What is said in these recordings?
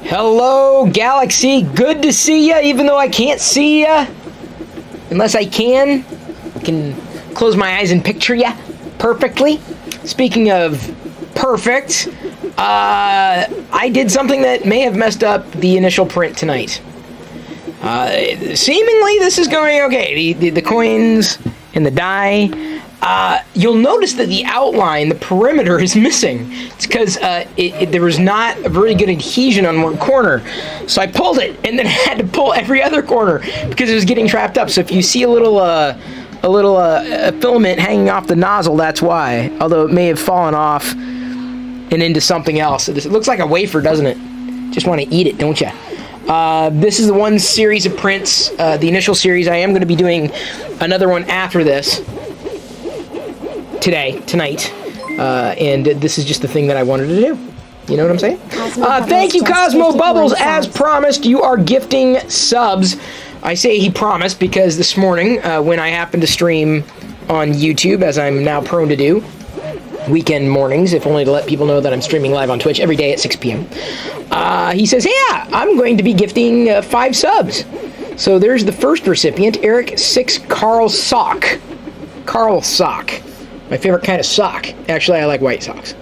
Hello, Galaxy. Good to see ya, even though I can't see ya. Unless I can close my eyes and picture ya perfectly. Speaking of perfect, I did something that may have messed up the initial print tonight. Seemingly, this is going okay. The coins and the die. You'll notice that the outline, the perimeter, is missing. It's because there was not a very good adhesion on one corner. So I pulled it, and then I had to pull every other corner because it was getting trapped up. So if you see a little filament hanging off the nozzle, that's why. Although it may have fallen off and into something else. It looks like a wafer, doesn't it? Just want to eat it, don't you? This is the one series of prints, the initial series. I am going to be doing another one after this. Tonight, and this is just the thing that I wanted to do. You know what I'm saying? Thank you, Cosmo Bubbles. As promised, you are gifting subs. I say he promised because this morning, when I happened to stream on YouTube, as I'm now prone to do, weekend mornings, if only to let people know that I'm streaming live on Twitch every day at 6 p.m. He says, yeah, I'm going to be gifting 5 subs. So there's the first recipient, Eric 6 Carl Sock. Carl Sock. My favorite kind of sock. Actually, I like white socks.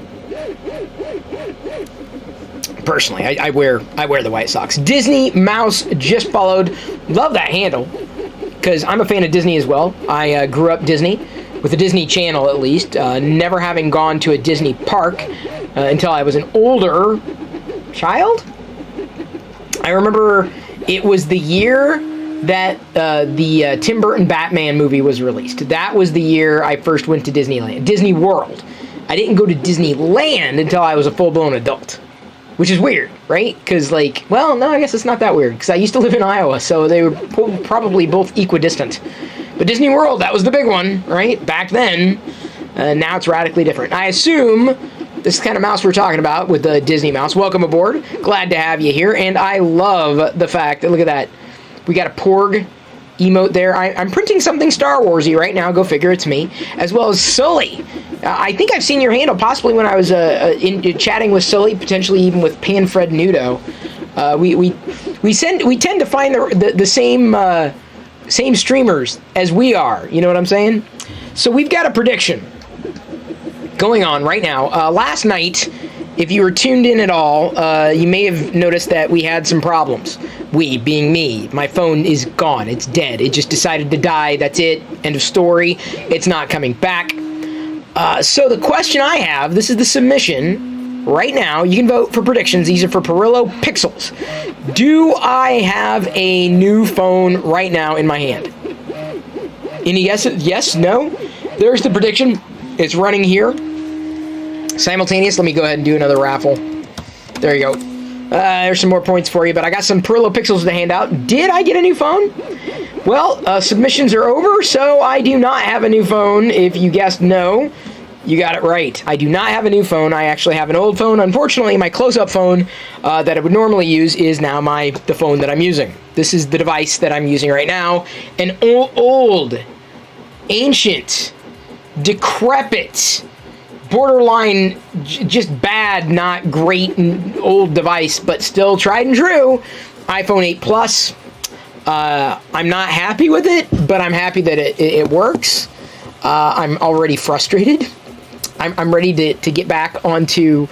Personally, I wear the white socks. Disney Mouse just followed. Love that handle, because I'm a fan of Disney as well. I grew up Disney, with the Disney Channel at least, never having gone to a Disney park until I was an older child. I remember it was the year that the Tim Burton Batman movie was released. That was the year I first went to Disneyland. Disney World. I didn't go to Disneyland until I was a full-blown adult. Which is weird, right? Because, like, well, no, I guess it's not that weird. Because I used to live in Iowa, so they were probably both equidistant. But Disney World, that was the big one, right? Back then. Now it's radically different. I assume this is the kind of mouse we're talking about with the Disney mouse. Welcome aboard. Glad to have you here. And I love the fact that, look at that. We got a Porg emote there. I'm printing something Star Warsy right now. Go figure, it's me. As well as Sully. I think I've seen your handle possibly when I was chatting with Sully, potentially even with Panfred Nudo. We tend to find the same streamers as we are. You know what I'm saying? So we've got a prediction going on right now. Last night, if you were tuned in at all, you may have noticed that we had some problems. We, being me. My phone is gone. It's dead. It just decided to die. That's it. End of story. It's not coming back. So the question I have, this is the submission. Right now, you can vote for predictions. These are for Perillo Pixels. Do I have a new phone right now in my hand? Any guesses? Yes? No? There's the prediction. It's running here. Simultaneous. Let me go ahead and do another raffle. There you go. There's some more points for you, but I got some Perillo Pixels to hand out. Did I get a new phone? Well, submissions are over, so I do not have a new phone. If you guessed no, you got it right. I do not have a new phone. I actually have an old phone. Unfortunately, my close-up phone that I would normally use is now the phone that I'm using. This is the device that I'm using right now. An old, ancient, decrepit, borderline just bad, not great, and old device, but still tried and true iPhone 8 Plus. I'm not happy with it, but I'm happy that it works. I'm already frustrated. I'm ready to get back onto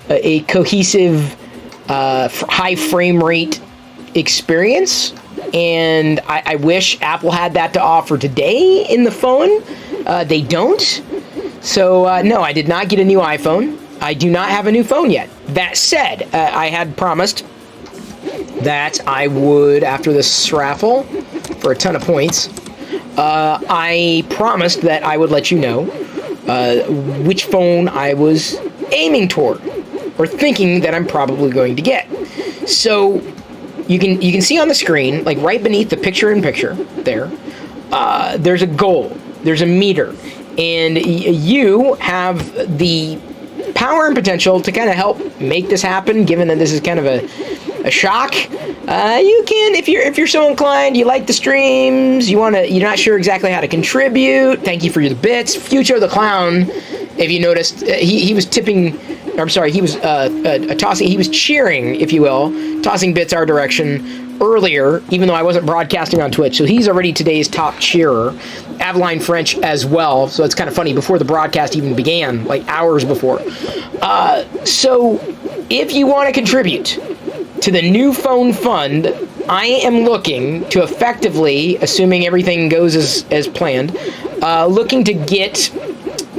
a cohesive, high frame rate experience, and I wish Apple had that to offer today in the phone. They don't. So, no, I did not get a new iPhone. I do not have a new phone yet. That said, I had promised that I would, after this raffle, for a ton of points, I promised that I would let you know which phone I was aiming toward, or thinking that I'm probably going to get. So, you can see on the screen, like right beneath the picture-in-picture there, there's a goal, there's a meter. And you have the power and potential to kind of help make this happen, given that this is kind of a shock. You can, if you're so inclined, you like the streams, you're not sure exactly how to contribute. Thank you for the bits. Future the Clown, if you noticed, he was tipping I'm sorry, he was tossing, he was cheering, if you will, tossing bits our direction earlier, even though I wasn't broadcasting on Twitch. So he's already today's top cheerer. Aveline French as well. So it's kind of funny, before the broadcast even began, like hours before. So if you want to contribute to the new phone fund, I am looking to effectively, assuming everything goes as planned, looking to get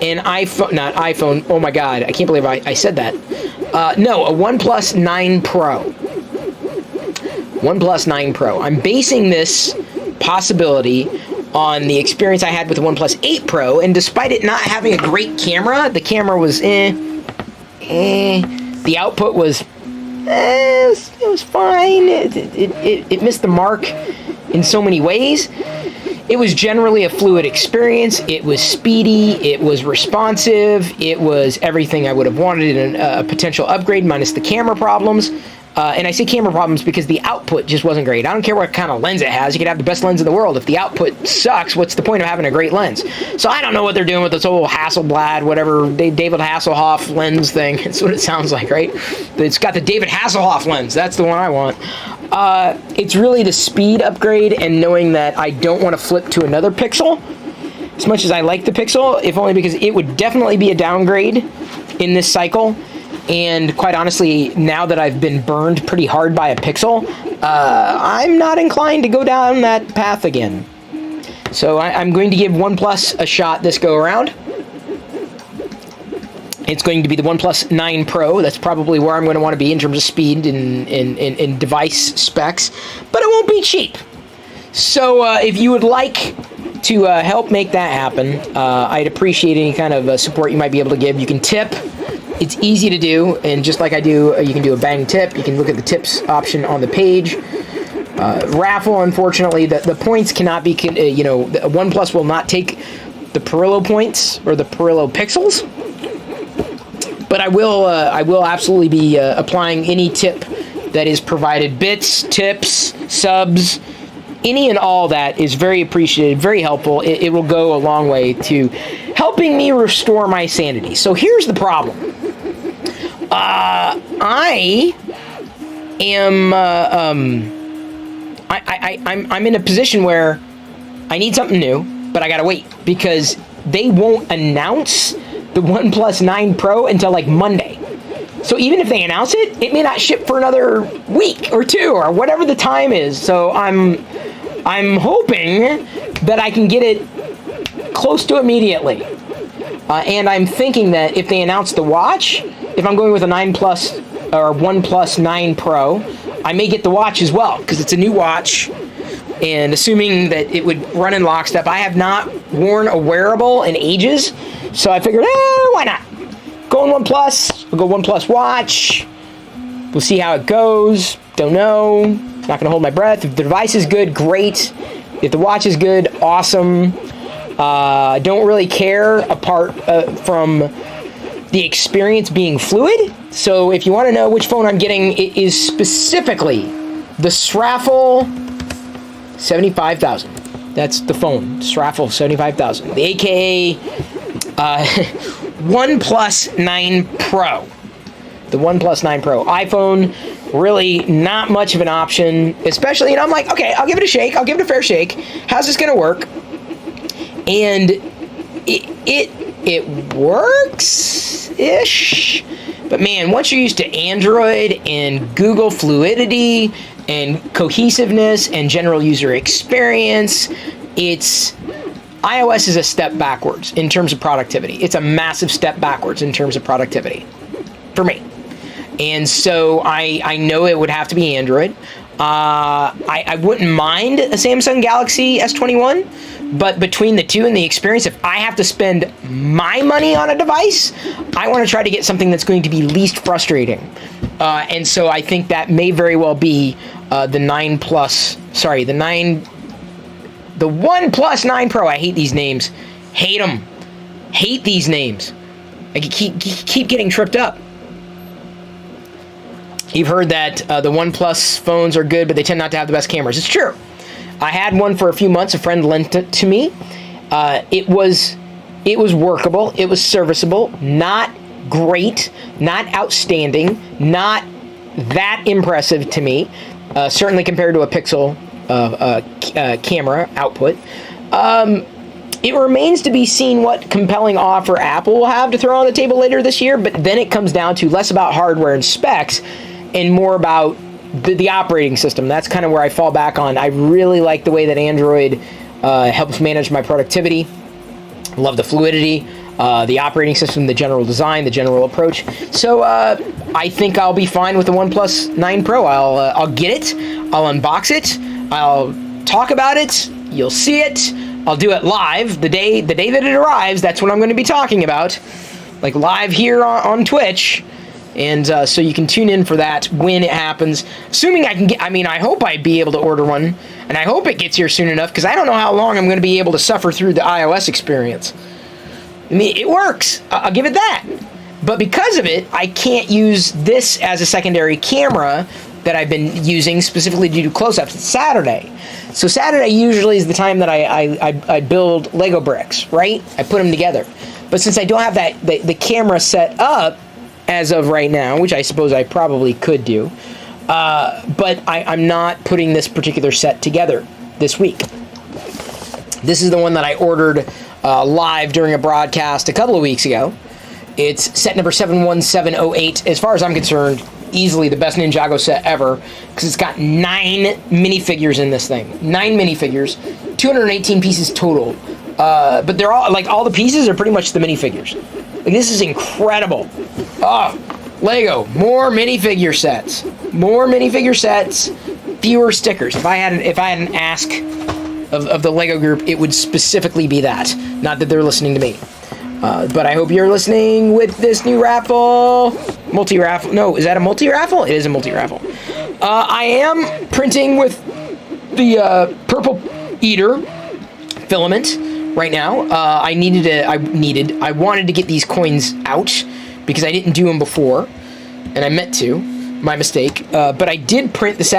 an iPhone, not iPhone, oh my god, I can't believe I said that. No, a OnePlus 9 Pro. OnePlus 9 Pro. I'm basing this possibility on the experience I had with the OnePlus 8 Pro, and despite it not having a great camera, the camera was the output was it was fine. It missed the mark in so many ways. It was generally a fluid experience. It was speedy. It was responsive. It was everything I would have wanted in a potential upgrade, minus the camera problems. And I say camera problems because the output just wasn't great. I don't care what kind of lens it has. You could have the best lens in the world. If the output sucks, what's the point of having a great lens? So I don't know what they're doing with this whole Hasselblad, whatever, David Hasselhoff lens thing. That's what it sounds like, right? It's got the David Hasselhoff lens. That's the one I want. It's really the speed upgrade and knowing that I don't want to flip to another Pixel. As much as I like the Pixel, if only because it would definitely be a downgrade in this cycle. And quite honestly, now that I've been burned pretty hard by a Pixel, I'm not inclined to go down that path again. So I'm going to give OnePlus a shot this go around. It's going to be the OnePlus 9 Pro. That's probably where I'm going to want to be in terms of speed and device specs. But it won't be cheap. So if you would like to help make that happen, I'd appreciate any kind of support you might be able to give. You can tip. It's easy to do, and just like I do, you can do a bang tip. You can look at the tips option on the page. Raffle, unfortunately, the points cannot be, the OnePlus will not take the Perillo points or the Perillo pixels. But I will absolutely be applying any tip that is provided. Bits, tips, subs, any and all that is very appreciated, very helpful. It will go a long way to helping me restore my sanity. So here's the problem. I am I'm in a position where I need something new, but I gotta wait because they won't announce the OnePlus 9 Pro until like Monday. So even if they announce it, it may not ship for another week or two or whatever the time is. So I'm hoping that I can get it close to immediately. And I'm thinking that if they announce the watch, if I'm going with a 9 Plus or OnePlus 9 Pro, I may get the watch as well because it's a new watch. And assuming that it would run in lockstep, I have not worn a wearable in ages, so I figured, why not? Go on OnePlus, we'll go OnePlus watch. We'll see how it goes. Don't know. Not going to hold my breath. If the device is good, great. If the watch is good, awesome. Don't really care apart from the experience being fluid. So if you want to know which phone I'm getting, it is specifically the Sraffle 75,000. That's the phone, Sraffle 75,000. The AKA OnePlus 9 Pro. The OnePlus 9 Pro. iPhone, really not much of an option, especially, I'm like, okay, I'll give it a shake. I'll give it a fair shake. How's this going to work? And it works-ish. But man, once you're used to Android and Google Fluidity and cohesiveness and general user experience, iOS is a step backwards in terms of productivity. It's a massive step backwards in terms of productivity for me. And so I know it would have to be Android. I wouldn't mind a Samsung Galaxy S21, but between the two and the experience, if I have to spend my money on a device, I want to try to get something that's going to be least frustrating. And so I think that may very well be the OnePlus 9 Pro. I hate these names. Hate them. Hate these names. I keep getting tripped up. You've heard that the OnePlus phones are good, but they tend not to have the best cameras. It's true. I had one for a few months. A friend lent it to me. It was workable. It was serviceable. Not great, not outstanding, not that impressive to me, certainly compared to a Pixel camera output. It remains to be seen what compelling offer Apple will have to throw on the table later this year, but then it comes down to less about hardware and specs and more about the operating system. That's kind of where I fall back on. I really like the way that Android helps manage my productivity. Love the fluidity, the operating system, the general design, the general approach. So I think I'll be fine with the OnePlus 9 Pro. I'll get it. I'll unbox it. I'll talk about it. You'll see it. I'll do it live the day that it arrives. That's what I'm going to be talking about, like live here on Twitch. And so you can tune in for that when it happens. Assuming I can get, I hope I'd be able to order one, and I hope it gets here soon enough, because I don't know how long I'm going to be able to suffer through the iOS experience. It works. I'll give it that. But because of it, I can't use this as a secondary camera that I've been using specifically to do close-ups. It's Saturday. So Saturday usually is the time that I build Lego bricks, right? I put them together. But since I don't have the camera set up as of right now, which I suppose I probably could do, but I'm not putting this particular set together this week. This is the one that I ordered live during a broadcast a couple of weeks ago. It's set number 71708. As far as I'm concerned, easily the best Ninjago set ever, because it's got 9 minifigures in this thing. 9 minifigures, 218 pieces total. But they're all the pieces are pretty much the minifigures. Like, this is incredible. Oh, Lego, more minifigure sets. More minifigure sets, fewer stickers. If I had an ask of the Lego group, it would specifically be that. Not that they're listening to me. But I hope you're listening with this new raffle. Multi-raffle. No, is that a multi-raffle? It is a multi-raffle. I am printing with the Purple Eater filament right now. I wanted to get these coins out because I didn't do them before, and I meant to. My mistake. But I did print this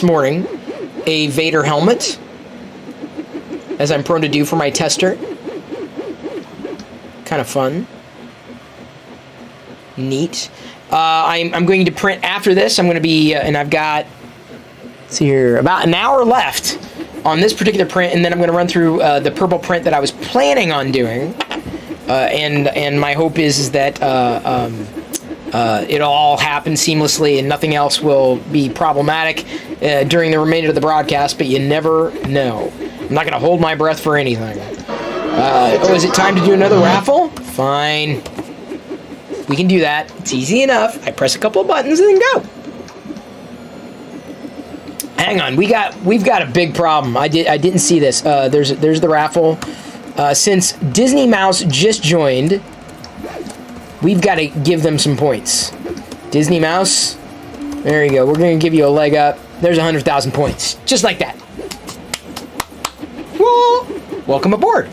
morning, a Vader helmet, as I'm prone to do for my tester. Kind of fun. Neat. I'm going to print after this. I'm going to be, and I've got, let's see here, about an hour left on this particular print, and then I'm going to run through the purple print that I was planning on doing. And my hope is that it'll all happen seamlessly and nothing else will be problematic during the remainder of the broadcast, but you never know. I'm not going to hold my breath for anything. Is it time to do another raffle? Fine. We can do that. It's easy enough. I press a couple of buttons and then go. Hang on. We've got a big problem. I didn't see this. There's the raffle. Since Disney Mouse just joined, we've got to give them some points. Disney Mouse. There you go. We're going to give you a leg up. There's 100,000 points. Just like that. Whoa. Welcome aboard.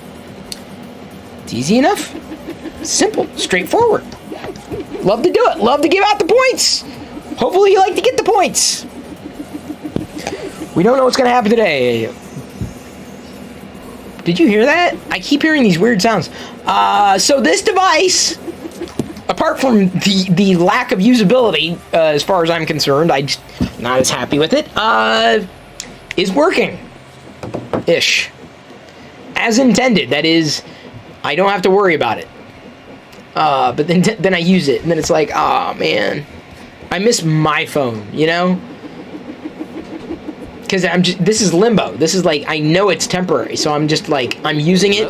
It's easy enough. Simple. Straightforward. Love to do it. Love to give out the points. Hopefully you like to get the points. We don't know what's going to happen today. Did you hear that? I keep hearing these weird sounds. So this device, apart from the lack of usability, as far as I'm concerned, I'm not as happy with it, is working-ish. As intended. That is, I don't have to worry about it. But then I use it, and then it's like, oh man, I miss my phone, you know? Because this is limbo. This is like, I know it's temporary, so I'm just like, I'm using it,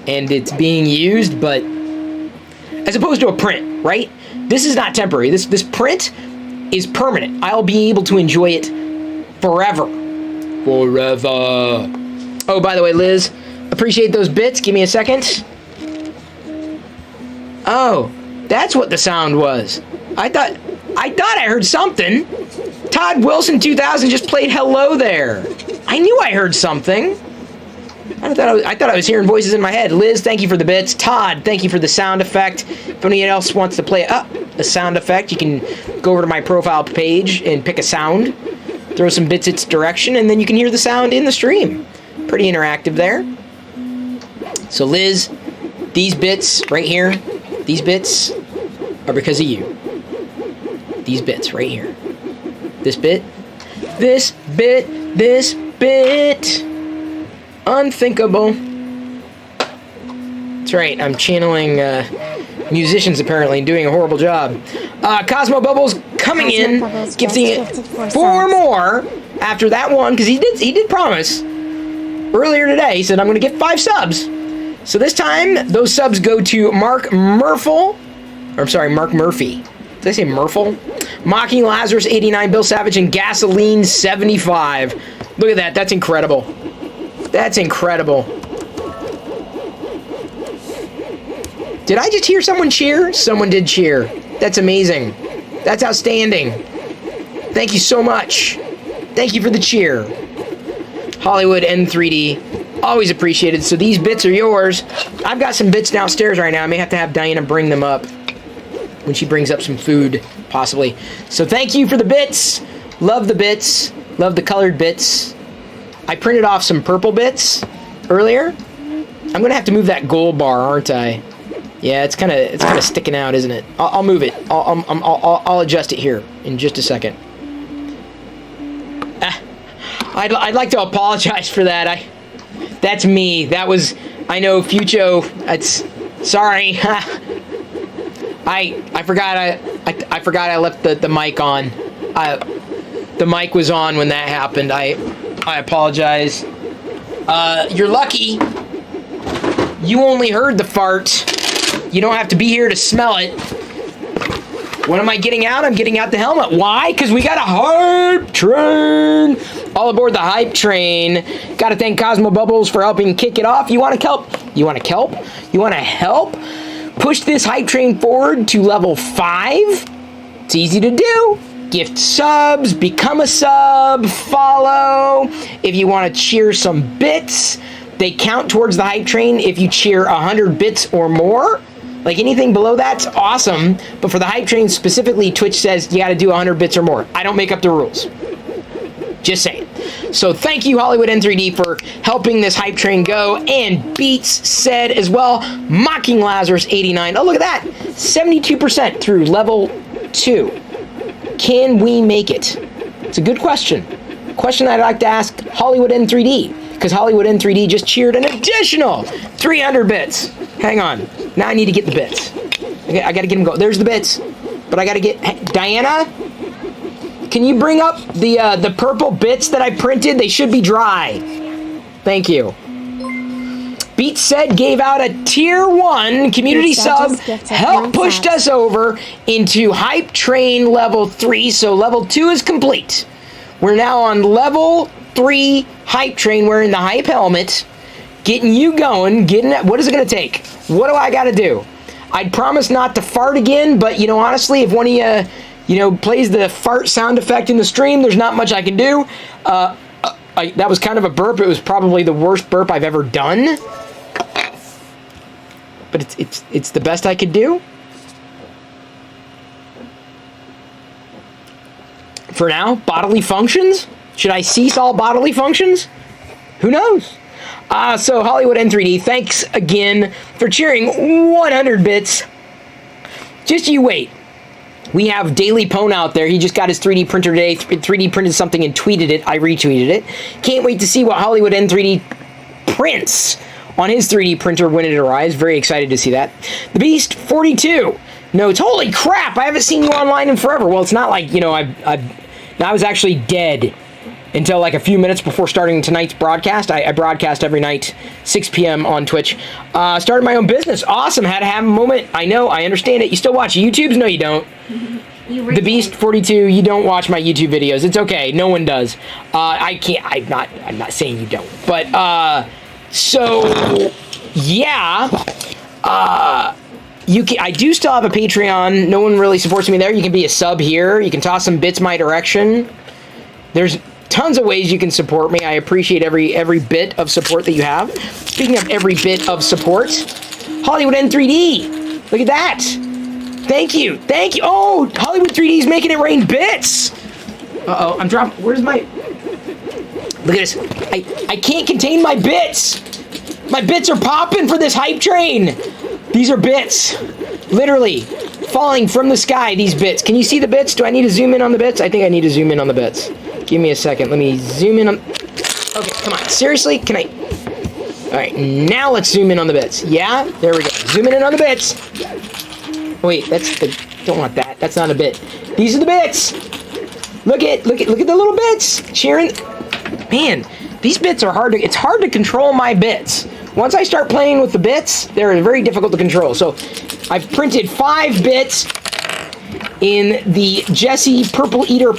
and it's being used, but as opposed to a print, right? This is not temporary. This print is permanent. I'll be able to enjoy it forever. Forever. Oh, by the way, Liz, appreciate those bits. Give me a second. Oh, that's what the sound was. I thought I heard something. Todd Wilson 2000 just played hello there. I knew I heard something. I thought I was hearing voices in my head. Liz, thank you for the bits. Todd, thank you for the sound effect. If anyone else wants to play a sound effect, you can go over to my profile page and pick a sound, throw some bits its direction, and then you can hear the sound in the stream. Pretty interactive there. So Liz, these bits right here, These bits are because of you. These bits right here. This bit. This bit. This bit. Unthinkable. That's right. I'm channeling musicians apparently and doing a horrible job. Cosmo Bubbles coming in, gifting it 4 more after that one, because he did promise earlier today. He said, I'm going to get 5 subs. So this time, those subs go to Mark Murphy. Did I say Murphy? Mocking Lazarus 89, Bill Savage, and Gasoline 75. Look at that. That's incredible. That's incredible. Did I just hear someone cheer? Someone did cheer. That's amazing. That's outstanding. Thank you so much. Thank you for the cheer. Hollywood N3D. Always appreciated. So these bits are yours. I've got some bits downstairs right now. I may have to have Diana bring them up when she brings up some food, possibly. So thank you for the bits. Love the bits. Love the colored bits. I printed off some purple bits earlier. I'm going to have to move that gold bar, aren't I? Yeah, it's kind of sticking out, isn't it? I'll move it. I'll adjust it here in just a second. I'd like to apologize for that. That's me. That was, I know, Fucho. That's sorry. I forgot I left the mic on. The mic was on when that happened. I apologize. You're lucky. You only heard the fart. You don't have to be here to smell it. What am I getting out? I'm getting out the helmet. Why? Because we got a hype train. All aboard the hype train. Got to thank Cosmo Bubbles for helping kick it off. You want to help? You want to help? You want to help? Push this hype train forward to level 5. It's easy to do. Gift subs, become a sub, follow. If you want to cheer some bits, they count towards the hype train if you cheer 100 bits or more. Like anything below that's awesome, but for the hype train specifically, Twitch says you got to do 100 bits or more. I don't make up the rules. Just saying. So thank you, Hollywood N3D, for helping this hype train go. And Beats said as well, Mocking Lazarus 89. Oh, look at that. 72% through level 2. Can we make it? It's a good question. Question I'd like to ask Hollywood N3D, because Hollywood N3D just cheered an additional 300 bits. Hang on. Now I need to get the bits. Okay, I got to get them going. There's the bits. But I got to get... Hey, Diana? Can you bring up the purple bits that I printed? They should be dry. Thank you. Beat said gave out a tier 1 community sub, helped pushed us over into hype train level 3, so level 2 is complete. We're now on level 3 hype train. We're in the hype helmet, getting you going, what is it going to take? What do I got to do? I'd promise not to fart again, but, honestly, if one of you, plays the fart sound effect in the stream, there's not much I can do. That was kind of a burp. It was probably the worst burp I've ever done. But it's the best I could do. For now, bodily functions? Should I cease all bodily functions? Who knows? So Hollywood N3D, thanks again for cheering 100 bits. Just you wait. We have Daily Pone out there. He just got his 3D printer today. 3D printed something and tweeted it. I retweeted it. Can't wait to see what Hollywood N3D prints on his 3D printer when it arrives. Very excited to see that. The Beast 42 notes, holy crap, I haven't seen you online in forever. Well, it's not like, I was actually dead until like a few minutes before starting tonight's broadcast. I broadcast every night, 6 p.m. on Twitch. Started my own business. Awesome. Had to have a moment. I know. I understand it. You still watch YouTubes? No, you don't. The Beast 42, you don't watch my YouTube videos. It's okay. No one does. I can't. I'm not saying you don't. But, so, yeah. I do still have a Patreon. No one really supports me there. You can be a sub here. You can toss some bits my direction. There's tons of ways you can support me. I appreciate every bit of support that you have. Speaking of every bit of support, Hollywood N3D. Look at that. Thank you. Oh, Hollywood 3D is making it rain bits. Uh-oh, I'm dropping. Where's my... Look at this. I can't contain my bits. My bits are popping for this hype train. These are bits. Literally falling from the sky, these bits. Can you see the bits? Do I need to zoom in on the bits? I think I need to zoom in on the bits. Give me a second. Let me zoom in on... Okay, come on. Seriously? Can I... Alright, now let's zoom in on the bits. Yeah? There we go. Zooming in on the bits. Wait, that's the... Don't want that. That's not a bit. These are the bits! Look at the little bits! Sharon... Man, these bits are hard to... It's hard to control my bits. Once I start playing with the bits, they're very difficult to control. So, I've printed 5 bits in the Jessie Purple Eater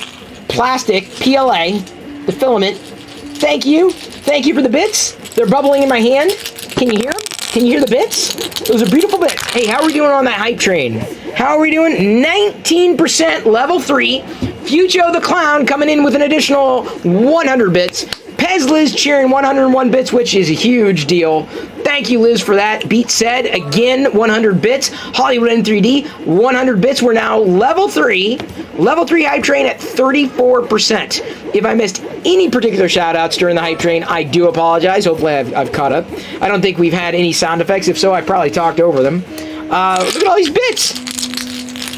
plastic PLA, the filament. Thank you. Thank you for the bits. They're bubbling in my hand. Can you hear them? Can you hear the bits? Those are beautiful bits. Hey, how are we doing on that hype train? How are we doing? 19% level 3. Fucho the Clown coming in with an additional 100 bits. Pez Liz cheering 101 bits, which is a huge deal. Thank you, Liz, for that. Beat said, again, 100 bits. Hollywood N3D, 100 bits. We're now level 3. Level 3 hype train at 34%. If I missed any particular shout-outs during the hype train, I do apologize. Hopefully I've caught up. I don't think we've had any sound effects. If so, I probably talked over them. Look at all these bits.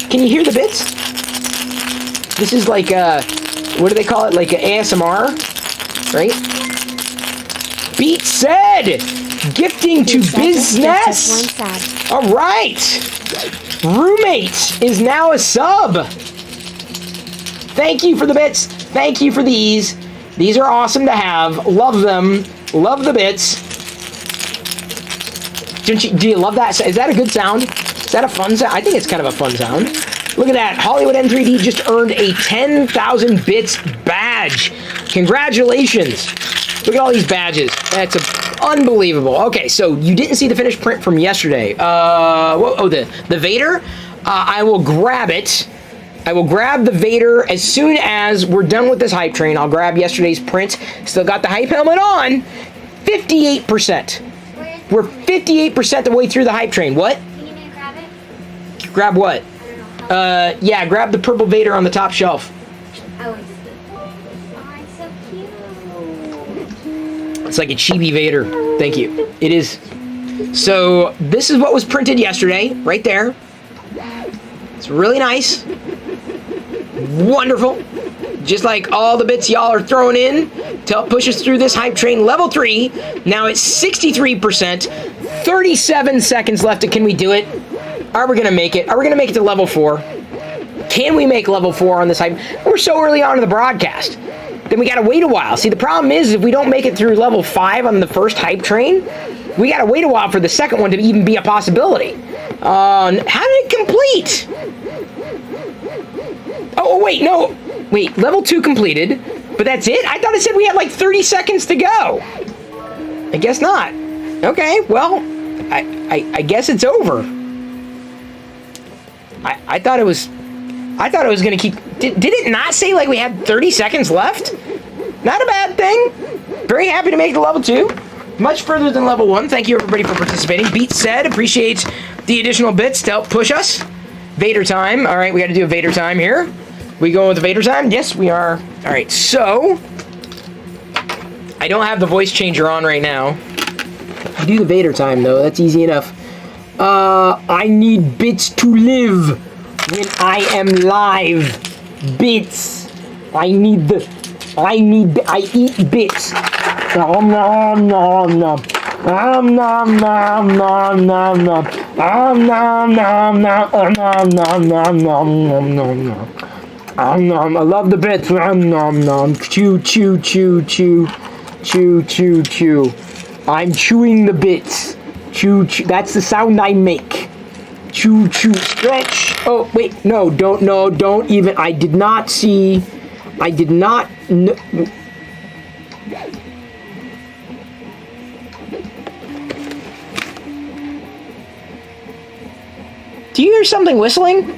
Can you hear the bits? This is like, what do they call it? Like an ASMR? Right? Beat said, gifting to business. All right. Roommate is now a sub. Thank you for the bits. Thank you for these. These are awesome to have. Love them. Love the bits. Do you love that? Is that a good sound? Is that a fun sound? I think it's kind of a fun sound. Look at that. Hollywood N3D just earned a 10,000 bits badge. Congratulations. Look at all these badges. That's unbelievable. Okay, so you didn't see the finished print from yesterday. The Vader? I will grab it. I will grab the Vader as soon as we're done with this hype train. I'll grab yesterday's print. Still got the hype helmet on. 58%. We're 58% the way through the hype train. What? Can you grab it? Grab what? Yeah, grab the purple Vader on the top shelf. Oh, it's so cute. It's like a chibi Vader. Thank you. It is. So, this is what was printed yesterday, right there. It's really nice. Wonderful. Just like all the bits y'all are throwing in to help push us through this hype train. Level 3. Now it's 63%. 37 seconds left. Can we do it? Are we going to make it? Are we going to make it to level 4? Can we make level 4 on this hype? We're so early on in the broadcast. Then we got to wait a while. See, the problem is if we don't make it through level 5 on the first hype train, we got to wait a while for the second one to even be a possibility. How did it complete? Oh, wait, no. Wait, level 2 completed, but that's it? I thought it said we had like 30 seconds to go. I guess not. Okay, well, I guess it's over. I thought it was gonna keep. Did it not say like we had 30 seconds left? Not a bad thing. Very happy to make the level 2. Much further than level 1. Thank you everybody for participating. Beat said, appreciate the additional bits to help push us. Vader time. All right, we got to do a Vader time here. We going with the Vader time? Yes, we are. All right, so I don't have the voice changer on right now. I do the Vader time though. That's easy enough. I need bits to live when I am live. Bits. I eat bits. Nom nom nom nom. Nom nom nom nom nom nom. Nom nom nom nom nom nom nom nom nom. I love the bits. Nom nom nom. Chew chew chew chew chew chew chew. I'm chewing the bits. Chew chew. That's the sound I make. Chew chew. Stretch. Oh wait, no, don't even. I did not see. I did not. Do you hear something whistling?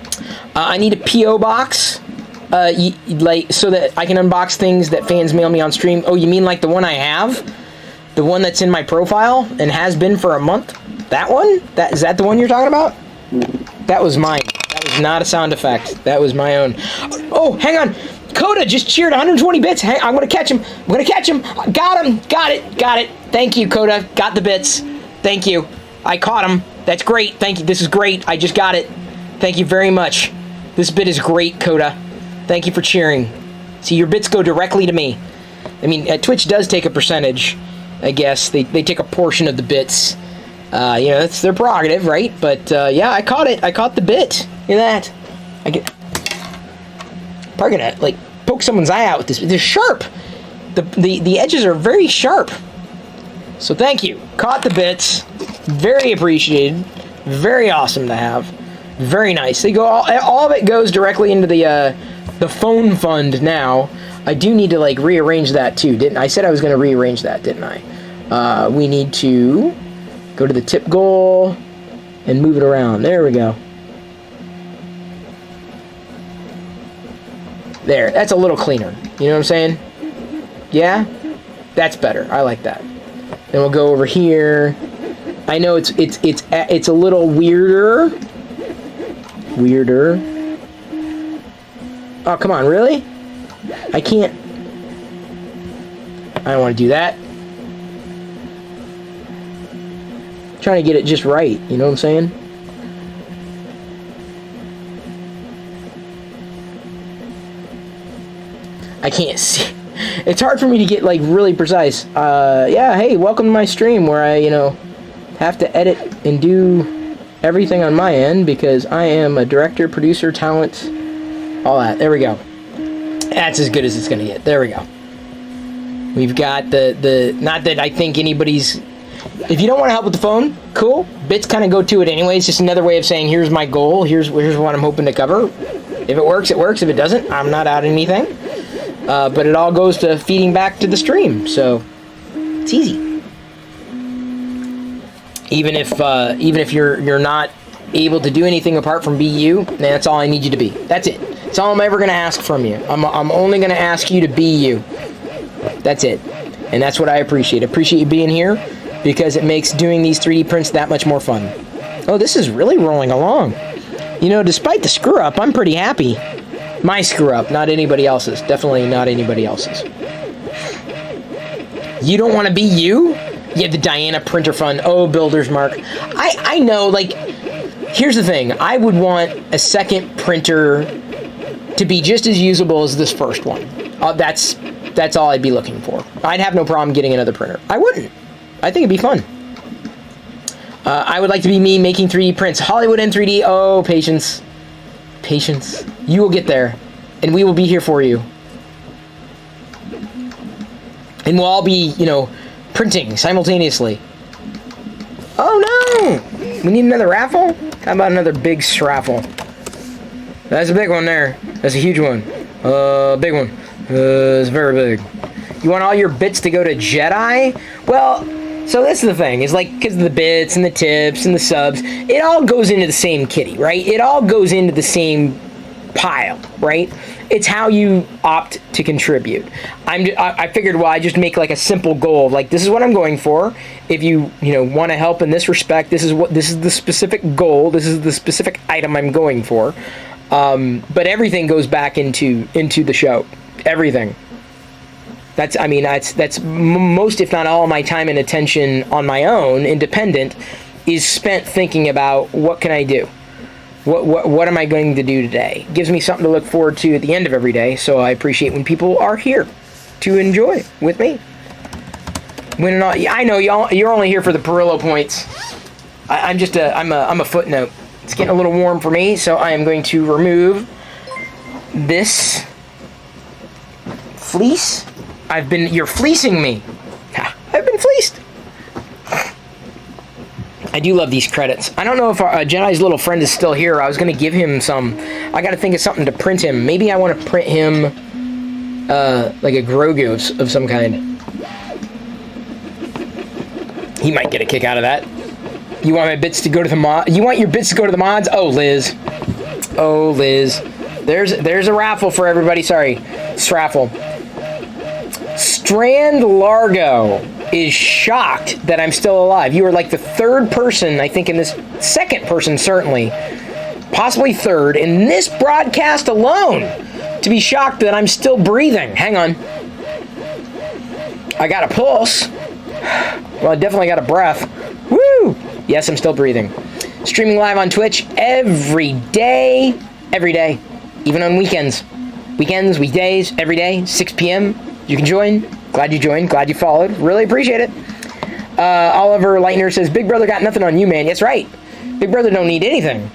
I need a P.O. box, like so that I can unbox things that fans mail me on stream. Oh, you mean like the one I have? The one that's in my profile and has been for a month? That one? Is that the one you're talking about? That was mine. That was not a sound effect. That was my own. Oh, hang on. Coda just cheered 120 bits. I'm going to catch him. I'm going to catch him. Got him. Got it. Thank you, Coda. Got the bits. Thank you. I caught him. That's great. Thank you. This is great. I just got it. Thank you very much. This bit is great, Coda. Thank you for cheering. See, your bits go directly to me. I mean, Twitch does take a percentage, I guess. They take a portion of the bits. That's their prerogative, right? But, yeah, I caught it. I caught the bit. Look at that. Probably gonna, like, poke someone's eye out with this. They're sharp. The edges are very sharp. So thank you. Caught the bits. Very appreciated. Very awesome to have. Very nice. They go all of it goes directly into the phone fund now. I do need to, like, rearrange that too, didn't I? I said I was going to rearrange that, didn't I? We need to go to the tip goal and move it around. There we go. There. That's a little cleaner. You know what I'm saying? Yeah? That's better. I like that. Then we'll go over here. I know it's a little weirder. Oh, come on, really? I can't. I don't want to do that. I'm trying to get it just right, you know what I'm saying? I can't see. It's hard for me to get, like, really precise. Yeah, hey, welcome to my stream where I, have to edit and do everything on my end because I am a director, producer, talent, all that. There we go. That's as good as it's going to get. There we go. We've got the not that I think anybody's... If you don't want to help with the phone, cool. Bits kind of go to it anyway. It's just another way of saying, here's my goal. Here's what I'm hoping to cover. If it works, it works. If it doesn't, I'm not out anything. But it all goes to feeding back to the stream, so it's easy. Even if you're not able to do anything apart from be you, that's all I need you to be. That's it. That's all I'm ever going to ask from you. I'm only going to ask you to be you. That's it. And that's what I appreciate. I appreciate you being here because it makes doing these 3D prints that much more fun. Oh, this is really rolling along. Despite the screw-up, I'm pretty happy. My screw-up, not anybody else's. Definitely not anybody else's. You don't want to be you? You have the Diana printer fund. Oh, Builder's Mark. I know, like, here's the thing. I would want a second printer to be just as usable as this first one. That's all I'd be looking for. I'd have no problem getting another printer. I wouldn't. I think it'd be fun. I would like to be me making 3D prints. Hollywood in 3D. Oh, patience. Patience. You will get there. And we will be here for you. And we'll all be, printing simultaneously. Oh, no! We need another raffle? How about another big sraffle? That's a big one there. That's a huge one. Big one. It's very big. You want all your bits to go to Jedi? Well... So that's the thing, is like, because of the bits and the tips and the subs, it all goes into the same kitty, right? It all goes into the same pile, right? It's how you opt to contribute. I figured, well, I just make like a simple goal of like, this is what I'm going for. If you want to help in this respect, this is the specific goal. This is the specific item I'm going for. But everything goes back into the show. Everything. That's most, if not all, my time and attention on my own, independent, is spent thinking about what can I do? What am I going to do today? Gives me something to look forward to at the end of every day, so I appreciate when people are here to enjoy with me. I know you're only here for the Perillo points. I'm a footnote. It's getting a little warm for me, so I am going to remove this fleece. You're fleecing me. I've been fleeced. I do love these credits. I don't know if Jedi's little friend is still here. I was going to give him some. I got to think of something to print him. Maybe I want to print him like a Grogu of some kind. He might get a kick out of that. You want my bits to go to the mod? You want your bits to go to the mods? Oh, Liz. Oh, Liz. There's a raffle for everybody. Sorry. Straffle. Strand Largo is shocked that I'm still alive. You are like the third person, I think, in this second person, certainly, possibly third, in this broadcast alone to be shocked that I'm still breathing. Hang on. I got a pulse. Well, I definitely got a breath. Woo! Yes, I'm still breathing. Streaming live on Twitch every day, even on weekends. Weekends, weekdays, every day, 6 p.m. You can join. Glad you joined. Glad you followed. Really appreciate it. Oliver Leitner says, Big Brother got nothing on you, man. That's right. Big Brother don't need anything.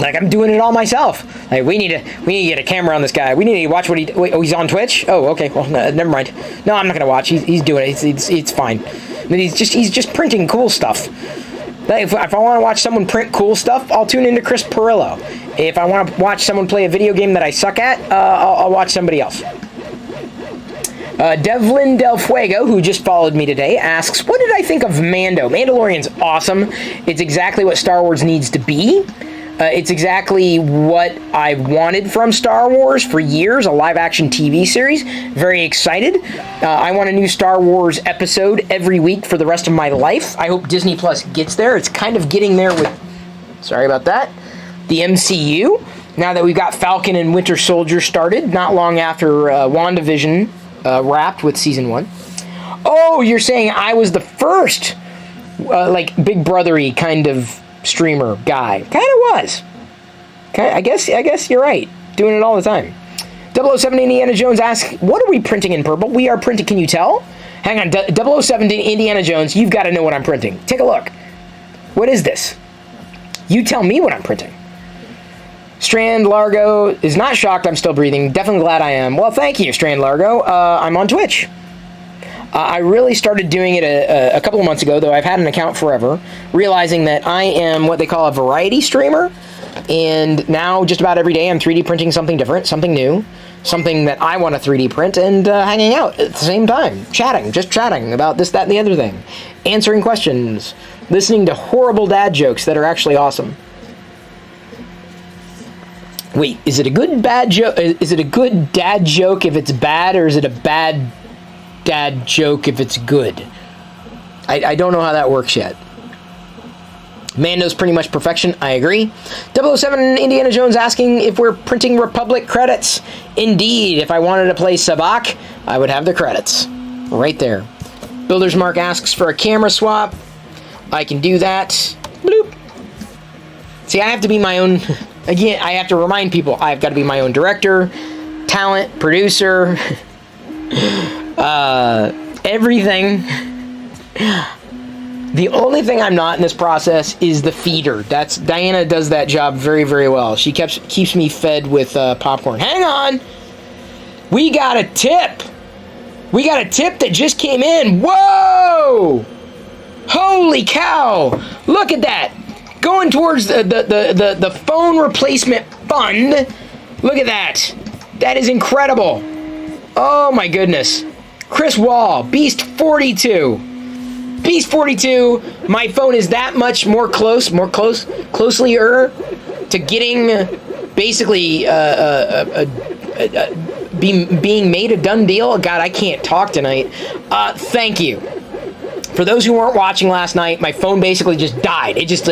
Like, I'm doing it all myself. Like, we need to get a camera on this guy. We need to watch what wait, oh, he's on Twitch? Oh, okay. Well, no, never mind. No, I'm not going to watch. He's doing it. It's fine. I mean, he's just printing cool stuff. If I want to watch someone print cool stuff, I'll tune into Chris Perillo. If I want to watch someone play a video game that I suck at, I'll watch somebody else. Devlin Del Fuego, who just followed me today, asks, what did I think of Mando? Mandalorian's awesome. It's exactly what Star Wars needs to be. It's exactly what I wanted from Star Wars for years, a live-action TV series. Very excited. I want a new Star Wars episode every week for the rest of my life. I hope Disney Plus gets there. It's kind of getting there with, sorry about that, the MCU. Now that we've got Falcon and Winter Soldier started, not long after WandaVision wrapped with Season 1. Oh, you're saying I was the first, Big Brother-y kind of streamer guy. Kind of was. I guess you're right. Doing it all the time. 007 Indiana Jones asks, what are we printing in purple? We are printing, can you tell? Hang on, 007 Indiana Jones, you've got to know what I'm printing. Take a look. What is this? You tell me what I'm printing. Strand Largo is not shocked I'm still breathing. Definitely glad I am. Well, thank you, Strand Largo. I'm on Twitch. I really started doing it a couple of months ago, though I've had an account forever, realizing that I am what they call a variety streamer, and now just about every day I'm 3D printing something different, something new, something that I want to 3D print, and hanging out at the same time, just chatting about this, that, and the other thing, answering questions, listening to horrible dad jokes that are actually awesome. Wait, is it a good bad joke? Is it a good dad joke if it's bad, or is it a bad dad joke if it's good? I don't know how that works yet. Mando's pretty much perfection. I agree. 007 Indiana Jones asking if we're printing Republic credits. Indeed, if I wanted to play Sabak, I would have the credits. Right there. Builder's Mark asks for a camera swap. I can do that. Bloop. See, I have to be my own... Again, I have to remind people, I've got to be my own director, talent, producer, everything. The only thing I'm not in this process is the feeder. Diana does that job very, very well. She keeps me fed with popcorn. Hang on! We got a tip! We got a tip that just came in. Whoa! Holy cow! Look at that! Going towards the phone replacement fund. Look at that. That is incredible. Oh my goodness. Chris Wall, Beast 42. Beast 42, my phone is that much closely-er to getting basically being made a done deal. God, I can't talk tonight. Thank you. For those who weren't watching last night, my phone basically just died. It just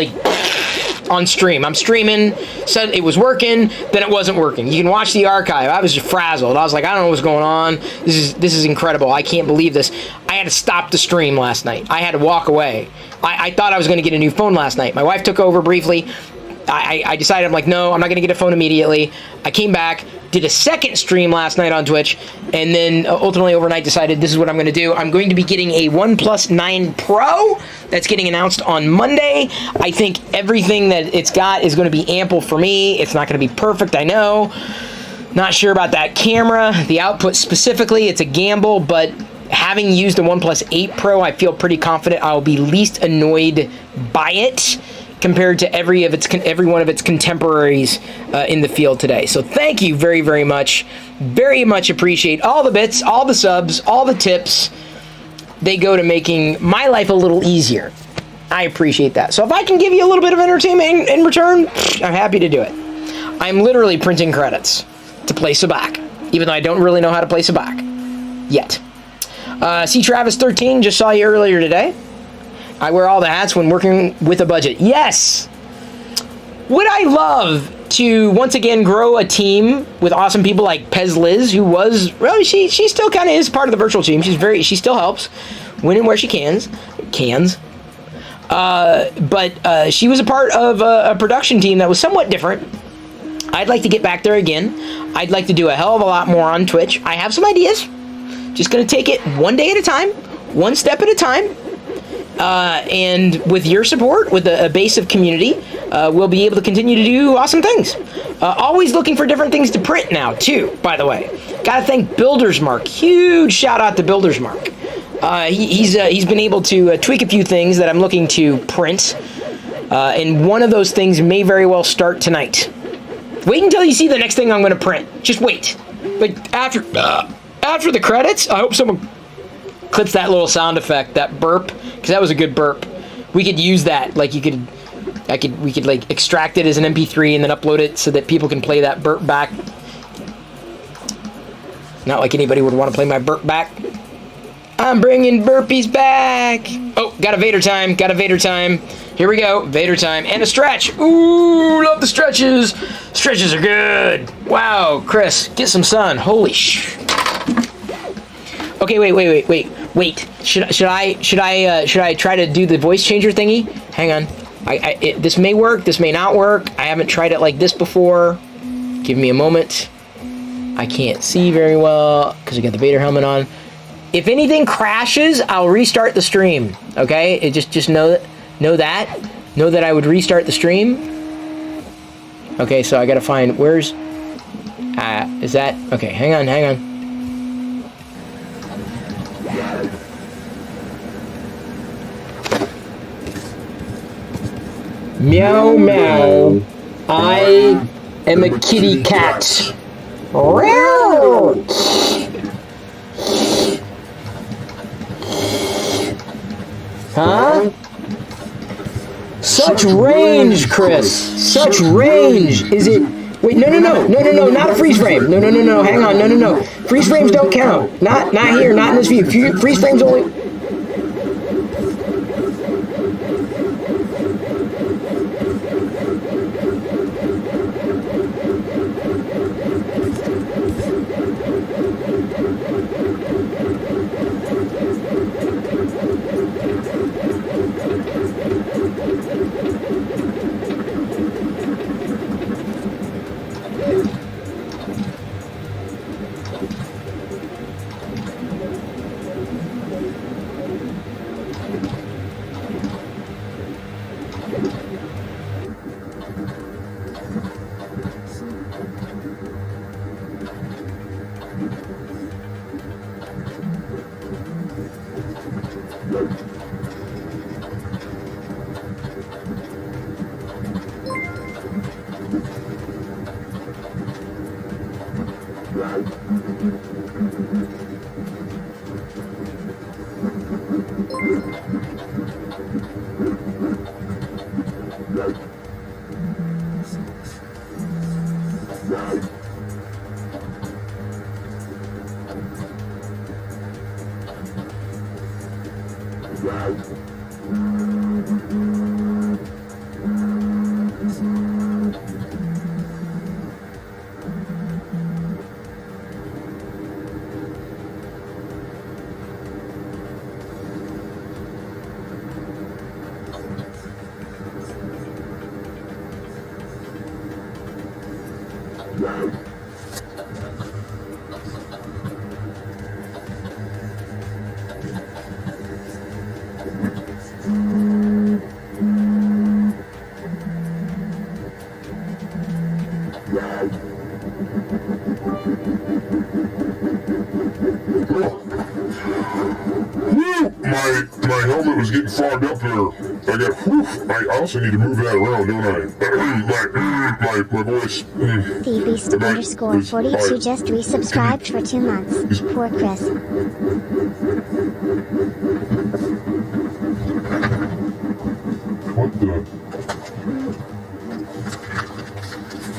on stream. I'm streaming, said it was working, then it wasn't working. You can watch the archive. I was just frazzled. I was like, I don't know what's going on. This is incredible. I can't believe this. I had to stop the stream last night. I had to walk away. I thought I was going to get a new phone last night. My wife took over briefly. I decided, I'm like, no, I'm not going to get a phone immediately. I came back, did a second stream last night on Twitch, and then ultimately overnight decided this is what I'm going to do. I'm going to be getting a OnePlus 9 Pro that's getting announced on Monday. I think everything that it's got is going to be ample for me. It's not going to be perfect, I know. Not sure about that camera. The output specifically, it's a gamble, but having used the OnePlus 8 Pro, I feel pretty confident I'll be least annoyed by it compared to every one of its contemporaries in the field today. So thank you very, very much. Very much appreciate all the bits, all the subs, all the tips. They go to making my life a little easier. I appreciate that. So if I can give you a little bit of entertainment in return, I'm happy to do it. I'm literally printing credits to play Sabacc, even though I don't really know how to play Sabacc yet. See Travis 13, just saw you earlier today. I wear all the hats when working with a budget. Yes! Would I love to once again grow a team with awesome people like Pez Liz, who was, well, she still kind of is part of the virtual team. She still helps when and where she can. But she was a part of a production team that was somewhat different. I'd like to get back there again. I'd like to do a hell of a lot more on Twitch. I have some ideas. Just going to take it one day at a time, one step at a time. And with your support, with a base of community, we'll be able to continue to do awesome things. Always looking for different things to print now, too, by the way. Gotta thank Builder's Mark. Huge shout out to Builder's Mark. He's been able to tweak a few things that I'm looking to print. And one of those things may very well start tonight. Wait until you see the next thing I'm going to print. Just wait. Like, after the credits, I hope someone clips that little sound effect, that burp, because that was a good burp. We could use that. Like, we could like extract it as an MP3 and then upload it so that people can play that burp back. Not like anybody would want to play my burp back. I'm bringing burpees back. Oh, got a Vader time. Here we go. Vader time. And a stretch. Ooh, love the stretches. Stretches are good. Wow, Chris, get some sun. Holy sh... Okay, wait. Should I try to do the voice changer thingy? Hang on. This may work, this may not work. I haven't tried it like this before. Give me a moment. I can't see very well because I got the Vader helmet on. If anything crashes, I'll restart the stream. Okay? Just know that I would restart the stream. Okay, so I gotta find where's is that okay, hang on. Meow meow. I am a kitty cat. Huh? Such range, Chris. Such range. Is it? Wait, no, not a freeze frame. No, hang on, no. Freeze frames don't count. Not here, not in this view. Freeze frames only. My helmet was getting fogged up there. I also need to move that around, don't I? my voice. TheBeast_42 just resubscribed for 2 months. Poor Chris. What the?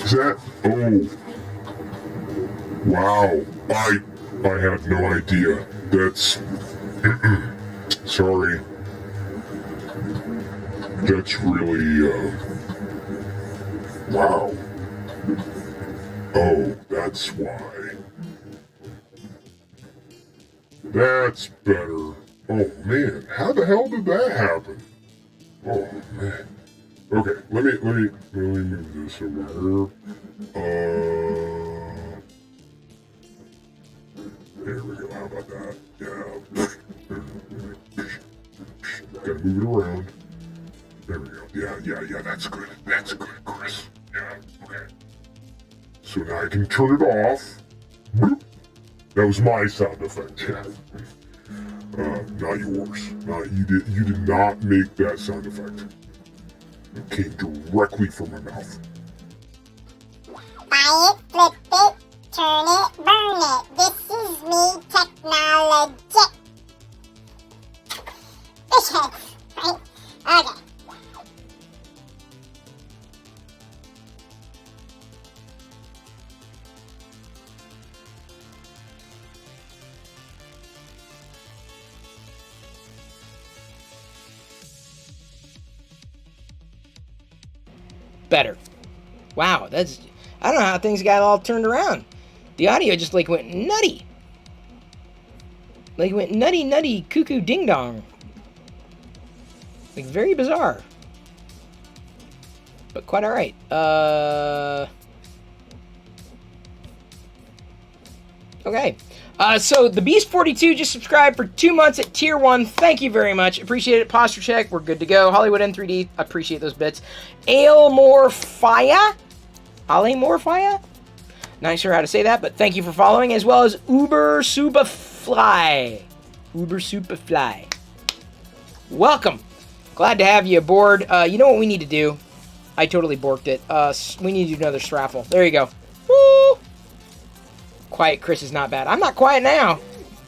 Is that? Oh. Wow. I had no idea. That's... Sorry. That's really, wow. Oh, that's why. That's better. Oh, man. How the hell did that happen? Oh, man. Okay, let me move this over here. There we go. How about that? Yeah. Gotta move it around. There we go. Yeah. That's good. That's good, Chris. Yeah. Okay. So now I can turn it off. Boop. That was my sound effect. Yeah. Not yours. You did not make that sound effect. It came directly from my mouth. Buy it, flip it, turn it, burn it. This is me technology. Right? Okay. Better. Wow, that's... I don't know how things got all turned around. The audio just, like, went nutty. Like, went nutty, cuckoo, ding-dong. Like, very bizarre. But quite alright. Okay. So, the Beast42 just subscribed for 2 months at Tier 1. Thank you very much. Appreciate it. Posture check. We're good to go. Hollywood N3D. Appreciate those bits. Alemorphia? Not sure how to say that, but thank you for following. As well as Uber Superfly. Welcome. Glad to have you aboard. You know what we need to do? I totally borked it. We need to do another straffle. There you go. Woo! Quiet Chris is not bad. I'm not quiet now.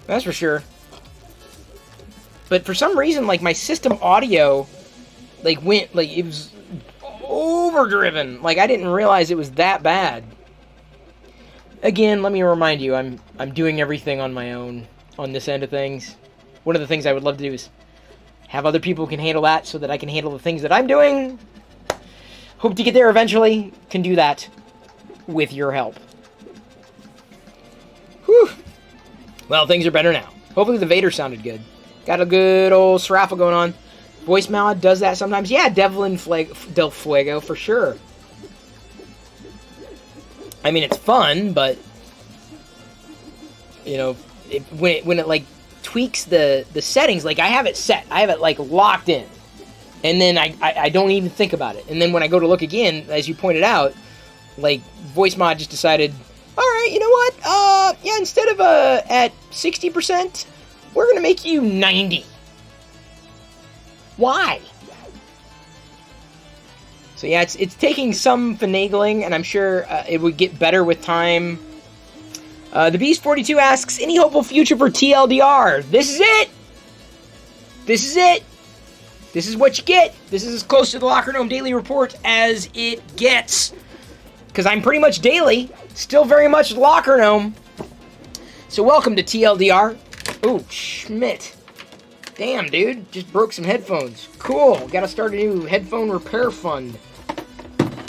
That's for sure. But for some reason, like, my system audio, like, went, like, it was overdriven. Like, I didn't realize it was that bad. Again, let me remind you, I'm doing everything on my own on this end of things. One of the things I would love to do is have other people who can handle that so that I can handle the things that I'm doing. Hope to get there eventually. Can do that with your help. Whew. Well, things are better now. Hopefully the Vader sounded good. Got a good old sraffle going on. Voicemail does that sometimes. Yeah, Devlin Del Fuego, for sure. I mean, it's fun, but... You know, when it like, tweaks the settings, like, I have it set. I have it, like, locked in. And then I don't even think about it. And then when I go to look again, as you pointed out, like, VoiceMod just decided... Alright, you know what? Yeah, instead of at 60%, we're going to make you 90. Why? So yeah, it's taking some finagling, and I'm sure it would get better with time. The Beast42 asks, any hopeful future for TLDR? This is it! This is it! This is what you get! This is as close to the Locker Room Daily Report as it gets. Because I'm pretty much daily. Still very much Locker Gnome. So welcome to TLDR. Ooh, Schmidt. Damn, dude. Just broke some headphones. Cool. Gotta start a new headphone repair fund.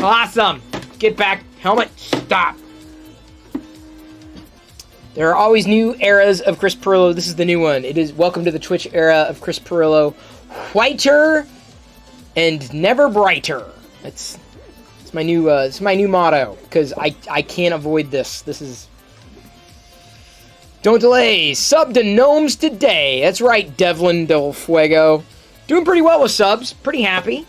Awesome. Get back. Helmet. Stop. There are always new eras of Chris Pirillo. This is the new one. It is welcome to the Twitch era of Chris Pirillo. Whiter and never brighter. It's my new motto, because I can't avoid this. This is... Don't delay. Sub to Gnomes today. That's right, Devlin Del Fuego. Doing pretty well with subs. Pretty happy.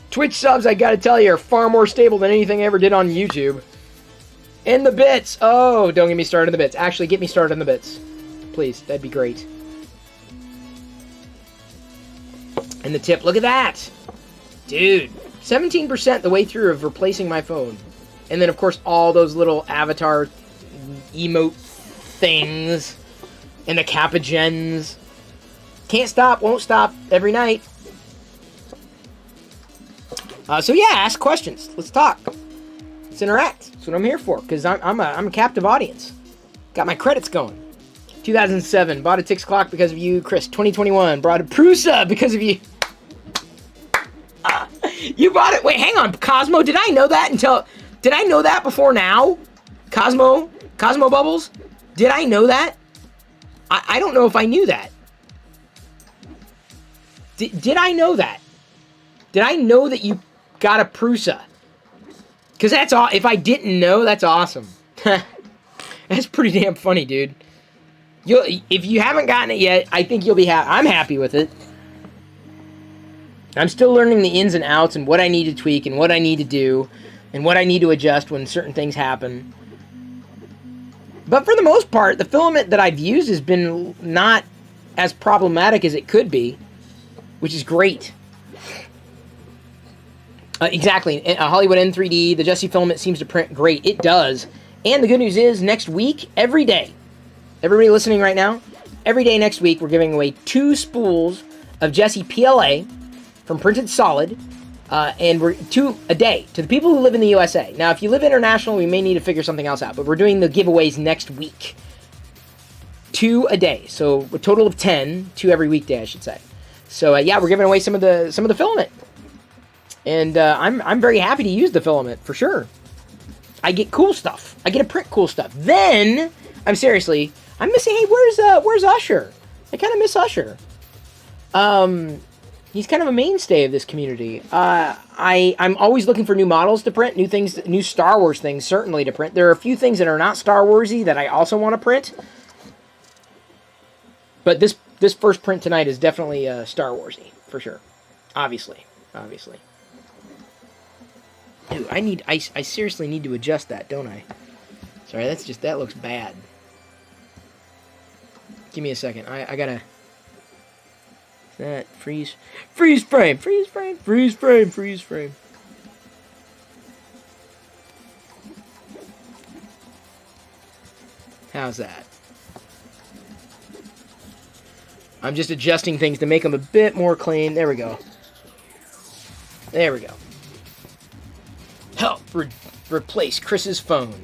Twitch subs, I gotta tell you, are far more stable than anything I ever did on YouTube. And the bits. Oh, don't get me started on the bits. Actually, get me started on the bits. Please, that'd be great. And the tip, look at that. Dude. 17% the way through of replacing my phone. And then, of course, all those little avatar emote things. And the Kappa gens. Can't stop, won't stop, every night. So yeah, ask questions. Let's talk. Let's interact. That's what I'm here for, because I'm a captive audience. Got my credits going. 2007, bought a Tix clock because of you. Chris, 2021, bought a Prusa because of you. You bought it. Wait, hang on. Cosmo, did I know that did I know that before now? Cosmo Bubbles? Did I know that? I don't know if I knew that. Did I know that? Did I know that you got a Prusa? Because that's all. If I didn't know, that's awesome. That's pretty damn funny, dude. If you haven't gotten it yet, I think you'll be happy. I'm happy with it. I'm still learning the ins and outs and what I need to tweak and what I need to do and what I need to adjust when certain things happen. But for the most part, the filament that I've used has been not as problematic as it could be, which is great. Exactly. Hollywood N3D, the Jessie filament seems to print great. It does. And the good news is, next week, every day, everybody listening right now, every day next week, we're giving away 2 spools of Jessie PLA from Printed Solid, and we're 2 a day to the people who live in the USA. Now, if you live international, we may need to figure something else out, but we're doing the giveaways next week. 2 a day, so a total of 10, 2 every weekday, I should say. So yeah, we're giving away some of the filament, and I'm very happy to use the filament for sure. I get cool stuff. I get to print cool stuff. Then I'm missing. Hey, where's Usher? I kind of miss Usher. He's kind of a mainstay of this community. I'm always looking for new models to print, new things, new Star Wars things certainly to print. There are a few things that are not Star Warsy that I also want to print. But this first print tonight is definitely Star Warsy for sure. Obviously. Dude, I seriously need to adjust that, don't I? Sorry, that looks bad. Give me a second. I gotta. That freeze frame. How's that? I'm just adjusting things to make them a bit more clean. There we go. Help replace Chris's phone.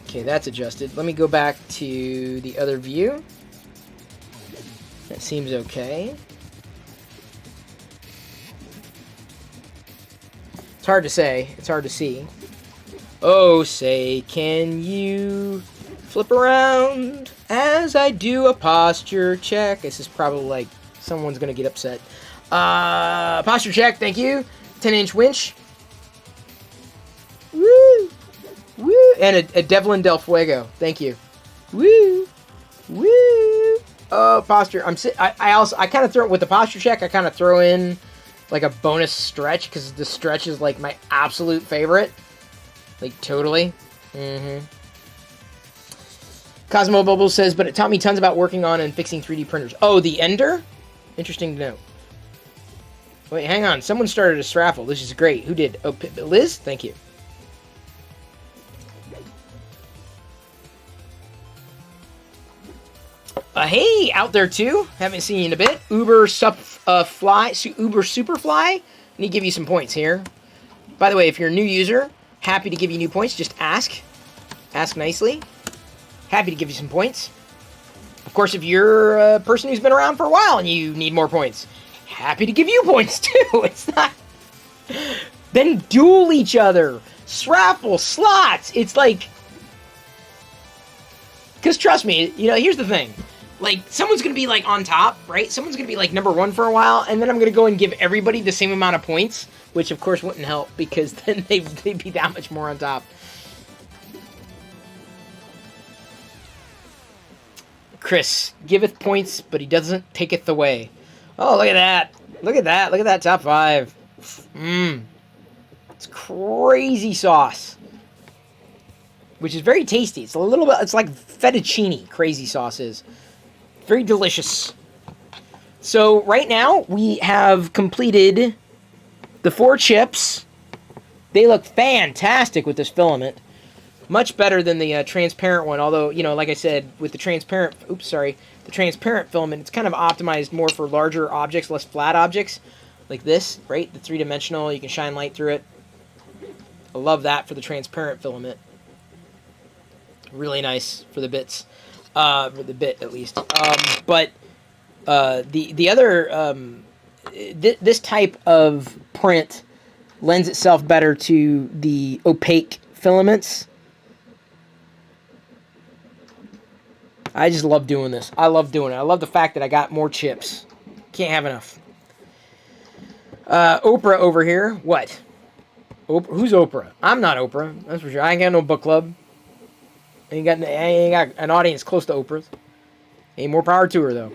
Okay, that's adjusted. Let me go back to the other view. That seems okay. It's hard to say. It's hard to see. Oh, say, can you flip around as I do a posture check? This is probably like someone's going to get upset. Posture check, thank you. 10-inch winch. Woo! Woo! And a Devlin Del Fuego, thank you. Woo! Woo! Oh, posture. I kind of throw, with the posture check, I kind of throw in like a bonus stretch, because the stretch is like my absolute favorite. Like, totally. Cosmo Bubbles says, but it taught me tons about working on and fixing 3D printers. Oh, the Ender? Interesting to know. Wait, hang on. Someone started a raffle. This is great. Who did? Oh, Liz? Thank you. Hey, out there too. Haven't seen you in a bit. Uber Superfly. I need to give you some points here. By the way, if you're a new user, happy to give you new points. Just ask. Ask nicely. Happy to give you some points. Of course, if you're a person who's been around for a while and you need more points, happy to give you points too. It's not. Then duel each other. Sraffle, slots. It's like. Because trust me, here's the thing. Like, someone's going to be, like, on top, right? Someone's going to be, like, number 1 for a while, and then I'm going to go and give everybody the same amount of points, which, of course, wouldn't help, because then they'd be that much more on top. Chris, giveth points, but he doesn't taketh away. Oh, look at that. Look at that. Look at that top 5. It's crazy sauce. Which is very tasty. It's a little bit, it's like fettuccine, crazy sauce is. Very delicious. So right now we have completed the 4 chips. They look fantastic with this filament. Much better than the transparent one, although, like I said, with the transparent, the transparent filament, it's kind of optimized more for larger objects, less flat objects. like this, right? The three-dimensional, you can shine light through it. I love that for the transparent filament. Really nice for the bits, for the bit at least. But the other this type of print lends itself better to the opaque filaments. I just love doing this. I love doing it. I love the fact that I got more chips. Can't have enough. Oprah over here. What? Oprah? Who's Oprah? I'm not Oprah. That's for sure. I ain't got no book club. I ain't got an audience close to Oprah's. Ain't more power to her, though.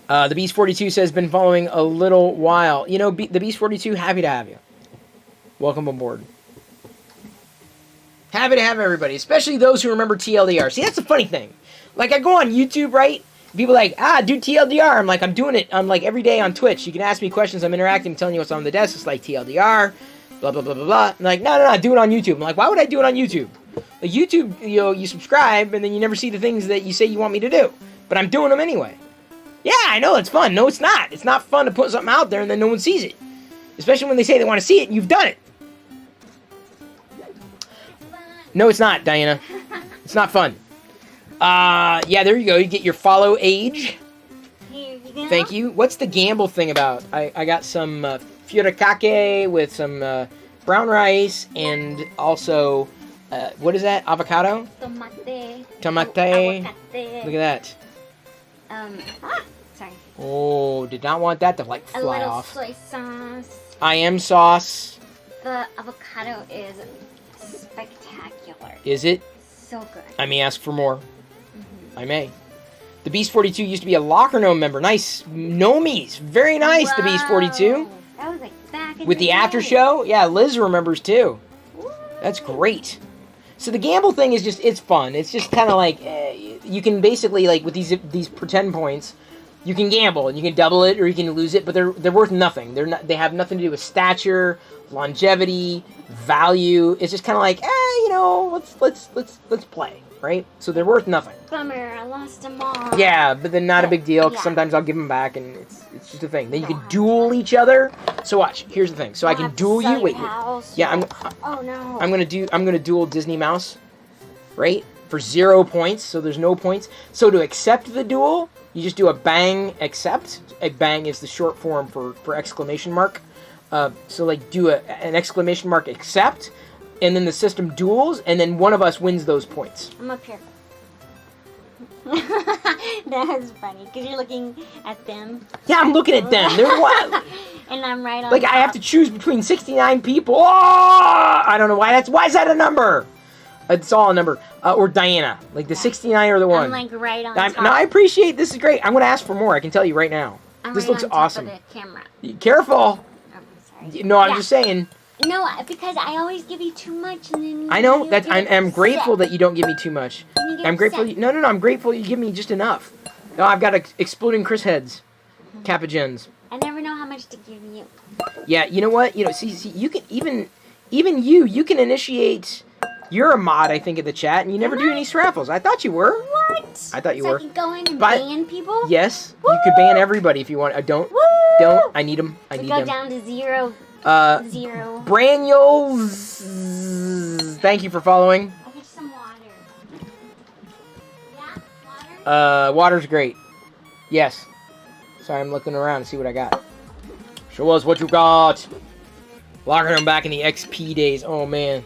The Beast 42 says, been following a little while. You know, the Beast 42, happy to have you. Welcome aboard. Happy to have everybody, especially those who remember TLDR. See, that's the funny thing. Like, I go on YouTube, right? People are like, do TLDR. I'm like, I'm doing it. I'm like, every day on Twitch. You can ask me questions. I'm interacting, telling you what's on the desk. It's like TLDR, blah, blah, blah, blah, blah. I'm like, no, do it on YouTube. I'm like, why would I do it on YouTube? Like, YouTube, you know, you subscribe, and then you never see the things that you say you want me to do. But I'm doing them anyway. Yeah, I know, it's fun. No, it's not. It's not fun to put something out there and then no one sees it. Especially when they say they want to see it and you've done it. No, it's not, Diana. It's not fun. Yeah, there you go. You get your follow age. Here you go. Thank you. What's the gamble thing about? I got some furikake with some brown rice and also, what is that? Avocado? Tomate. Tomate. Aguacate. Look at that. Sorry. Oh, did not want that to like A fly little off. soy sauce. I am sauce. The avocado is spectacular. Is it? So good. I may ask for more. I may. The Beast 42 used to be a Locker Gnome member. Nice. Gnomies. Very nice, the Beast 42. That was like back in With the day. after show? Yeah, Liz remembers too. Woo. That's great. So the gamble thing is just, it's fun. It's just kind of like, you can basically, like, with these pretend points, you can gamble, and you can double it, or you can lose it, but they're worth nothing. They have nothing to do with stature, longevity, value. It's just kind of like, you know, let's play, right? So they're worth nothing. Bummer, I lost them all. Yeah, but then not a big deal, 'cause Yeah. sometimes I'll give them back, and it's just a thing. Then you can duel each other. So watch, here's the thing. So I can duel you. Wait, yeah, Oh no. I'm gonna duel Disney Mouse, right? For 0 points, so there's no points. So to accept the duel, you just do a bang accept. A bang is the short form for exclamation mark. So like do an exclamation mark accept, and then the system duels, and then one of us wins those points. I'm up here. That was funny because you're looking at them. Yeah, I'm looking at them. They're wild. And I'm right on Like top. I have to choose between 69 people. Oh, I don't know why is that a number? It's all a number. Or Diana, like the 69 or the one. I'm like right on top. No, I appreciate this is great. I'm gonna ask for more. I can tell you right now. I'm This right looks on top awesome. Of the camera. Careful. Oh, sorry. No, I'm Yeah. just saying. No, because I always give you too much, and then I know you that get I'm grateful upset. that you don't give me too much. And you get I'm grateful. upset. No, I'm grateful you give me just enough. No, I've got exploding Chris heads, Kappa gens. I never know how much to give you. Yeah, you know what? You know, see, you can even you can initiate. You're a mod, I think, in the chat, and you never do any raffles. I thought you were. What? I thought you so were. I can go in and But- ban people? Yes, you could ban everybody if you want. Don't. Woo! I need them. I We need go them. down to zero. Zero. Branules. Thank you for following. I'll get some water. Yeah? Water? Water's great. Yes. Sorry, I'm looking around to see what I got. Show us what you got. Locking them back in the XP days. Oh man.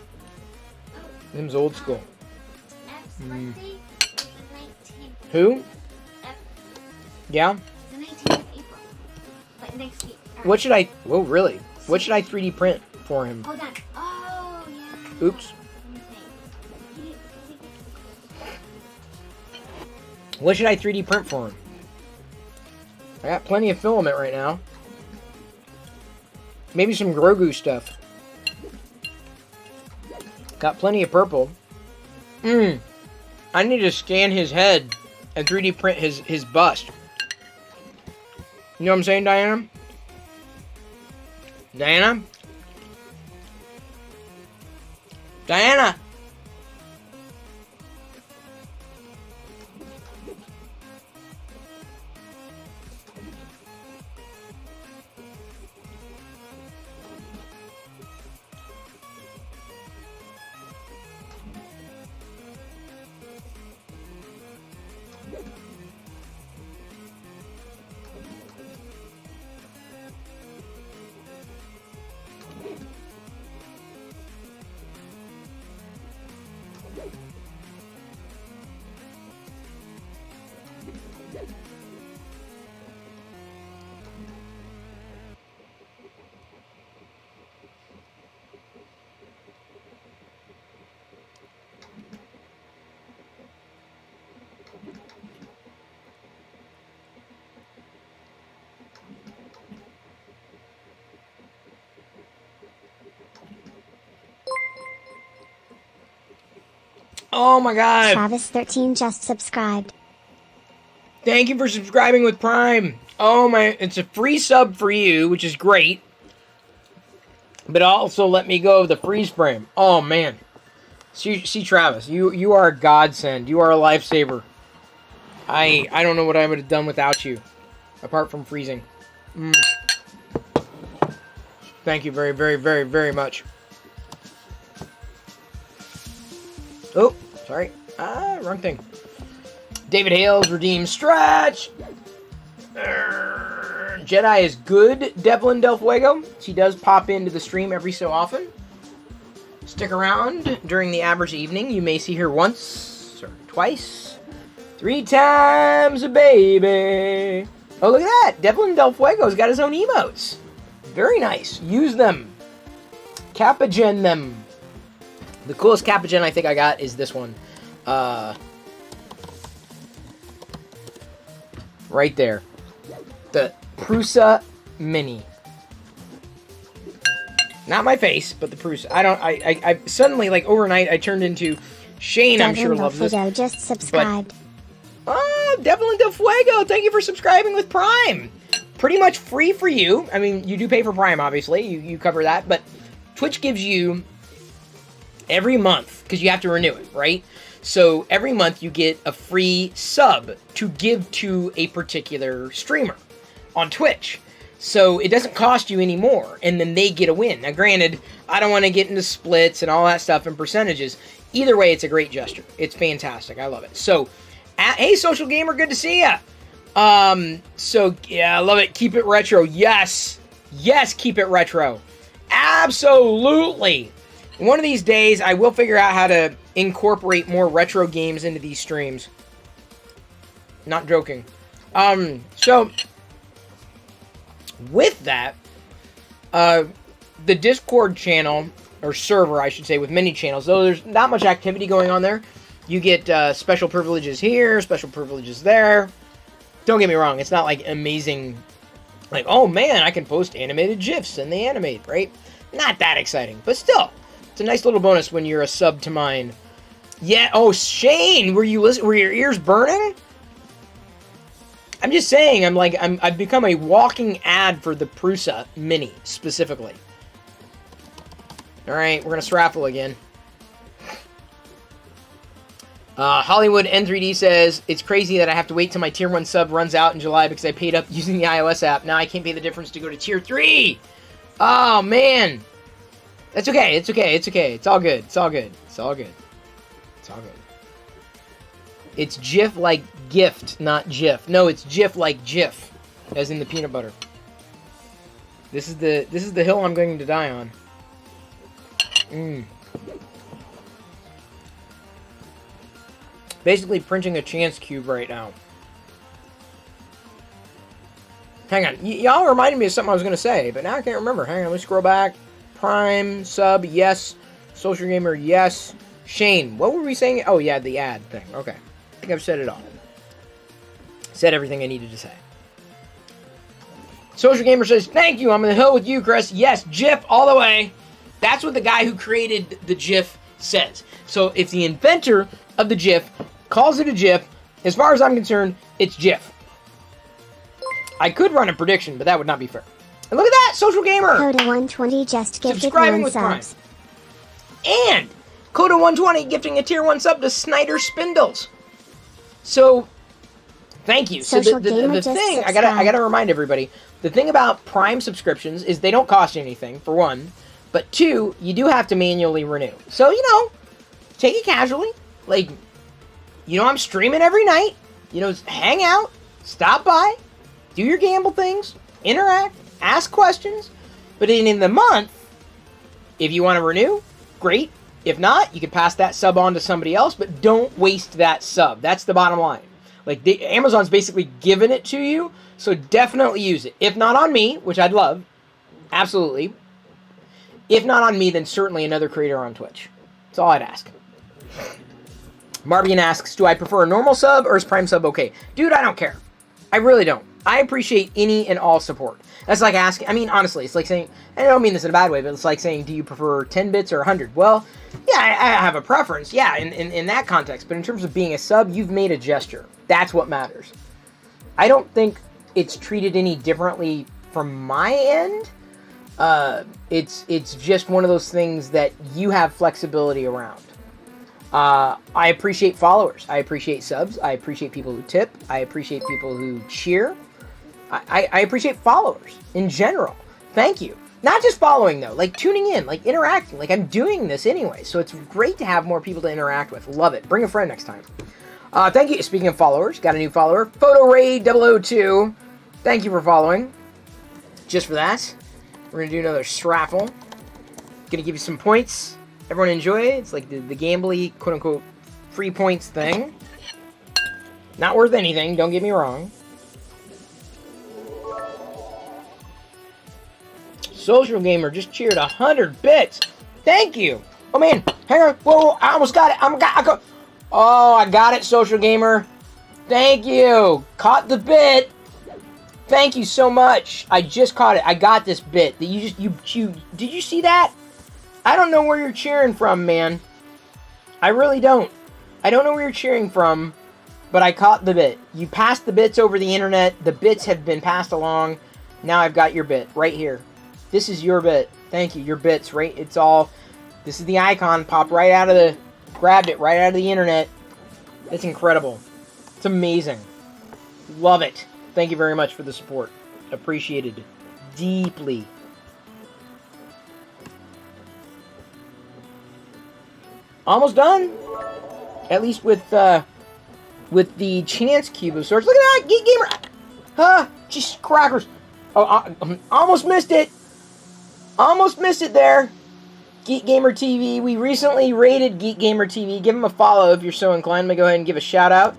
Them's old school. F's birthday is the 19th. Who? F, Yeah? the 19th of April. Like next week. What should I... Whoa, really? What should I 3D print for him? Hold on. Oh, yeah. Oops. Let me think. What should I 3D print for him? I got plenty of filament right now. Maybe some Grogu stuff. Got plenty of purple. I need to scan his head and 3D print his bust. You know what I'm saying, Diana? Diana? Diana! Oh my god. Travis13 just subscribed. Thank you for subscribing with Prime. Oh my, it's a free sub for you, which is great. But also let me go of the freeze frame. Oh man. See Travis, you are a godsend. You are a lifesaver. I don't know what I would have done without you. Apart from freezing. Thank you very, very, very, very much. Oh, sorry. Wrong thing. David Hales, redeem stretch. Jedi is good, Devlin Del Fuego. She does pop into the stream every so often. Stick around during the average evening. You may see her once, or twice, 3 times a baby. Oh, look at that. Devlin Del Fuego's got his own emotes. Very nice. Use them. Capagen them. The coolest Capagen I think I got is this one. Right there. The Prusa Mini. Not my face, but the Prusa. I suddenly, like, overnight, I turned into Shane, I'm sure loves this. Just subscribed. Devlin Del Fuego, thank you for subscribing with Prime. Pretty much free for you. I mean, you do pay for Prime, obviously. You cover that, but Twitch gives you every month, because you have to renew it, right? So every month you get a free sub to give to a particular streamer on Twitch. So it doesn't cost you any more, and then they get a win. Now granted, I don't want to get into splits and all that stuff and percentages. Either way, it's a great gesture. It's fantastic. I love it. So, hey, Social Gamer, good to see ya. So, yeah, I love it. Keep it retro. Yes. Yes, keep it retro. Absolutely. One of these days, I will figure out how to incorporate more retro games into these streams. Not joking. So, with that, the Discord channel, or server, I should say, with many channels, though there's not much activity going on there, you get special privileges here, special privileges there. Don't get me wrong, it's not like amazing, like, oh man, I can post animated GIFs and they animate, right? Not that exciting, but still, it's a nice little bonus when you're a sub to mine. Yeah, oh, Shane, were your ears burning? I'm just saying, I've become a walking ad for the Prusa Mini, specifically. Alright, we're gonna sraffle again. Hollywood N3D says, it's crazy that I have to wait till my Tier 1 sub runs out in July because I paid up using the iOS app. Now I can't pay the difference to go to Tier 3! Oh, man! That's okay, it's okay, it's okay. It's all good, it's all good, it's all good. It's all good. It's GIF like gift, not GIF. No, it's GIF like GIF, as in the peanut butter. This is the hill I'm going to die on. Basically printing a chance cube right now. Hang on. Y'all reminded me of something I was going to say, but now I can't remember. Hang on, let me scroll back. Prime, sub, yes. Social Gamer, yes. Shane, what were we saying? Oh, yeah, the ad thing. Okay. I think I've said it all. Said everything I needed to say. Social Gamer says, thank you, I'm in the hill with you, Chris. Yes, GIF all the way. That's what the guy who created the GIF says. So if the inventor of the GIF calls it a GIF, as far as I'm concerned, it's GIF. I could run a prediction, but that would not be fair. And look at that, Social Gamer! Coda120 just gifted subscribing 1 with subs. Prime. And Coda120 gifting a Tier 1 sub to Snyder Spindles. So, thank you. So the thing, I gotta remind everybody, the thing about Prime subscriptions is they don't cost you anything, for one. But two, you do have to manually renew. So, you know, take it casually. Like, you know, I'm streaming every night. You know, hang out, stop by, do your gamble things, interact, ask questions. But in the month, if you want to renew, great. If not, you can pass that sub on to somebody else, but don't waste that sub. That's the bottom line. Like, Amazon's basically giving it to you, so definitely use it. If not on me, which I'd love, absolutely. If not on me, then certainly another creator on Twitch. That's all I'd ask. Marbian asks, do I prefer a normal sub or is Prime sub okay? Dude, I don't care. I really don't. I appreciate any and all support. That's like asking, I mean, honestly, it's like saying, and I don't mean this in a bad way, but it's like saying, do you prefer 10 bits or 100? Well, yeah, I have a preference, yeah, in that context. But in terms of being a sub, you've made a gesture. That's what matters. I don't think it's treated any differently from my end. It's just one of those things that you have flexibility around. I appreciate followers. I appreciate subs. I appreciate people who tip. I appreciate people who cheer. I appreciate followers in general. Thank you. Not just following, though. Like, tuning in. Like, interacting. Like, I'm doing this anyway. So it's great to have more people to interact with. Love it. Bring a friend next time. Thank you. Speaking of followers, got a new follower. PhotoRay002. Thank you for following. Just for that, we're going to do another straffle. Going to give you some points. Everyone enjoy it. It's like the gambly, quote-unquote, free points thing. Not worth anything, don't get me wrong. Social Gamer just cheered 100 bits. Thank you. Oh, man. Hang on. Whoa, I almost got it. Oh, I got it, Social Gamer. Thank you. Caught the bit. Thank you so much. I just caught it. I got this bit. Did you see that? I don't know where you're cheering from, man. I really don't. I don't know where you're cheering from, but I caught the bit. You passed the bits over the internet. The bits have been passed along. Now I've got your bit right here. This is your bit. Thank you. Your bits, right? It's all... This is the icon. Popped right out of the... Grabbed it right out of the internet. It's incredible. It's amazing. Love it. Thank you very much for the support. Appreciated. Deeply. Almost done. At least with the chance cube of sorts. Look at that, Geek Gamer. Huh? Jeez, crackers. Oh, almost missed it. Almost missed it there. Geek Gamer TV. We recently rated Geek Gamer TV. Give him a follow if you're so inclined. Let me go ahead and give a shout out.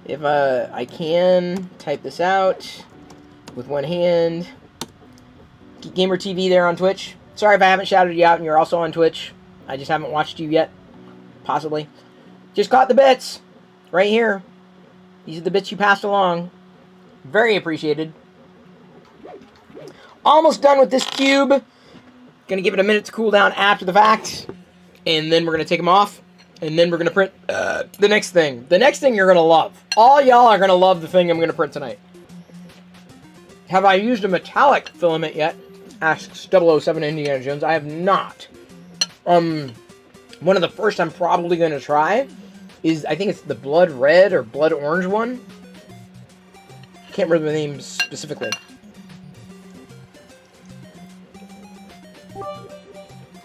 If I can type this out with one hand. Geek Gamer TV there on Twitch. Sorry if I haven't shouted you out and you're also on Twitch. I just haven't watched you yet. Possibly. Just caught the bits. Right here. These are the bits you passed along. Very appreciated. Almost done with this cube. Gonna give it a minute to cool down after the fact. And then we're gonna take them off. And then we're gonna print the next thing. The next thing you're gonna love. All y'all are gonna love the thing I'm gonna print tonight. Have I used a metallic filament yet? Asks 007 Indiana Jones. I have not. One of the first I'm probably going to try is, I think it's the blood red or blood orange one. Can't remember the name specifically.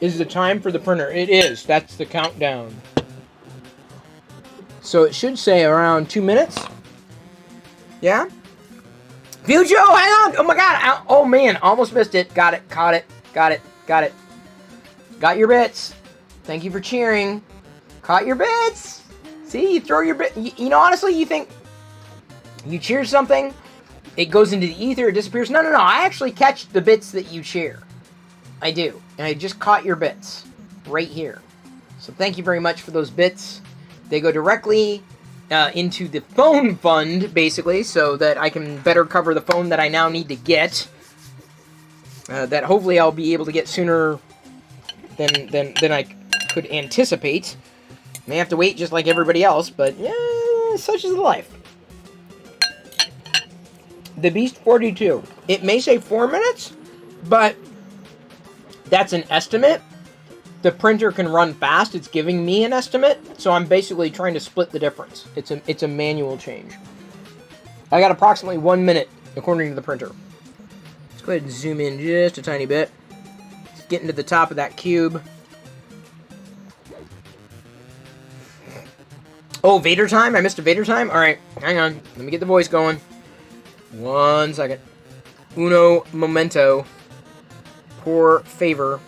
Is the time for the printer? It is. That's the countdown. So it should say around 2 minutes. Yeah? Fujo, hang on! Oh my god! Oh man, almost missed it. Got it, caught it, got it, got it. Got your bits. Thank you for cheering. Caught your bits. See, you throw your bit. You know, honestly, you think you cheer something, it goes into the ether, it disappears. No. I actually catch the bits that you cheer. I do. And I just caught your bits right here. So thank you very much for those bits. They go directly into the phone fund, basically, so that I can better cover the phone that I now need to get. That hopefully I'll be able to get sooner than I could anticipate. May have to wait just like everybody else, but yeah, such is life. The Beast 42. It may say 4 minutes, but that's an estimate. The printer can run fast. It's giving me an estimate, so I'm basically trying to split the difference. It's a manual change. I got approximately 1 minute, according to the printer. Let's go ahead and zoom in just a tiny bit. Let's get into the top of that cube. Oh, Vader time? I missed a Vader time? Alright, hang on. Let me get the voice going. 1 second. Uno momento. Por favor.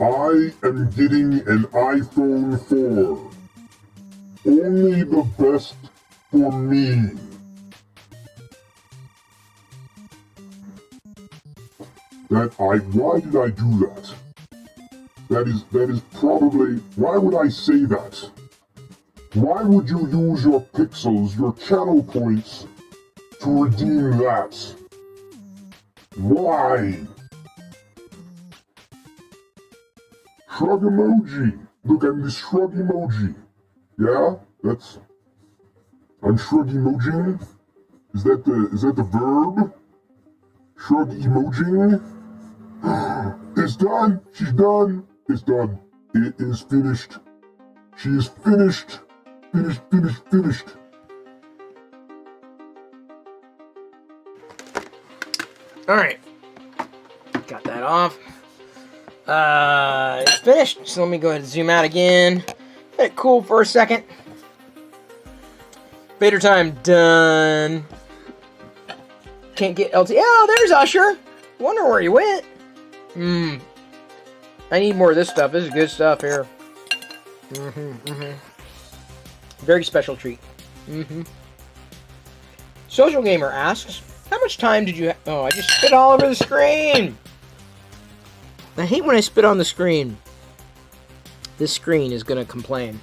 I am getting an iPhone 4. Only the best for me. Why did I do that? That is probably, why would I say that? Why would you use your pixels, your channel points, to redeem that? Why? Shrug emoji. Look, I'm the shrug emoji. Yeah? I'm shrug emojing? Is that the verb? Shrug emojing? It's done! She's done! It's done. It is finished. She is finished. Finished. Alright. Got that off. It's finished. So let me go ahead and zoom out again. Let it cool for a second. Fader time done. Can't get LT. Oh, there's Usher. Wonder where you went. I need more of this stuff. This is good stuff here. Very special treat. Social Gamer asks, how much time did you have? Oh, I just spit all over the screen. I hate when I spit on the screen. This screen is going to complain.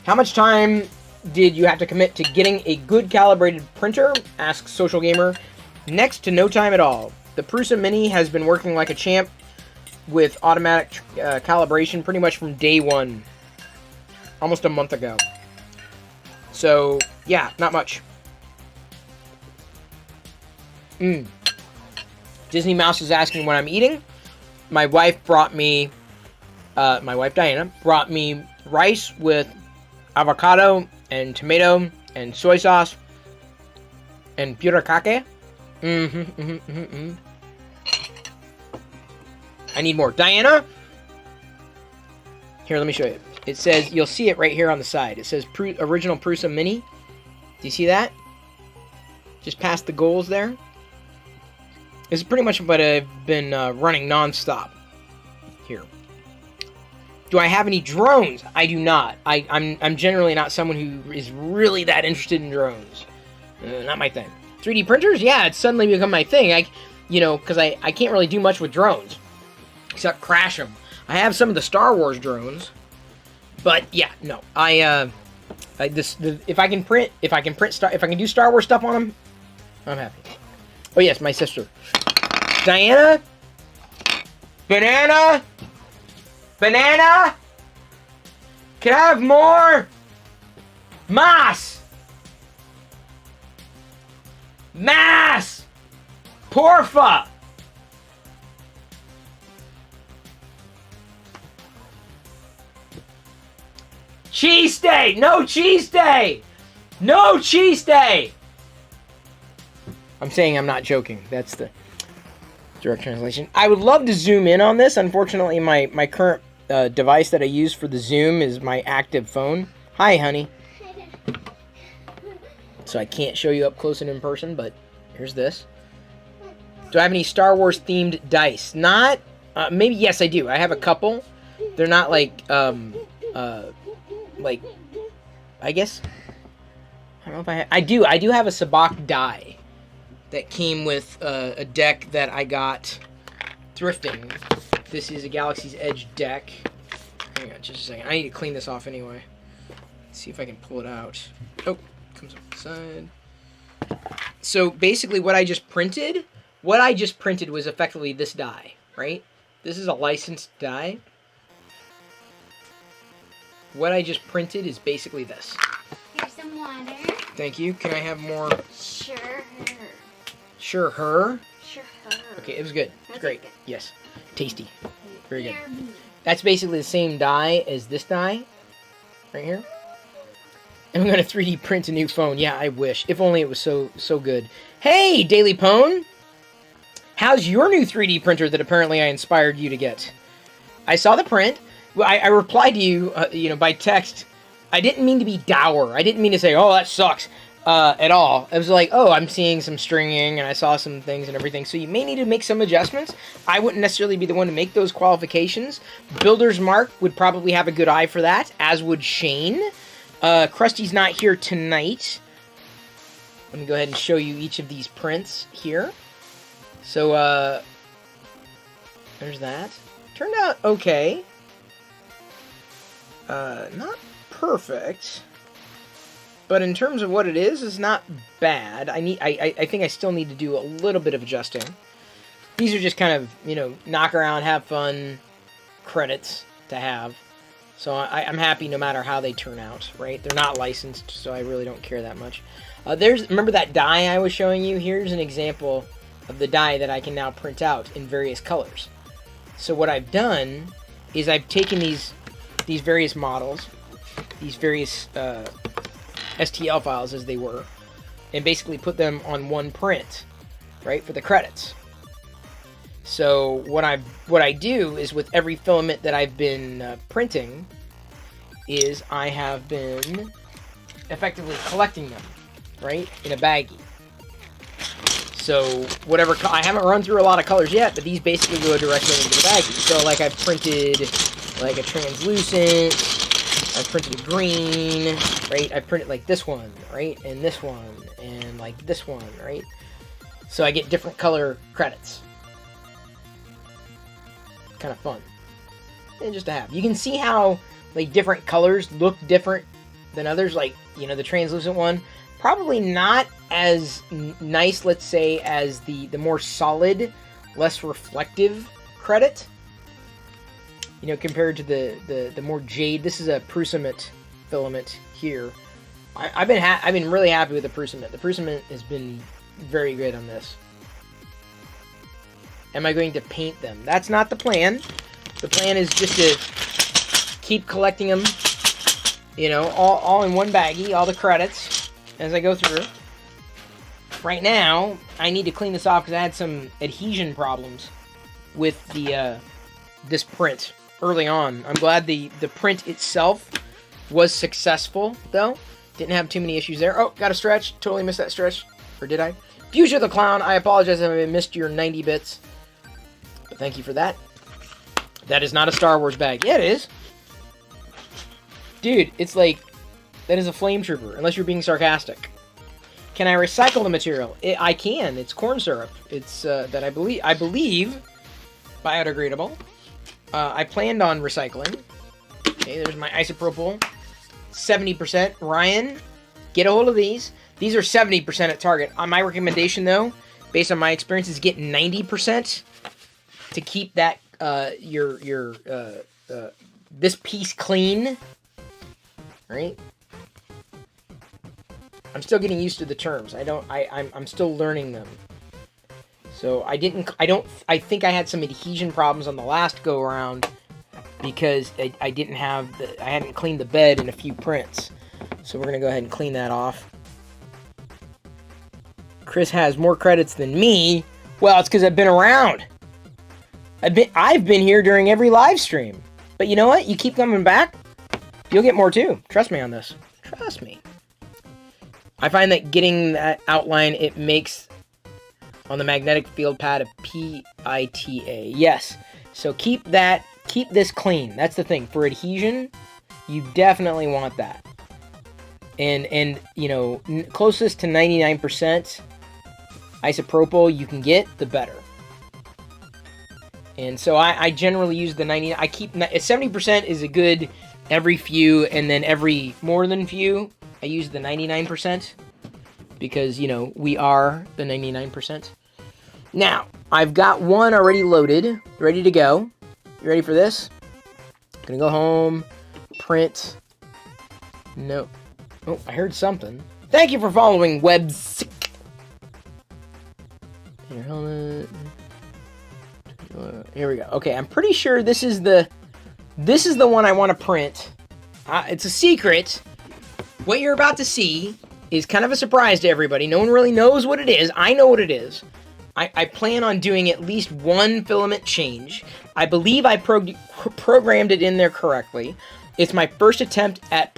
How much time did you have to commit to getting a good calibrated printer? Asks Social Gamer. Next to no time at all. The Prusa Mini has been working like a champ with automatic calibration pretty much from day one. Almost a month ago. So, yeah, not much. Disney Mouse is asking what I'm eating. My wife Diana, brought me rice with avocado and tomato and soy sauce and burikake. I need more. Diana? Here, let me show you. It says, you'll see it right here on the side. It says Original Prusa Mini. Do you see that? Just past the goals there. This is pretty much what I've been running non-stop here. Do I have any drones? I do not. I'm generally not someone who is really that interested in drones. Not my thing. 3D printers? Yeah, it's suddenly become my thing. Because I can't really do much with drones. Except crash them. I have some of the Star Wars drones. But, yeah, no. If I can do Star Wars stuff on them, I'm happy. Oh, yes, my sister. Diana? Banana? Banana? Can I have more? Mas! Mas! Porfa! Cheese day! No cheese day! No cheese day! I'm saying I'm not joking. That's the direct translation. I would love to zoom in on this. Unfortunately, my current device that I use for the zoom is my active phone. Hi, honey. So I can't show you up close and in person, but here's this. Do I have any Star Wars themed dice? Not, maybe, yes, I do. I have a couple. They're not like, I guess, I don't know if I do have a Sabak die that came with a deck that I got thrifting. This is a Galaxy's Edge deck. Hang on just a second. I need to clean this off anyway. Let's see if I can pull it out. Oh, comes off the side. So basically what I just printed was effectively this die, right? This is a licensed die. What I just printed is basically this. Here's some water. Thank you. Can I have more? Sure. Sure, her? Sure. Okay, it was good. It's great. Good. Yes. Tasty. Very good. Here, me. That's basically the same die as this die. Right here. And I'm going to 3D print a new phone. Yeah, I wish. If only it was so good. Hey, Daily Pone! How's your new 3D printer that apparently I inspired you to get? I saw the print. I replied to you, by text. I didn't mean to be dour. I didn't mean to say, oh, that sucks, at all. It was like, oh, I'm seeing some stringing, and I saw some things and everything. So you may need to make some adjustments. I wouldn't necessarily be the one to make those qualifications. Builder's Mark would probably have a good eye for that, as would Shane. Krusty's not here tonight. let me go ahead and show you each of these prints here. So, there's that. Turned out okay. Not perfect. But in terms of what it is, it's not bad. I think I still need to do a little bit of adjusting. These are just kind of, you know, knock around, have fun credits to have. So I'm happy no matter how they turn out, right? They're not licensed, so I really don't care that much. Remember that die I was showing you? Here's an example of the die that I can now print out in various colors. So what I've done is I've taken these various models, these various STL files as they were, and basically put them on one print, right, for the credits. So what I do is with every filament that I've been printing is I have been effectively collecting them, right, in a baggie. So whatever, I haven't run through a lot of colors yet, but these basically go directly into the baggie. So like I've printed like a translucent, I've printed a green, right? I printed like this one, right? And this one, and like this one, right? So I get different color credits. Kind of fun. And just to have. You can see how like different colors look different than others. Like, you know, the translucent one, probably not as nice, let's say, as the more solid, less reflective credit. You know, compared to the more jade. This is a Prusament filament here. I've been really happy with the Prusament. The Prusament has been very good on this. Am I going to paint them? That's not the plan. The plan is just to keep collecting them, you know, all in one baggie, all the credits as I go through. Right now, I need to clean this off because I had some adhesion problems with the this print early on. I'm glad the print itself was successful, though. Didn't have too many issues there. Oh, got a stretch. Totally missed that stretch. Or did I? Future the Clown, I apologize if I missed your 90 bits. But thank you for that. That is not a Star Wars bag. Yeah, it is. Dude, it's like, that is a flame trooper, unless you're being sarcastic. Can I recycle the material? I can. It's corn syrup. It's, that I believe, biodegradable. I planned on recycling. Okay, there's my isopropyl. 70%. Ryan, get a hold of these. These are 70% at Target. My recommendation, though, based on my experience, is get 90% to keep that this piece clean. Right? I'm still getting used to the terms. I'm still learning them. So I think I had some adhesion problems on the last go around because I hadn't cleaned the bed in a few prints. So we're gonna go ahead and clean that off. Chris has more credits than me. Well, it's because I've been around. I've been here during every live stream. But you know what? You keep coming back, you'll get more too. Trust me on this. Trust me. I find that getting that outline, it makes on the magnetic field pad a PITA. Yes. So keep this clean. That's the thing. For adhesion, you definitely want that. And you know, closest to 99% isopropyl you can get, the better. And so I generally use the 90. I keep 70% is a good every few, and then every more than few, I use the 99% because, you know, we are the 99%. Now, I've got one already loaded, ready to go. You ready for this? Gonna go home, print. No. Oh, I heard something. Thank you for following Websick. Here, helmet. Here we go. Okay, I'm pretty sure this is the one I want to print. It's a secret. What you're about to see is kind of a surprise to everybody. No one really knows what it is. I know what it is. I plan on doing at least one filament change. I believe I programmed it in there correctly. It's my first attempt at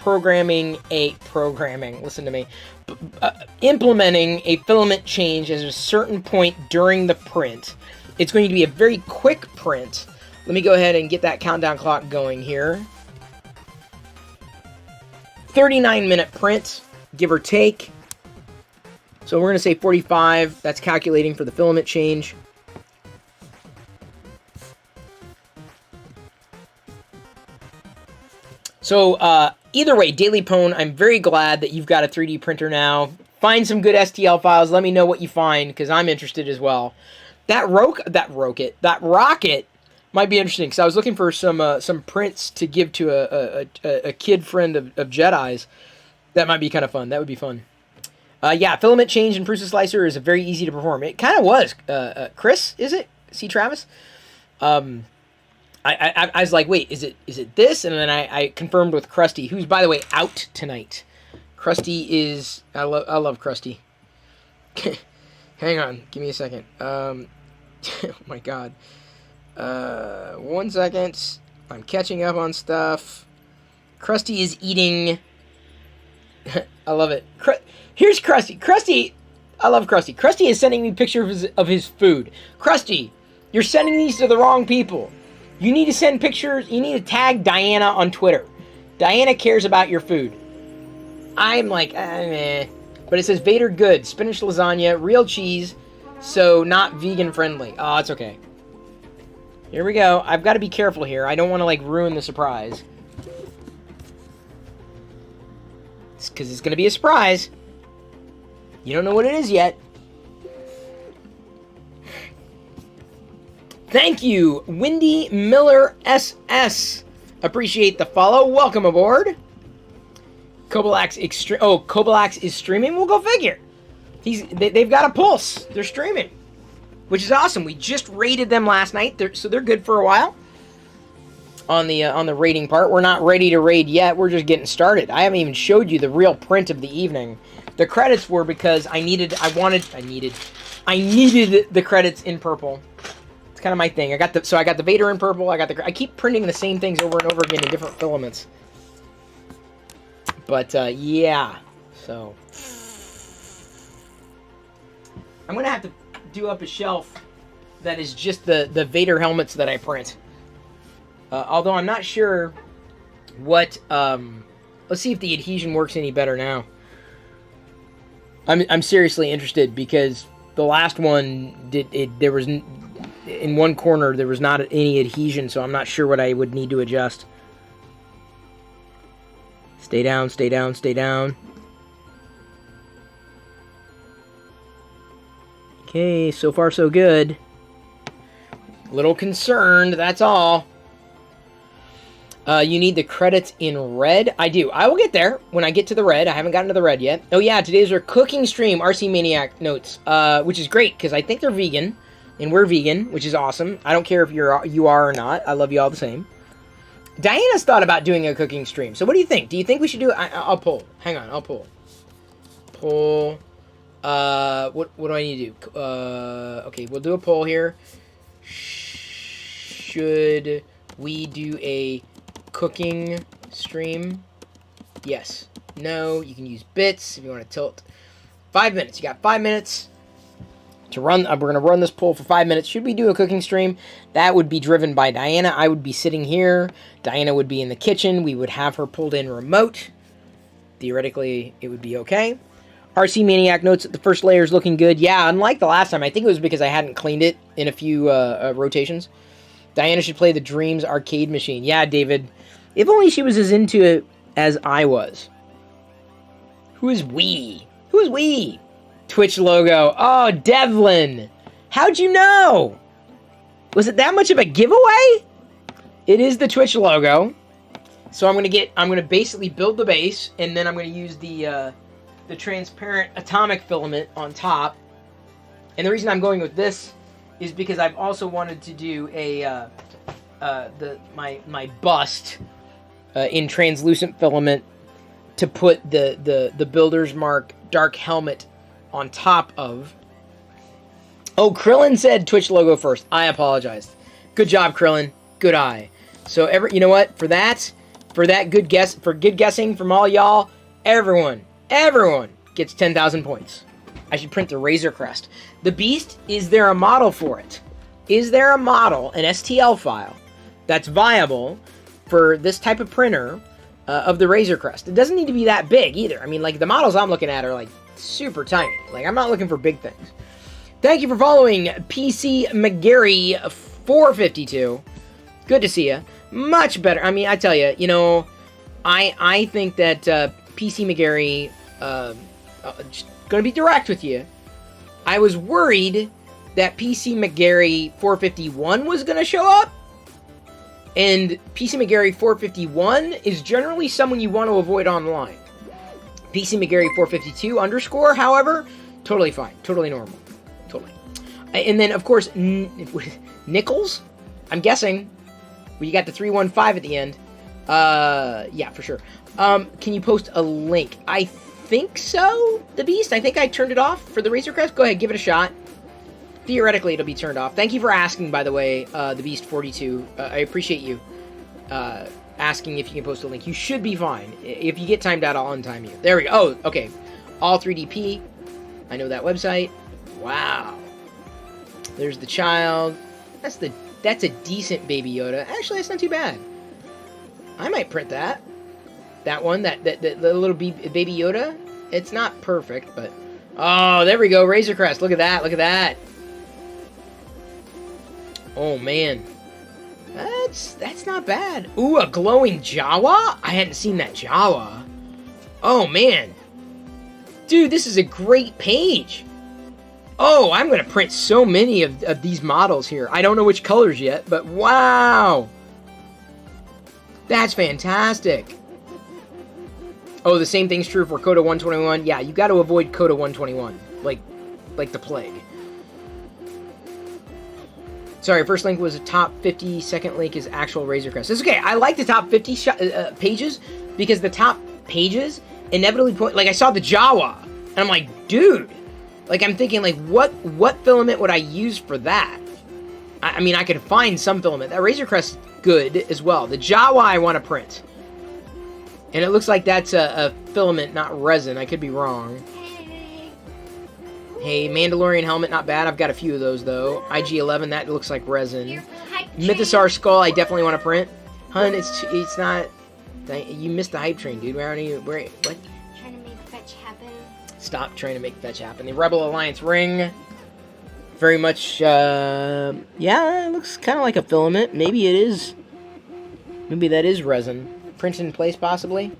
implementing a filament change at a certain point during the print. It's going to be a very quick print. Let me go ahead and get that countdown clock going here. 39-minute print, give or take. So we're going to say 45. That's calculating for the filament change. So either way, Daily Pwn, I'm very glad that you've got a 3D printer now. Find some good STL files. Let me know what you find, because I'm interested as well. That rocket might be interesting, because I was looking for some prints to give to a kid friend of Jedi's. That might be kind of fun. That would be fun. Yeah, filament change in Prusa Slicer is very easy to perform. It kind of was. Chris, is it? See Travis? I was like, wait, is it this? And then I confirmed with Krusty, who's, by the way, out tonight. Krusty is... I love Krusty. Hang on. Give me a second. Oh, my God. 1 second. I'm catching up on stuff. Krusty is eating... I love it. Here's Krusty. Krusty... I love Krusty. Krusty is sending me pictures of his food. Krusty, you're sending these to the wrong people. You need to send pictures. You need to tag Diana on Twitter. Diana cares about your food. I'm like, meh. But it says Vader good. Spinach lasagna, real cheese, so not vegan friendly. Oh, it's okay. Here we go. I've got to be careful here. I don't want to, like, ruin the surprise. Because it's going to be a surprise. You don't know what it is yet. Thank you, Wendy Miller SS. Appreciate the follow. Welcome aboard. Kobalax is streaming? We'll go figure. They've got a pulse. They're streaming, which is awesome. We just rated them last night, so they're good for a while. On the rating part, we're not ready to raid yet. We're just getting started. I haven't even showed you the real print of the evening. The credits were because I needed the credits in purple. It's kind of my thing. I got the Vader in purple. I keep printing the same things over and over again in different filaments. But yeah, so I'm gonna have to do up a shelf that is just the Vader helmets that I print. Although I'm not sure what. Let's see if the adhesion works any better now. I'm seriously interested because the last one there was in one corner there was not any adhesion, so I'm not sure what I would need to adjust. Stay down, stay down, stay down. Okay, so far so good. Little concerned, that's all. You need the credits in red? I do. I will get there when I get to the red. I haven't gotten to the red yet. Oh yeah, today's our cooking stream, RC Maniac notes, which is great because I think they're vegan, and we're vegan, which is awesome. I don't care if you are or not. I love you all the same. Diana's thought about doing a cooking stream. So what do you think? Do you think we should do it? I'll pull. Hang on, I'll pull. Pull. What do I need to do? Okay, we'll do a poll here. Should we do a cooking stream? Yes. No. You can use bits if you want to tilt. 5 minutes. You got 5 minutes to run. We're going to run this poll for 5 minutes. Should we do a cooking stream? That would be driven by Diana. I would be sitting here. Diana would be in the kitchen. We would have her pulled in remote. Theoretically, it would be okay. RC Maniac notes that the first layer is looking good. Yeah, unlike the last time. I think it was because I hadn't cleaned it in a few rotations. Diana should play the Dreams arcade machine. Yeah, David. If only she was as into it as I was. Who is we? Who is we? Twitch logo. Oh, Devlin. How'd you know? Was it that much of a giveaway? It is the Twitch logo. So I'm gonna basically build the base, and then I'm gonna use the transparent atomic filament on top. And the reason I'm going with this is because I've also wanted to do my bust in translucent filament to put the Builder's Mark dark helmet on top of. Oh, Krillin said Twitch logo first. I apologize. Good job, Krillin. Good eye. So you know what? For that good guessing from all y'all, everyone gets 10,000 points. I should print the Razor Crest. The Beast, is there a model for it? Is there a model, an STL file, that's viable for this type of printer of the Razor Crest? It doesn't need to be that big either. I mean, like, the models I'm looking at are like super tiny. Like, I'm not looking for big things. Thank you for following PC McGarry 452. Good to see you. Much better. I mean, I tell you, you know, I think that PC McGarry, just gonna be direct with you. I was worried that PC McGarry 451 was gonna show up. And PC McGarry 451 is generally someone you want to avoid online. PC McGarry 452 _ however, totally fine. Totally normal. Totally. And then, of course, Nichols? I'm guessing. Well, you got the 315 at the end. Yeah, for sure. Can you post a link? I think so, The Beast. I think I turned it off for the Razor Crest. Go ahead, give it a shot. Theoretically, it'll be turned off. Thank you for asking, by the way, The Beast 42. I appreciate you asking if you can post a link. You should be fine. If you get timed out, I'll untime you. There we go. Oh, okay. All 3DP. I know that website. Wow. There's the child. That's a decent Baby Yoda. Actually, that's not too bad. I might print that. That one, that little Baby Yoda. It's not perfect, but oh, there we go. Razor Crest. Look at that. Look at that. Oh man, that's not bad. Ooh, a glowing Jawa? I hadn't seen that Jawa. Oh man, dude, this is a great page. Oh, I'm gonna print so many of these models here. I don't know which colors yet, but wow, that's fantastic. Oh, the same thing's true for Coda 121. Yeah, you got to avoid Coda 121, like the plague. Sorry, first link was a top 50, second link is actual Razor Crest. It's okay, I like the top 50 pages, because the top pages inevitably point, like I saw the Jawa, and I'm like, dude, like I'm thinking like, what filament would I use for that? I mean, I could find some filament. That Razor Crest is good as well. The Jawa I want to print. And it looks like that's a filament, not resin. I could be wrong. Hey, Mandalorian helmet, not bad. I've got a few of those, though. IG-11, that looks like resin. Mythosaur skull, I definitely want to print. Hun, it's not... You missed the hype train, dude. Where are you? What? Trying to make fetch happen. Stop trying to make fetch happen. The Rebel Alliance ring. Very much, yeah, it looks kind of like a filament. Maybe it is... Maybe that is resin. Printed in place, possibly.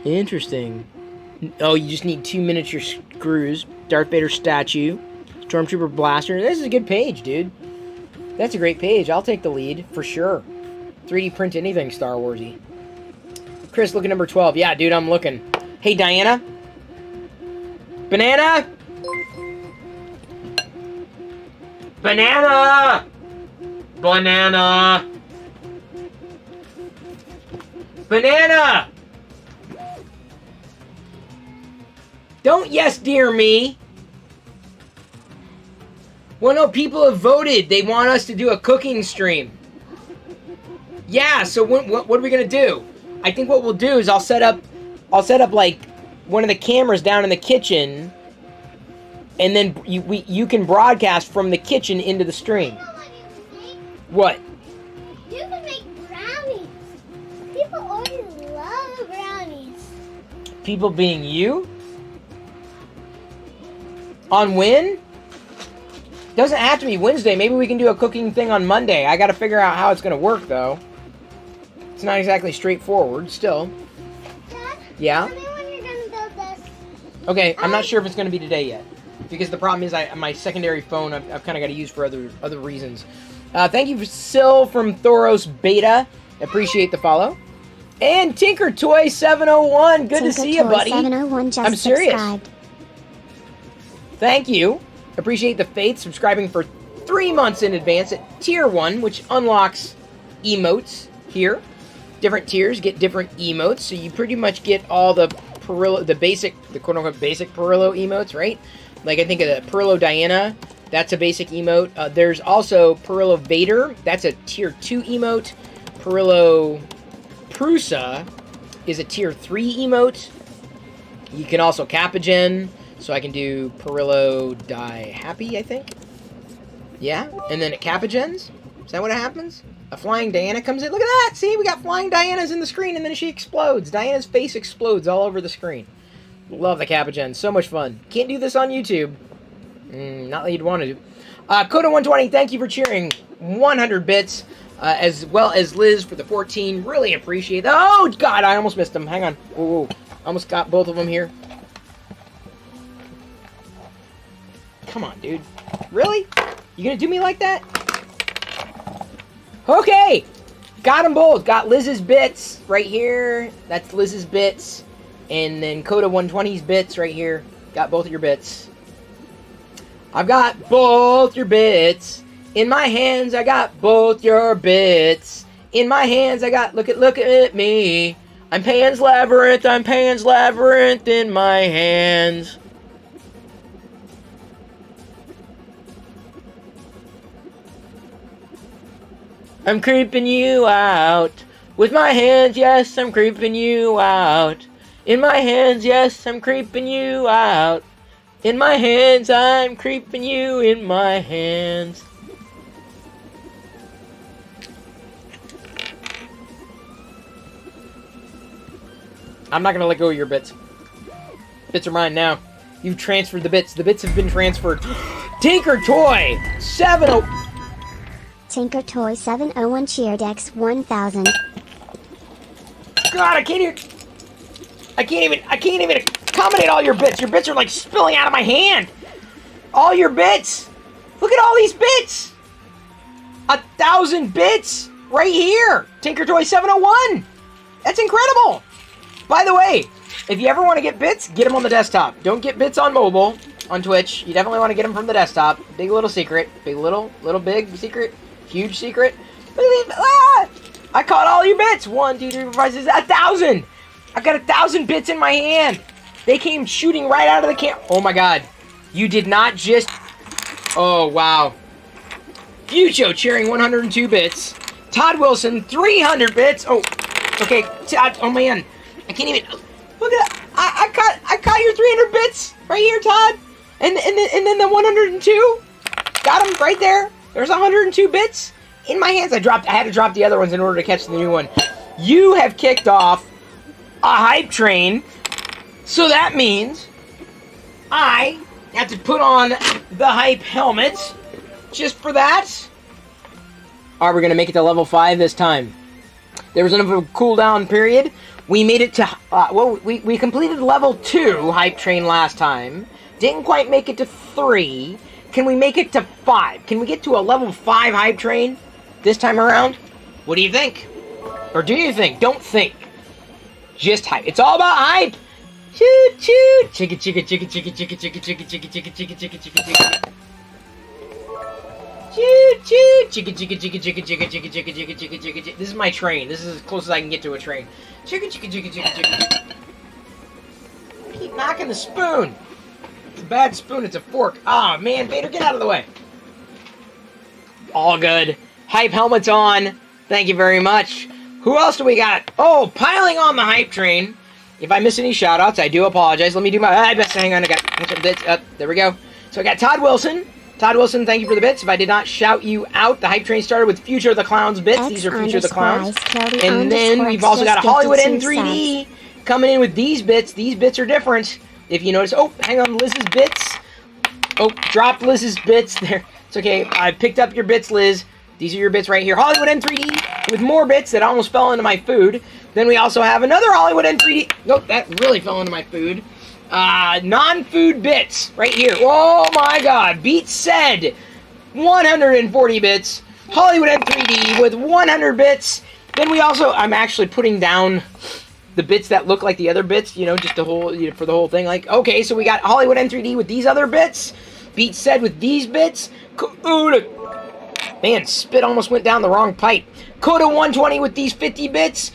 Interesting. Oh, you just need 2 miniature screws. Darth Vader statue. Stormtrooper blaster. This is a good page, dude. That's a great page. I'll take the lead, for sure. 3D print anything Star Warsy. Chris, look at number 12. Yeah, dude, I'm looking. Hey, Diana? Banana? Banana! Banana! Banana! Don't yes dear me. Well, no, people have voted. They want us to do a cooking stream. Yeah, so what are we gonna do? I think what we'll do is I'll set up like one of the cameras down in the kitchen, and then you can broadcast from the kitchen into the stream. What? You can make brownies. People always love brownies. People being you? On when? Doesn't have to be Wednesday. Maybe we can do a cooking thing on Monday. I gotta figure out how it's gonna work, though. It's not exactly straightforward, still. Dad? Yeah? Tell me when you're gonna build this. Okay, I'm not sure if it's gonna be today yet. Because the problem is my secondary phone I've kind of got to use for other reasons. Thank you, Sil from Thoros Beta. Appreciate the follow. And Tinker Toy 701. Good to see you, buddy. 701 just I'm serious. subscribed. Thank you. Appreciate the faith. Subscribing for 3 months in advance at Tier 1, which unlocks emotes here. Different tiers get different emotes, so you pretty much get all the Perillo, the quote-unquote basic Perillo emotes, right? Like, I think of the Perillo Diana, that's a basic emote. There's also Perillo Vader, that's a Tier 2 emote. Perillo Prusa is a Tier 3 emote. You can also Capagen, so I can do Perillo Die Happy, I think. Yeah, and then it Capagens? Is that what happens? A flying Diana comes in. Look at that. See, we got flying Dianas in the screen, and then she explodes. Diana's face explodes all over the screen. Love the Capuchin. So much fun. Can't do this on YouTube. Not that you'd want to do. Coda120, thank you for cheering. 100 bits. As well as Liz for the 14. Really appreciate that. Oh, God, I almost missed them. Hang on. Whoa. Almost got both of them here. Come on, dude. Really? You gonna do me like that? Okay! Got them both. Got Liz's bits right here. That's Liz's bits. And then Coda120's bits right here. Got both of your bits. I've got both your bits. In my hands, I got both your bits. In my hands, I got, look at me. I'm Pan's Labyrinth in my hands. I'm creeping you out. With my hands, yes, I'm creeping you out. In my hands, yes, I'm creeping you out. In my hands, I'm creeping you in my hands. I'm not gonna let go of your bits. Bits are mine now. You've transferred the bits. The bits have been transferred. Tinker Toy 70. Tinker Toy 701 Cheerdex 1000. God, I can't even accommodate all your bits. Your bits are like spilling out of my hand. All your bits. Look at all these bits. 1,000 bits right here. Tinker Toy 701. That's incredible. By the way, if you ever want to get bits, get them on the desktop. Don't get bits on mobile, on Twitch. You definitely want to get them from the desktop. Big little secret. Big little big secret. Huge secret. I caught all your bits. 1, 2, 3, 4, 5, 6, 1,000. I've got 1,000 bits in my hand. They came shooting right out of the camp. Oh my God. You did not just... Oh, wow. Fucho cheering 102 bits. Todd Wilson, 300 bits. Oh, okay. Todd, oh man. I can't even... Look at that. I caught your 300 bits right here, Todd. And then the 102. Got him right there. There's 102 bits in my hands. I had to drop the other ones in order to catch the new one. You have kicked off a hype train. So that means I have to put on the hype helmet just for that. Are we going to make it to level 5 this time? There was enough of a cooldown period. We made it to, we completed level 2 hype train last time. Didn't quite make it to 3. Can we make it to 5? Can we get to a level 5 hype train this time around? What do you think? Or do you think? Don't think. Just hype. It's all about hype. Choo choo. Chicka chicka chicka chicka chicka chicka chicka chicka chicka chicka chicka chicka chicka. Choo choo. Chicka chicka chicka chicka chicka chicka chicka chicka chicka chicka chicka. This is my train. This is as close as I can get to a train. Chicka chicka chicka chicka chicka. Keep knocking the spoon. It's a bad spoon. It's a fork. Ah, man, Vader, get out of the way. All good. Hype helmet's on. Thank you very much. Who else do we got? Oh, piling on the hype train. If I miss any shout-outs, I do apologize. Let me do my best. Hang on, I got some bits. There we go. So I got Todd Wilson. Todd Wilson, thank you for the bits. If I did not shout you out, the hype train started with Future the Clown's bits. These are Future the Clowns. And then we've also got a Hollywood N3D coming in with these bits. These bits are different. If you notice, oh, hang on, Liz's bits. Oh, dropped Liz's bits there. It's okay. I picked up your bits, Liz. These are your bits right here. Hollywood N3D with more bits that almost fell into my food. Then we also have another Hollywood N3D. Nope, that really fell into my food. Non-food bits right here. Oh my God. Beat said 140 bits. Hollywood N3D with 100 bits. Then we also, I'm actually putting down the bits that look like the other bits, you know, just the whole, you know, for the whole thing. Like, okay, so we got Hollywood N3D with these other bits. Beat said with these bits. Man, spit almost went down the wrong pipe. Coda120 with these 50 bits.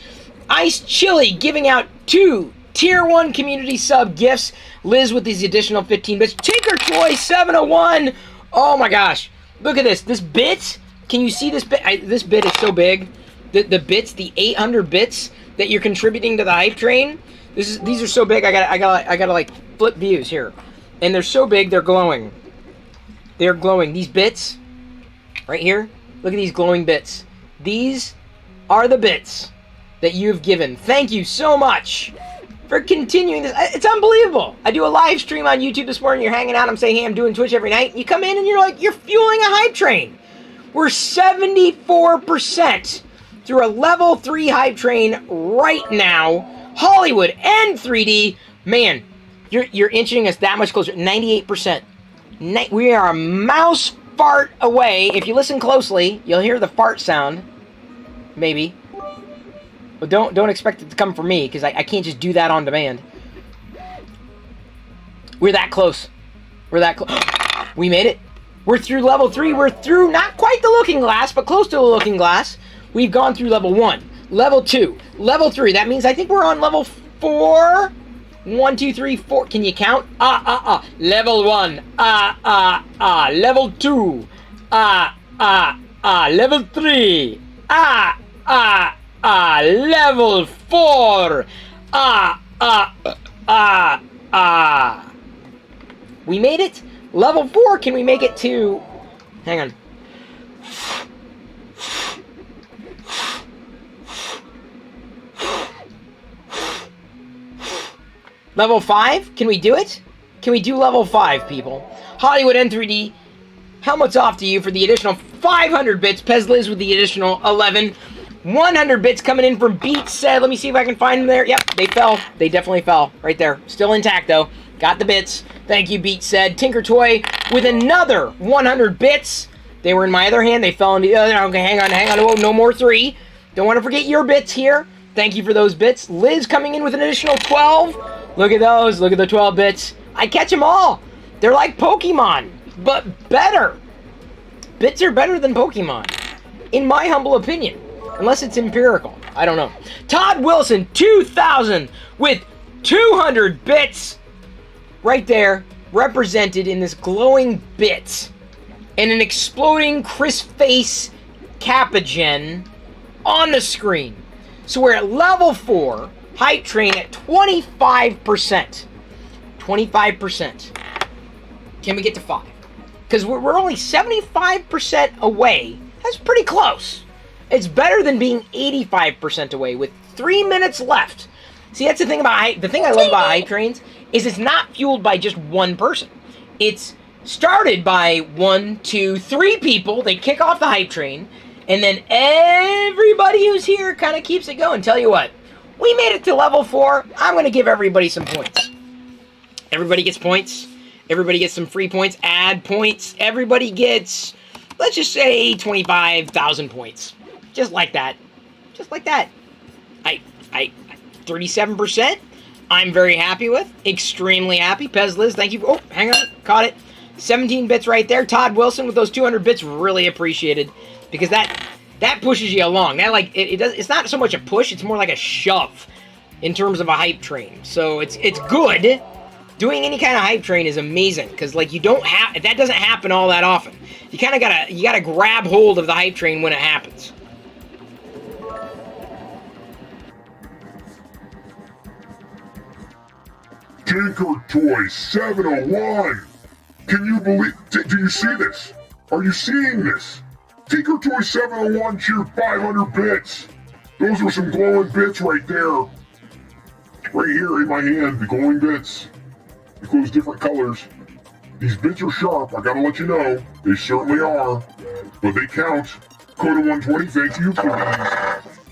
Ice Chili giving out 2 Tier 1 community sub gifts. Liz with these additional 15 bits. Tinker Toy 701. Oh my gosh. Look at this. This bit. Can you see this bit? This bit is so big. The bits, the 800 bits that you're contributing to the hype train. These are so big. I gotta like flip views here. And they're so big, they're glowing. They're glowing. These bits right here. Look at these glowing bits. These are the bits that you've given. Thank you so much for continuing this. It's unbelievable. I do a live stream on YouTube this morning. You're hanging out. I'm saying, hey, I'm doing Twitch every night. You come in and you're like, you're fueling a hype train. We're 74% through a level 3 hype train right now. Hollywood and 3D. Man, you're inching us that much closer. 98%. We are a mouse fart away. If you listen closely, you'll hear the fart sound. Maybe. But don't expect it to come from me, because I can't just do that on demand. We're that close. We're that close. We made it. We're through level 3. We're through not quite the looking glass, but close to the looking glass. We've gone through level 1, level 2, level 3. That means I think we're on level 4. 1, 2, 3, 4. Can you count? Level 1. Level 2. Level 3. Level 4. We made it. Level 4. Can we make it to? Hang on. Level 5? Can we do it? Can we do level 5, people? Hollywood N3D, helmets off to you for the additional 500 bits. Pez Liz with the additional 11. 100 bits coming in from Beat Said. Let me see if I can find them there. Yep, they fell. They definitely fell. Right there. Still intact, though. Got the bits. Thank you, Beat Said. Tinker Toy with another 100 bits. They were in my other hand. They fell into the other. Okay, hang on. Oh, no more 3. Don't want to forget your bits here. Thank you for those bits. Liz coming in with an additional 12. Look at those. Look at the 12 bits. I catch them all. They're like Pokemon, but better. Bits are better than Pokemon, in my humble opinion. Unless it's empirical. I don't know. Todd Wilson, 2,000 with 200 bits. Right there, represented in this glowing bit. And an exploding Chris Face Capagen on the screen. So we're at level 4. Hype train at 25%. 25%. Can we get to 5? Because we're only 75% away. That's pretty close. It's better than being 85% away with 3 minutes left. See, that's the thing about the thing I love about hype trains is it's not fueled by just one person. It's started by 1, 2, 3 people. They kick off the hype train, and then everybody who's here kind of keeps it going. Tell you what. We made it to level 4. I'm going to give everybody some points. Everybody gets points. Everybody gets some free points. Add points. Everybody gets, let's just say, 25,000 points. Just like that. Just like that. 37%. I'm very happy with. Extremely happy. Pez Liz, thank you. Oh, hang on. Caught it. 17 bits right there. Todd Wilson with those 200 bits. Really appreciated. Because that pushes you along. That it's not so much a push, it's more like a shove in terms of a hype train. So it's good. Doing any kind of hype train is amazing because like that doesn't happen all that often. You kind of gotta grab hold of the hype train when it happens. Tinker Toy 701. Can you believe? Do you see this? Are you seeing this? Tinker Toy 701 cheered 500 bits. Those are some glowing bits right there. Right here in my hand, the glowing bits. It glows different colors. These bits are sharp, I gotta let you know. They certainly are. But they count. Coda 120, thank you for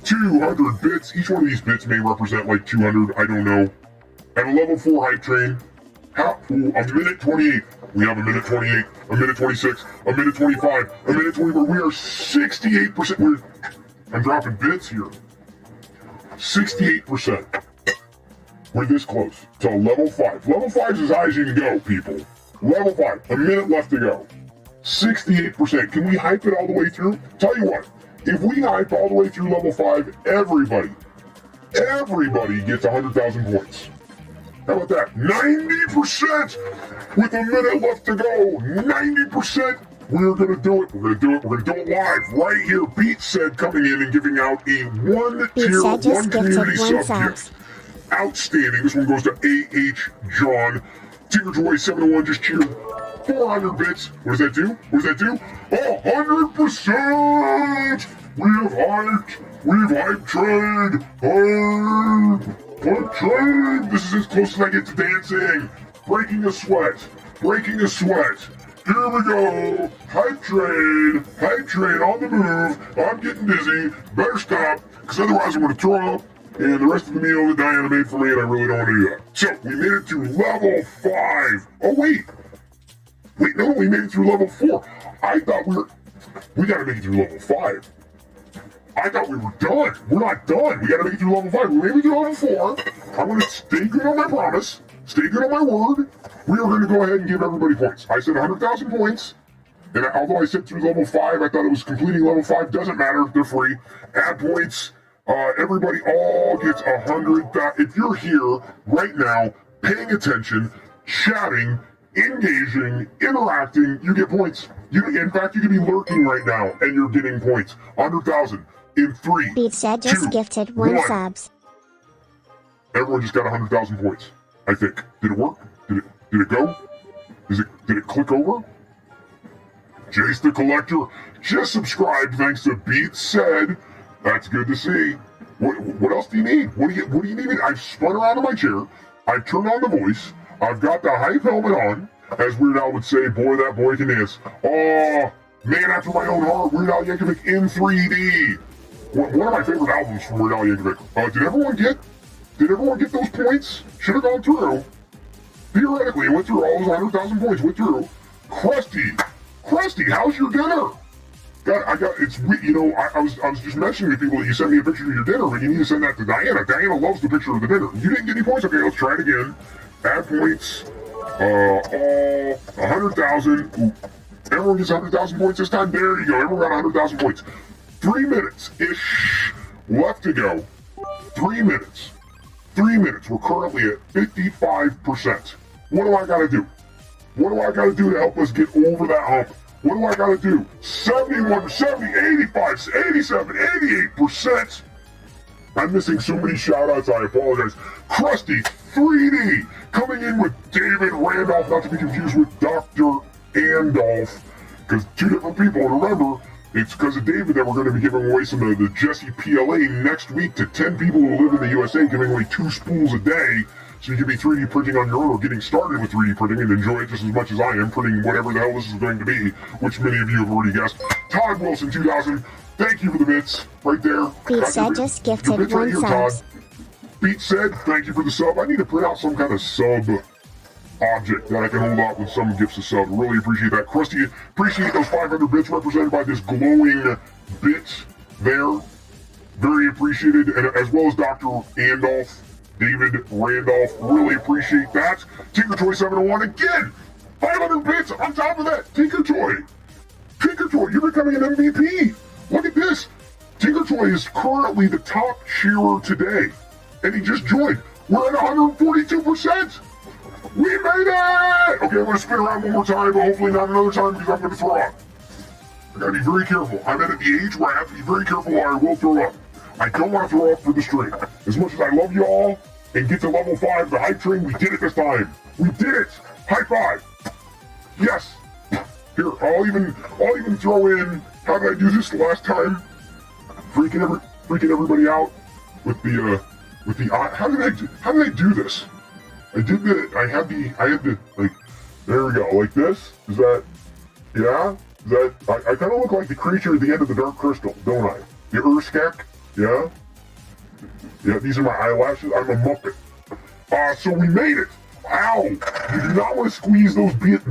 these 200 bits. Each one of these bits may represent like 200, I don't know. At a level 4 hype train, a minute 28. We have a minute 28, a minute 26, a minute 25, a minute 24. We are 68%. I'm dropping bits here. 68%. We're this close to level 5. Level 5 is as high as you can go, people. Level 5. A minute left to go. 68%. Can we hype it all the way through? Tell you what. If we hype all the way through level 5, everybody gets 100,000 points. How about that? 90% with a minute left to go. 90%. We're going to do it. We're going to do it. We're going to do it live right here. Beat Said coming in and giving out a one community sub gift. Outstanding. This one goes to A.H. John. Tinker Toy 701 just cheered 400 bits. What does that do? 100%! We've hyped trade. Hype trade. This is as close as I get to dancing. Breaking a sweat. Here we go. Hype trade on the move. I'm getting dizzy. Better stop, because otherwise I'm going to throw up. And the rest of the meal that Diana made for me, and I really don't want to do that. So, we made it to level 5. Oh, wait, no, we made it through level 4. I thought we got to make it through level 5. I thought we were done. We're not done. We got to make it through level 5. We made it through level 4. I'm going to stay good on my promise. Stay good on my word. We are going to go ahead and give everybody points. I said 100,000 points. And although I said through level 5, I thought it was completing level 5. Doesn't matter. They're free. Add points. Everybody all gets 100,000. If you're here right now, paying attention, chatting, engaging, interacting, you get points. In fact, you could be lurking right now, and you're getting points. 100,000 in 3. Beat said just 2, gifted 1 1. subs. Everyone just got 100,000 points. I think. Did it work? Did it go? Did it click over? Jace the Collector just subscribed thanks to Beat Said. That's good to see. What else do you need? What do you need? I've spun around in my chair. I've turned on the voice. I've got the hype helmet on. As Weird Al would say, boy, that boy can dance. Oh, man after my own heart, Weird Al Yankovic in 3D. One of my favorite albums from Weird Al Yankovic. Did everyone get those points? Should have gone through. Theoretically, it went through all those 100,000 points. Went through. Krusty, how's your dinner? I was just mentioning to people that you sent me a picture of your dinner, but you need to send that to Diana. Diana loves the picture of the dinner. You didn't get any points? Okay, let's try it again. Add points. 100,000. Everyone gets 100,000 points this time. There you go. Everyone got 100,000 points. 3 minutes-ish left to go. 3 minutes. 3 minutes. We're currently at 55%. What do I gotta do? What do I gotta do to help us get over that hump? What do I gotta do? 71, 70, 85, 87, 88%. I'm missing so many shout-outs, I apologize. Krusty 3D coming in with David Randolph, not to be confused with Dr. Andolph, because 2 different people. And remember, it's because of David that we're going to be giving away some of the Jesse PLA next week to 10 people who live in the USA, giving away 2 spools a day. So you can be 3D printing on your own or getting started with 3D printing and enjoy it just as much as I am, printing whatever the hell this is going to be, which many of you have already guessed. Todd Wilson 2000, thank you for the bits right there. Beat said just gifted 1 subs. Beat said, thank you for the sub. I need to print out some kind of sub object that I can hold out when someone gives a sub. Really appreciate that. Krusty, appreciate those 500 bits represented by this glowing bit there. Very appreciated, and as well as Dr. Andolph. David Randolph, really appreciate that. Tinker Toy 701 again, 500 bits on top of that. Tinker Toy, you're becoming an MVP. Look at this. Tinker Toy is currently the top cheerer today, and he just joined. We're at 142%. We made it. Okay, I'm going to spin around one more time, but hopefully not another time because I'm going to throw up. I got to be very careful. I'm at the age where I have to be very careful or I will throw up. I don't want to throw up for the stream. As much as I love you all and get to level 5, the hype train, we did it this time. We did it. High five. Yes. Here, I'll even throw in, how did I do this last time? Freaking everybody out with the how did I do this? I had the, like, there we go, like this. Is that, yeah? Is that, I kind of look like the creature at the end of the Dark Crystal, don't I? The Urskek. Yeah? Yeah, these are my eyelashes. I'm a Muppet. So we made it. Ow! You do not want to squeeze those bits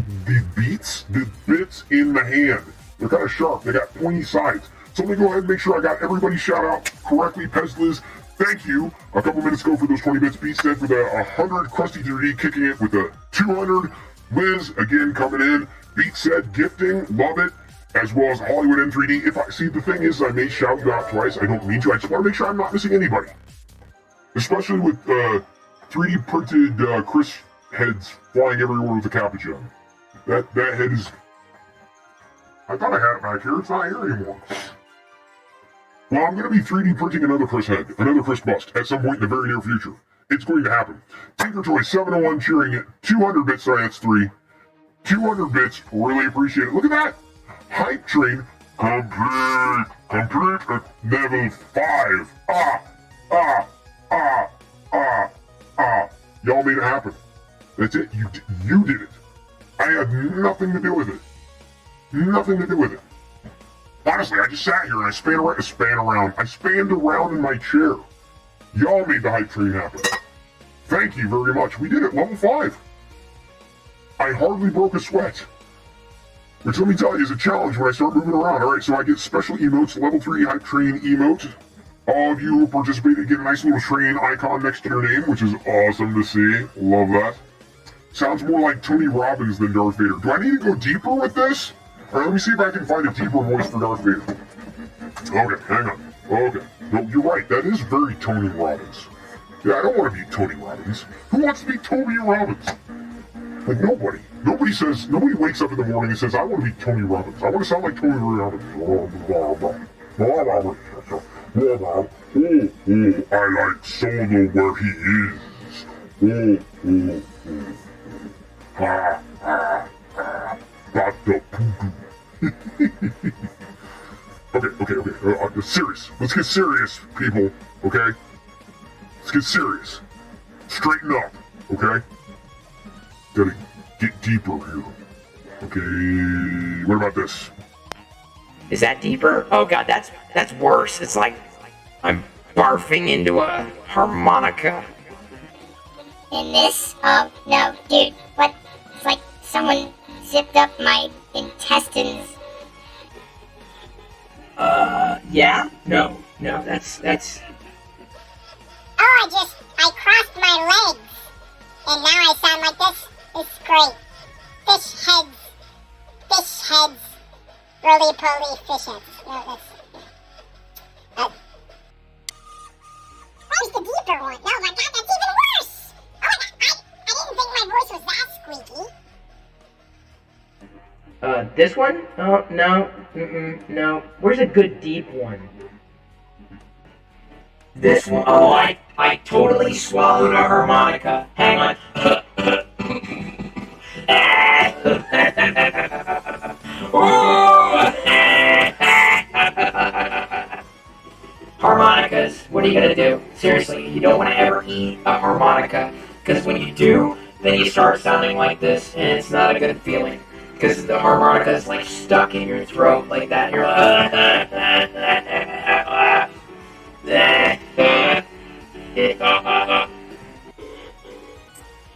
in the hand. They're kind of sharp. They got pointy sides. So let me go ahead and make sure I got everybody's shout out correctly. Pesliz, thank you a couple minutes ago for those 20 bits. Beat said for the 100. Krusty 3D kicking it with the 200. Liz, again, coming in. Beat said gifting. Love it. As well as Hollywood M3D. If I see, the thing is, I may shout you out twice. I don't mean to. I just want to make sure I'm not missing anybody. Especially with 3D printed Chris heads flying everywhere with the capuchin. That head is. I thought I had it back here. It's not here anymore. Well, I'm going to be 3D printing another Chris head, another Chris bust at some point in the very near future. It's going to happen. Tinker Toy 701 cheering it. 200 bits. Sorry, that's 3. 200 bits. Really appreciate it. Look at that. Hype train complete. Complete at level 5. Ah! Ah! Ah! Ah! Ah! Y'all made it happen. That's it. You did it. I had nothing to do with it. Nothing to do with it. Honestly, I just sat here and I spanned around in my chair. Y'all made the hype train happen. Thank you very much. We did it, level 5. I hardly broke a sweat. Which, let me tell you, is a challenge when I start moving around. Alright, so I get special emotes, level 3 hype train emote. All of you who participated get a nice little train icon next to your name, which is awesome to see. Love that. Sounds more like Tony Robbins than Darth Vader. Do I need to go deeper with this? Alright, let me see if I can find a deeper voice for Darth Vader. Okay, hang on. Okay. No, you're right. That is very Tony Robbins. Yeah, I don't want to be Tony Robbins. Who wants to be Tony Robbins? Like, nobody. Nobody wakes up in the morning and says, I want to be Tony Robbins. I want to sound like Tony Robbins. I like Solo where he is. Ha, ha, ha. Got the poo-poo. Okay. Serious. Let's get serious, people. Okay? Let's get serious. Straighten up. Okay? Gotta get deeper here. Okay. What about this? Is that deeper? Oh god, that's worse. It's like I'm barfing into a harmonica. And this, oh no, dude, what? It's like someone zipped up my intestines. Yeah? No, that's... Oh, I crossed my legs. And now I sound like this. It's great. Fish heads. Roly-poly fish heads. No, where's the deeper one? Oh my god, that's even worse! Oh my god, I didn't think my voice was that squeaky. This one? Oh, no. No. Where's a good deep one? This one. Oh, I totally swallowed a harmonica. Hang on. Harmonicas. What are you gonna do? Seriously, you don't want to ever eat a harmonica. Because when you do, then you start sounding like this, and it's not a good feeling. Because the harmonica is like stuck in your throat like that. You're like,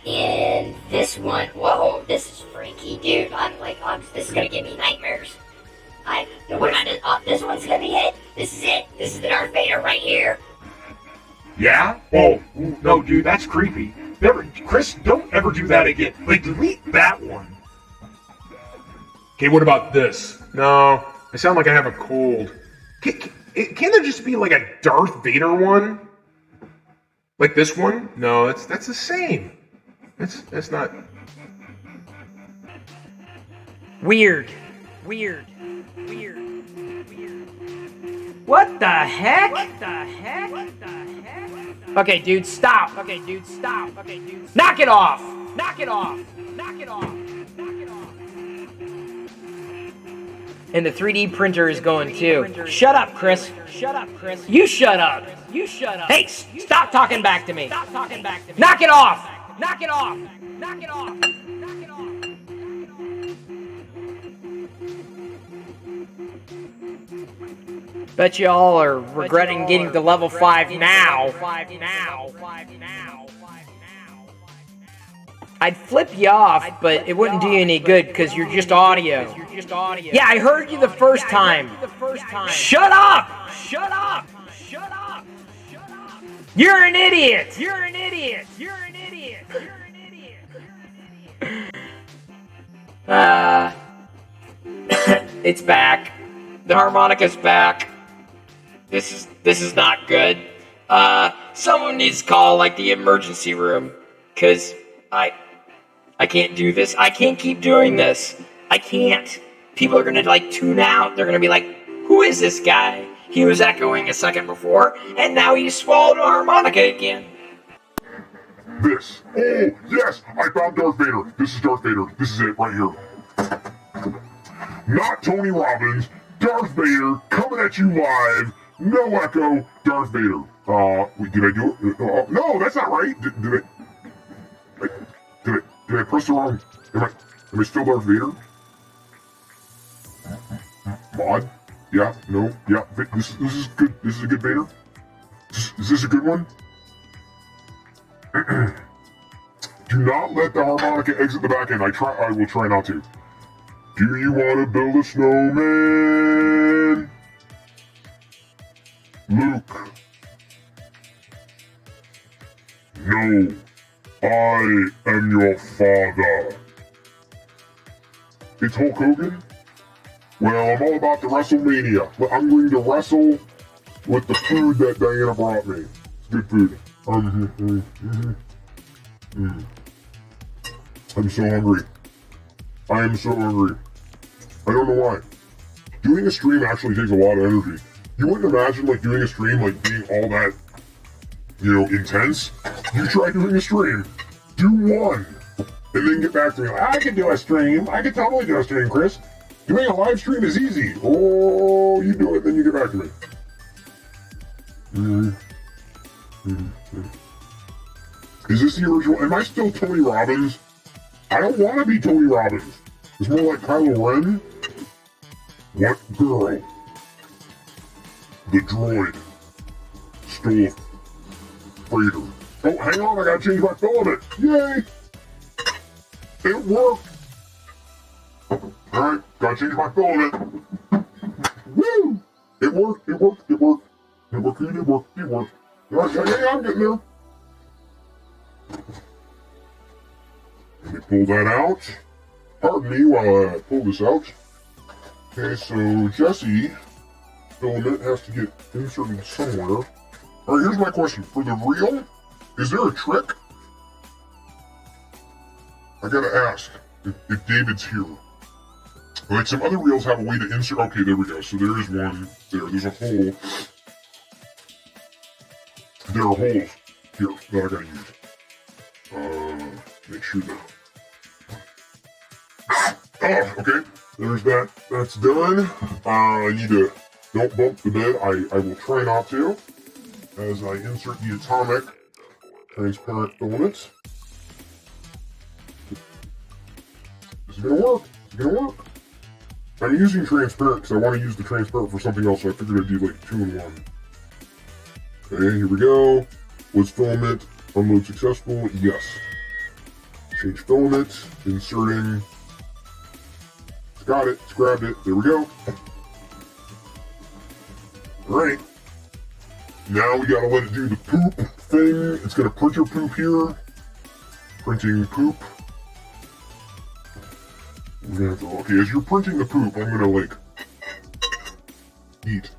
And this one, whoa, this is freaky, dude. This is gonna give me nightmares. This one's gonna be it. This is it. This is the Darth Vader right here. Yeah? Oh, no, dude, that's creepy. Chris, don't ever do that again. Like, delete that one. Okay, what about this? No, I sound like I have a cold. Can there just be like a Darth Vader one? Like this one? No, that's the same. That's not. Weird. What the heck? Okay, dude, stop. Knock it off. And the 3D printer is going too. Shut up, Chris. You shut up. Hey, stop talking back to me. Knock it off. Bet you all are regretting getting to level 5 now. I'd flip you off, but it wouldn't do you any good because you're just audio. Yeah, I heard you the first time. Shut up! You're an idiot! It's back. The harmonica's back. This is not good. Someone needs to call like the emergency room, cause I can't do this. I can't keep doing this. I can't. People are gonna like tune out. They're gonna be like, who is this guy? He was echoing a second before, and now he swallowed a harmonica again. This. Oh, yes! I found Darth Vader. This is Darth Vader. This is it right here. Not Tony Robbins. Darth Vader coming at you live. No echo, Darth Vader. Wait, did I do it? No, that's not right. Did I press the wrong? Am I still Darth Vader? Mod? Yeah, no, yeah. This is good. This is a good Vader. Is this a good one? Do not let the harmonica exit the back end. I will try not to. Do you want to build a snowman? Luke. No. I am your father. It's Hulk Hogan? Well, I'm all about the WrestleMania. I'm going to wrestle with the food that Diana brought me. It's good food. I'm so hungry. I am so hungry. I don't know why. Doing a stream actually takes a lot of energy. You wouldn't imagine like doing a stream like being all that, intense. You try doing a stream. Do one. And then get back to me like, I can do a stream. I can totally do a stream, Chris. Doing a live stream is easy. Oh, you do it, then you get back to me. Is this the original? Am I still Tony Robbins? I don't want to be Tony Robbins. It's more like Kylo Ren. What girl? The droid stole a freighter. Oh, hang on, I gotta change my filament. Yay! It worked. Alright, gotta change my filament. Woo! It worked. It worked. Alright, yeah, I'm getting there. Let me pull that out. Pardon me while I pull this out. Okay, so Jesse filament has to get inserted somewhere. Alright, here's my question. For the reel, is there a trick? I gotta ask if David's here. Like some other reels have a way to insert. Okay, there we go. So there is one there. There's a hole. There are holes here that I gotta use. Make sure that. Oh, okay. There's that. That's done. I need to. Don't bump the bed. I will try not to. As I insert the atomic transparent filament. This is gonna work. It's gonna work. I'm using transparent because I want to use the transparent for something else, so I figured I'd do like 2 in 1. Okay, here we go. Was filament unload successful? Yes. Change filament, inserting. It's got it, it's grabbed it. There we go. Alright. Now we gotta let it do the poop thing. It's gonna print your poop here. Printing poop. Okay, as you're printing the poop, I'm gonna like eat.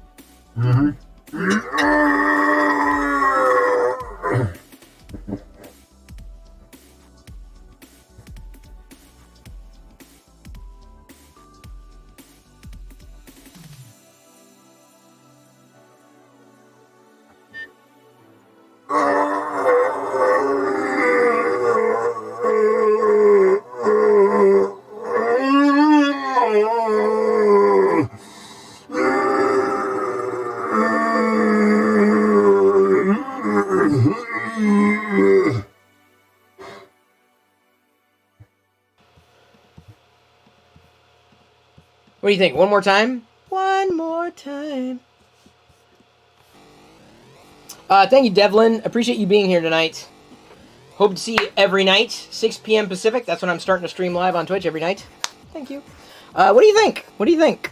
What do you think? One more time? One more time. Thank you, Devlin. Appreciate you being here tonight. Hope to see you every night, 6 p.m. Pacific. That's when I'm starting to stream live on Twitch every night. Thank you. What do you think? What do you think?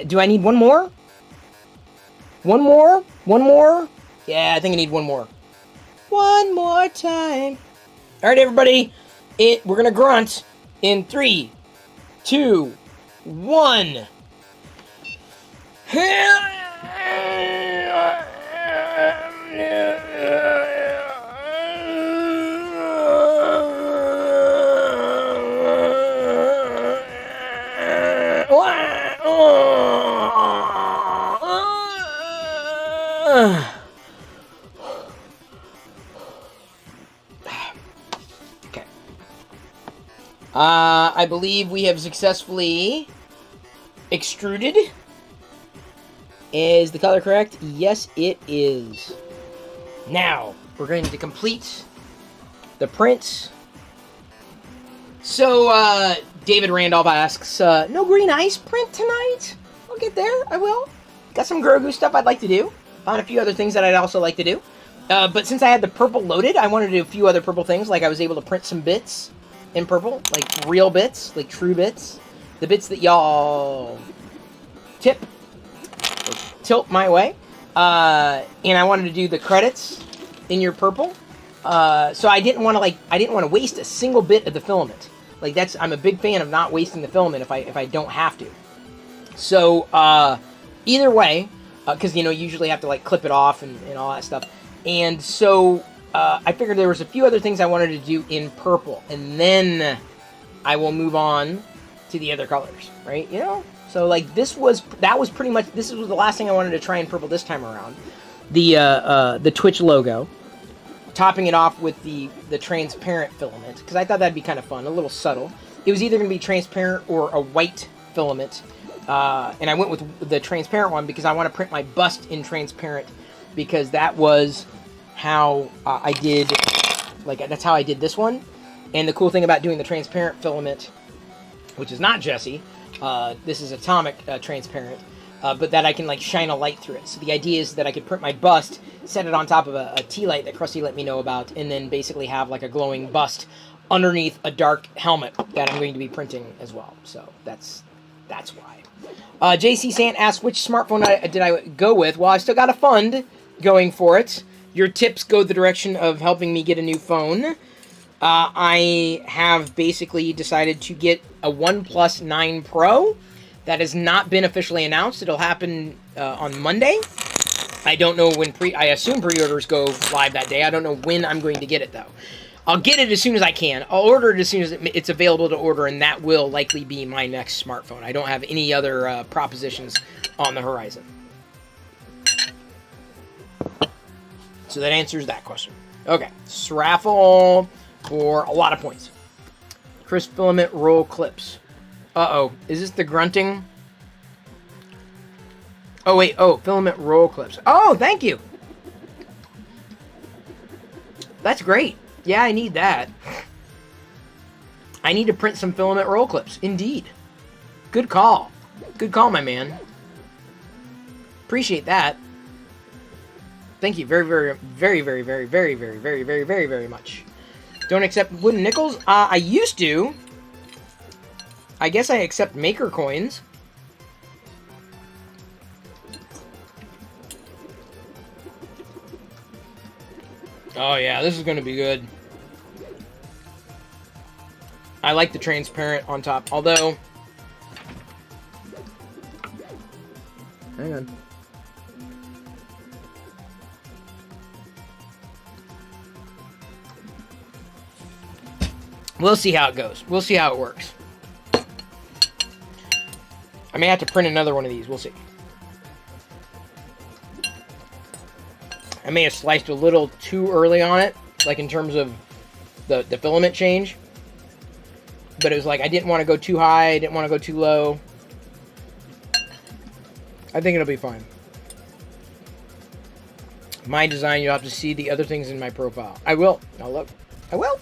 Do I need one more? One more? One more? Yeah, I think I need one more. One more time. All right, everybody. We're going to grunt in 3, 2, 1. Okay. I believe we have successfully extruded. Is the color correct? Yes, it is. Now, we're going to complete the print. So, David Randolph asks, no green ice print tonight? I'll get there, I will. Got some Grogu stuff I'd like to do. Found a few other things that I'd also like to do. But since I had the purple loaded, I wanted to do a few other purple things. Like I was able to print some bits in purple. Like real bits. Like true bits. The bits that y'all tilt my way. And I wanted to do the credits in your purple. So I didn't want to waste a single bit of the filament. Like I'm a big fan of not wasting the filament if I don't have to. So either way, because you usually have to like clip it off and all that stuff. And so I figured there was a few other things I wanted to do in purple, and then I will move on to the other colors, right? So like this was the last thing I wanted to try in purple this time around. The Twitch logo, topping it off with the transparent filament, because I thought that'd be kind of fun, a little subtle. It was either going to be transparent or a white filament, and I went with the transparent one because I want to print my bust in transparent, because that was how I did, that's how I did this one. And the cool thing about doing the transparent filament, which is not Jesse, this is atomic transparent, but that I can shine a light through it. So the idea is that I could print my bust, set it on top of a tea light that Krusty let me know about, and then basically have a glowing bust underneath a dark helmet that I'm going to be printing as well. So that's why. JC Sant asks, which smartphone did I go with? Well, I still got a fund going for it. Your tips go the direction of helping me get a new phone. I have basically decided to get a OnePlus 9 Pro. That has not been officially announced. It'll happen on Monday. I don't know when I assume pre-orders go live that day. I don't know when I'm going to get it, though. I'll get it as soon as I can. I'll order it as soon as it's available to order, and that will likely be my next smartphone. I don't have any other propositions on the horizon. So that answers that question. Okay, Sraffle for a lot of points. Crisp filament roll clips. Uh-oh, is this the grunting? Oh, wait, filament roll clips. Oh, thank you! That's great. Yeah, I need that. I need to print some filament roll clips. Indeed. Good call. Good call, my man. Appreciate that. Thank you very, very, very, very, very, very, very, very, very, very, very much. Don't accept wooden nickels? I used to. I guess I accept maker coins. Oh yeah, this is going to be good. I like the transparent on top, although... Hang on. We'll see how it goes. We'll see how it works. I may have to print another one of these. We'll see. I may have sliced a little too early on it, like in terms of the filament change. But it was like I didn't want to go too high, I didn't want to go too low. I think it'll be fine. My design, you'll have to see the other things in my profile. I will. I'll look. I will.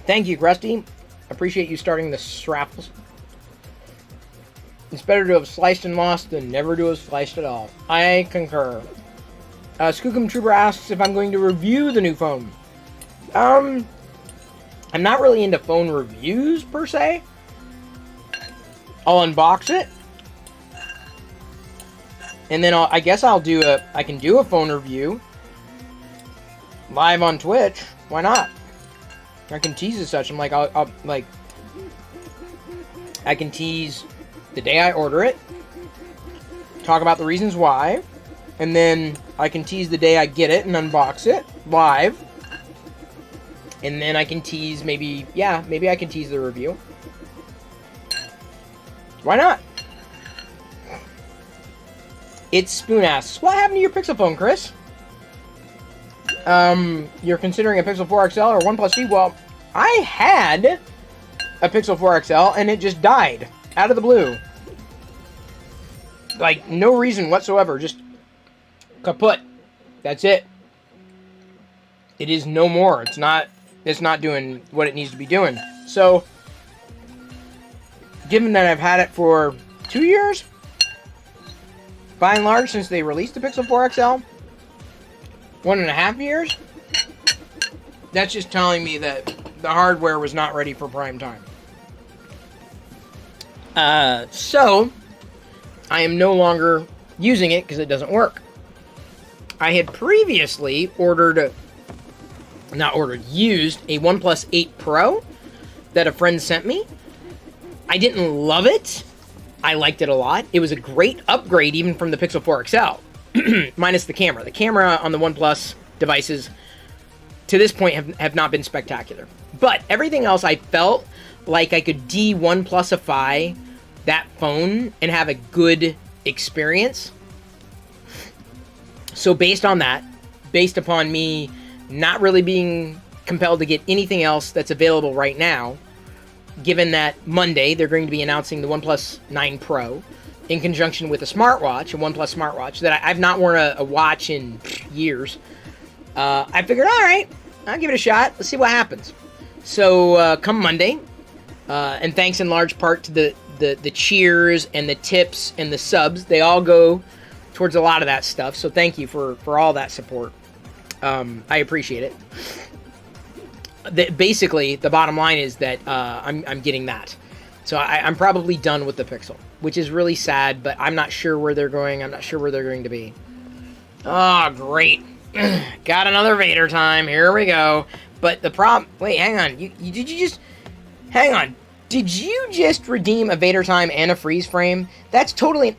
Thank you, Krusty. Appreciate you starting the straffles. It's better to have sliced and lost than never to have sliced at all. I concur. Skookum Trooper asks if I'm going to review the new phone. I'm not really into phone reviews, per se. I'll unbox it. And then I guess I can do a phone review. Live on Twitch. Why not? I can tease as such. I'm like, I can tease the day I order it. Talk about the reasons why. And then I can tease the day I get it and unbox it live. And then I can tease maybe I can tease the review. Why not? It's Spoon asks, what happened to your Pixel phone, Chris? you're considering a Pixel 4 XL or OnePlus C. Well, I had a Pixel 4 XL and it just died out of the blue. Like, no reason whatsoever, just kaput. That's it. It is no more. It's not doing what it needs to be doing. So, given that I've had it for 2 years, by and large, since they released the Pixel 4 XL, 1.5 years, that's just telling me that the hardware was not ready for prime time. So, I am no longer using it because it doesn't work. I had previously used a OnePlus 8 Pro that a friend sent me. I didn't love it. I liked it a lot. It was a great upgrade even from the Pixel 4 XL, minus the camera. The camera on the OnePlus devices to this point have not been spectacular. But everything else, I felt like I could de-OnePlusify that phone and have a good experience. So based on that, based upon me not really being compelled to get anything else that's available right now, given that Monday they're going to be announcing the OnePlus 9 Pro in conjunction with a smartwatch, a OnePlus smartwatch, that I've not worn a watch in years, I figured, all right, I'll give it a shot. Let's see what happens. So come Monday, and thanks in large part to the cheers and the tips and the subs, they all go towards a lot of that stuff. So thank you for all that support. I appreciate it. Basically, the bottom line is that I'm getting that. So I'm probably done with the Pixel, which is really sad, but I'm not sure where they're going. I'm not sure where they're going to be. Oh, great. Got another Vader time. Here we go. But the problem... Wait, hang on. Did you just... Hang on. Did you just redeem a Vader time and a freeze frame? That's totally...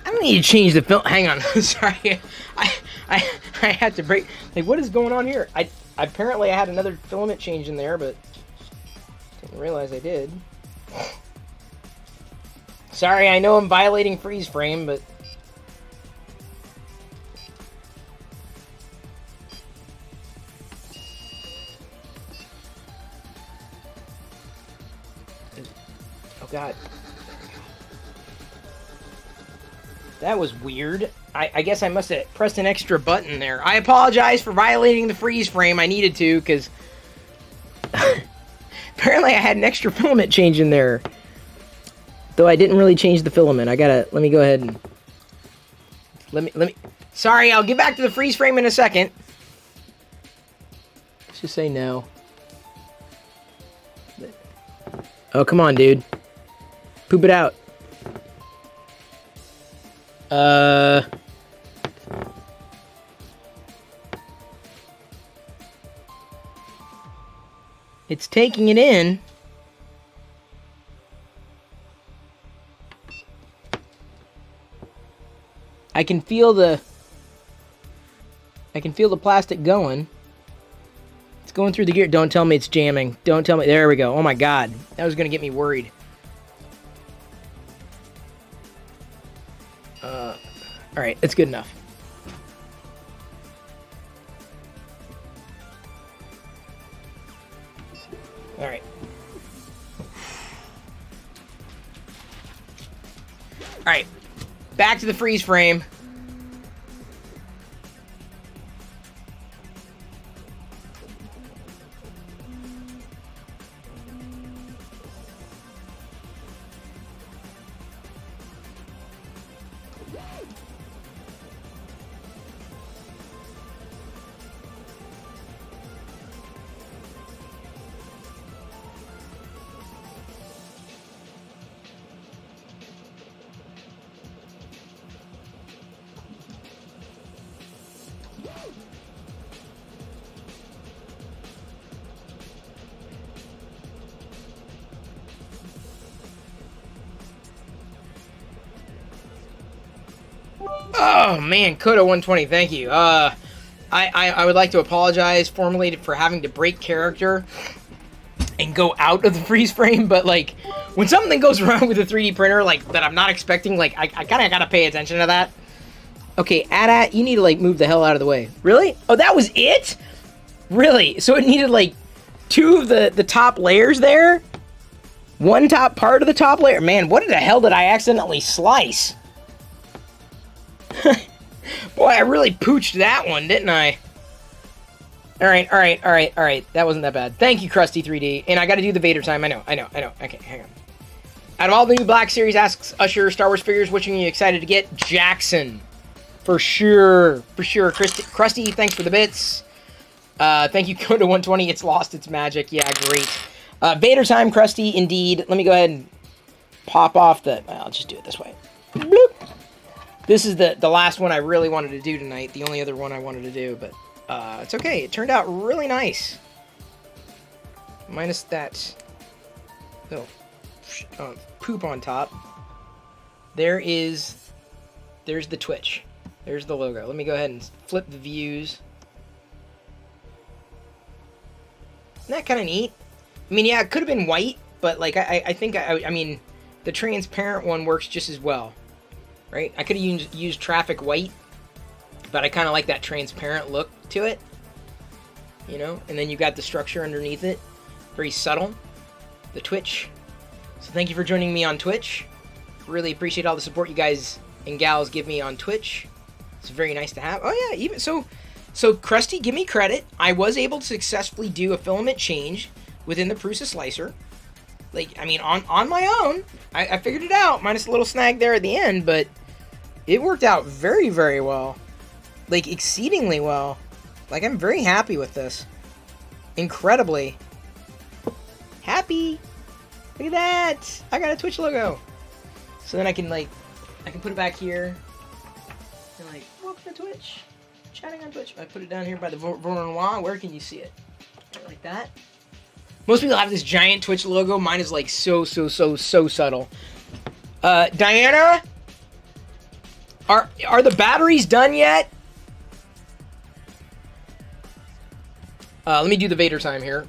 I don't need to change the film. Hang on. Sorry. I had to break. Like, what is going on here? Apparently I had another filament change in there, but didn't realize I did. Sorry, I know I'm violating freeze frame, but... Oh, God. That was weird. I guess I must have pressed an extra button there. I apologize for violating the freeze frame. I needed to, because... apparently I had an extra filament change in there. Though I didn't really change the filament. Let me go ahead and... Let me... Sorry, I'll get back to the freeze frame in a second. Let's just say no. Oh, come on, dude. Poop it out. It's taking it in. I can feel the plastic going. It's going through the gear. Don't tell me it's jamming. Don't tell me. There we go. Oh my god. That was going to get me worried. Alright, it's good enough. Alright. Alright. Back to the freeze frame. Oh man, Coda 120, thank you. I would like to apologize formally for having to break character and go out of the freeze frame, but like when something goes wrong with a 3D printer like that I'm not expecting, like I kind of gotta pay attention to that. Okay, AT-AT, you need to like move the hell out of the way. Really? Oh, that was it? Really? So it needed like two of the top layers there? One top part of the top layer? Man, what the hell did I accidentally slice? Boy, I really pooched that one, didn't I? Alright. That wasn't that bad. Thank you, Krusty 3D. And I gotta do the Vader time. I know. Okay, hang on. Out of all the new Black Series, asks Usher, Star Wars figures, which one are you excited to get? Jackson. For sure. Krusty, thanks for the bits. Thank you, Coda 120. It's lost its magic. Yeah, great. Vader time, Krusty, indeed. Let me go ahead and pop off the... I'll just do it this way. Bloop. This is the last one I really wanted to do tonight. The only other one I wanted to do, but it's okay. It turned out really nice. Minus that little poop on top. There's the Twitch. There's the logo. Let me go ahead and flip the views. Isn't that kind of neat? I mean, yeah, it could have been white, but like I think I mean the transparent one works just as well. Right? I could have used traffic white, but I kind of like that transparent look to it. You know? And then you've got the structure underneath it. Very subtle. The Twitch. So thank you for joining me on Twitch. Really appreciate all the support you guys and gals give me on Twitch. It's very nice to have. Oh yeah, even so Krusty, give me credit. I was able to successfully do a filament change within the Prusa slicer. Like, I mean, on my own, I figured it out, minus a little snag there at the end, but it worked out very, very well. Like, exceedingly well. Like, I'm very happy with this. Incredibly happy. Look at that. I got a Twitch logo. So then I can put it back here. And like, welcome to Twitch. Chatting on Twitch. I put it down here by the Voronoi. Where can you see it? Like that. Most people have this giant Twitch logo. Mine is like so subtle. Diana? Are the batteries done yet? Let me do the Vader time here.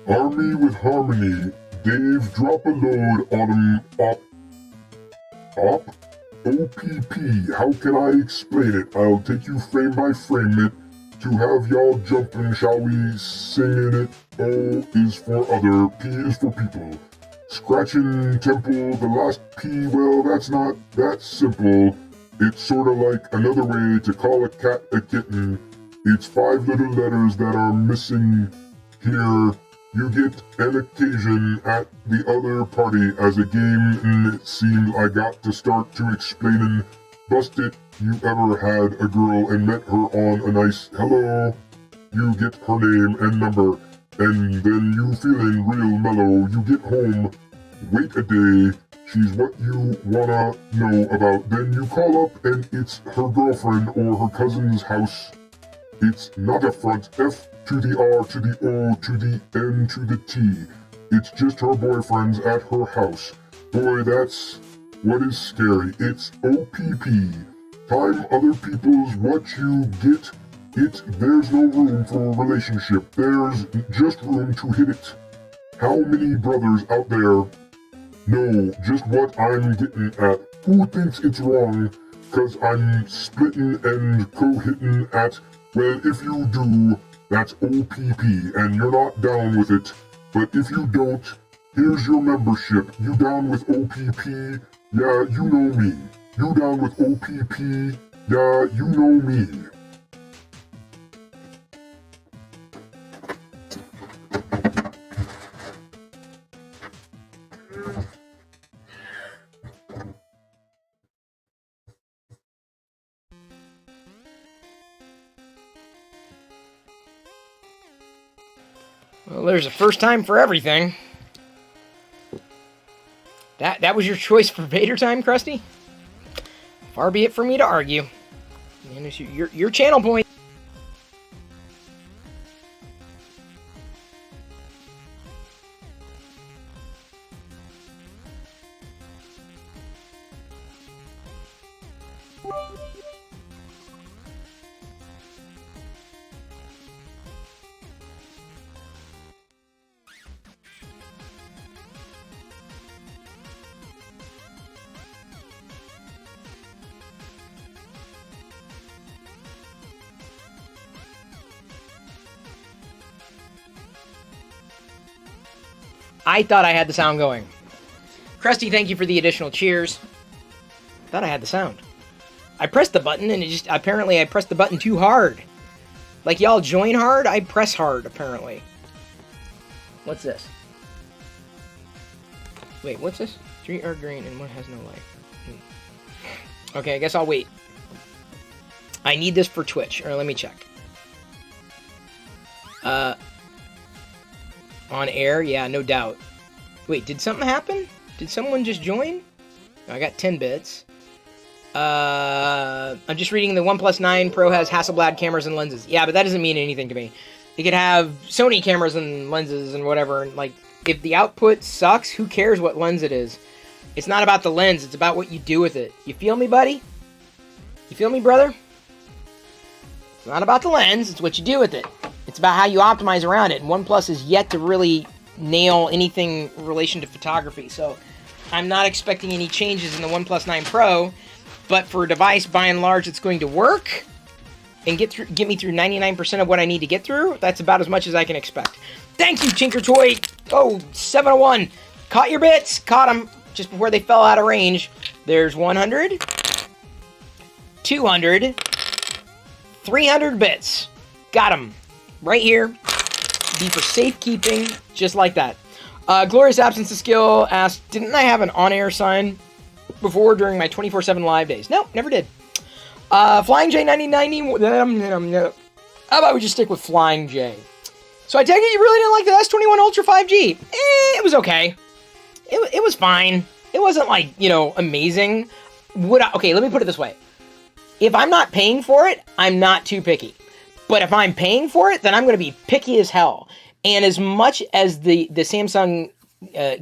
Army with Harmony. Dave, drop a load on him. OPP. How can I explain it? I'll take you frame by frame it. To have y'all jumping, shall we singing it? O is for other, P is for people. Scratching temple, the last P, well, that's not that simple. It's sorta like another way to call a cat a kitten. It's 5 little letters that are missing here. You get an occasion at the other party as a game, and it seemed I got to start to explaining. Bust it, you ever had a girl and met her on a nice hello? you get her name and number, and then you feeling real mellow, you get home, wait a day, she's what you wanna know about, then you call up and it's her girlfriend or her cousin's house. It's not a front, F to the R to the O to the N to the T. It's just her boyfriend's at her house. Boy, that's what is scary. It's OPP. Time other people's what you get. There's no room for a relationship. There's just room to hit it. How many brothers out there know just what I'm getting at? Who thinks it's wrong because I'm splitting and co-hitting at, well, if you do, that's OPP, and you're not down with it. But if you don't, here's your membership. You down with OPP? Yeah, you know me. You down with OPP? Yeah, you know me. Well, there's a first time for everything. That was your choice for Vader time, Krusty? Far be it for me to argue. Man, it's your channel point. I thought I had the sound going. Krusty, thank you for the additional cheers. Thought I had the sound. I pressed the button and apparently I pressed the button too hard. Like y'all join hard, I press hard, apparently. What's this? Wait, what's this? 3 are green and 1 has no light. Okay, I guess I'll wait. I need this for Twitch. Or let me check. On air? Yeah, no doubt. Wait, did something happen? Did someone just join? I got 10 bits. I'm just reading the OnePlus 9 Pro has Hasselblad cameras and lenses. Yeah, but that doesn't mean anything to me. It could have Sony cameras and lenses and whatever. And like, if the output sucks, who cares what lens it is? It's not about the lens. It's about what you do with it. You feel me, buddy? You feel me, brother? It's not about the lens. It's what you do with it. It's about how you optimize around it. And OnePlus is yet to really nail anything in relation to photography. So I'm not expecting any changes in the OnePlus 9 Pro. But for a device, by and large, it's going to work and get me through 99% of what I need to get through. That's about as much as I can expect. Thank you, Tinker Toy. Oh, 701. Caught your bits. Caught them just before they fell out of range. There's 100, 200, 300 bits. Got them. Right here. Be for safekeeping, just like that. Glorious Absence of Skill asked, didn't I have an on-air sign before during my 24/7 live days? Nope, never did. Flying J 9090. How about we just stick with Flying J? So I take it you really didn't like the S21 Ultra 5G. It was okay. It was fine. It wasn't like, amazing. Okay, let me put it this way. If I'm not paying for it, I'm not too picky. But if I'm paying for it, then I'm going to be picky as hell. And as much as the Samsung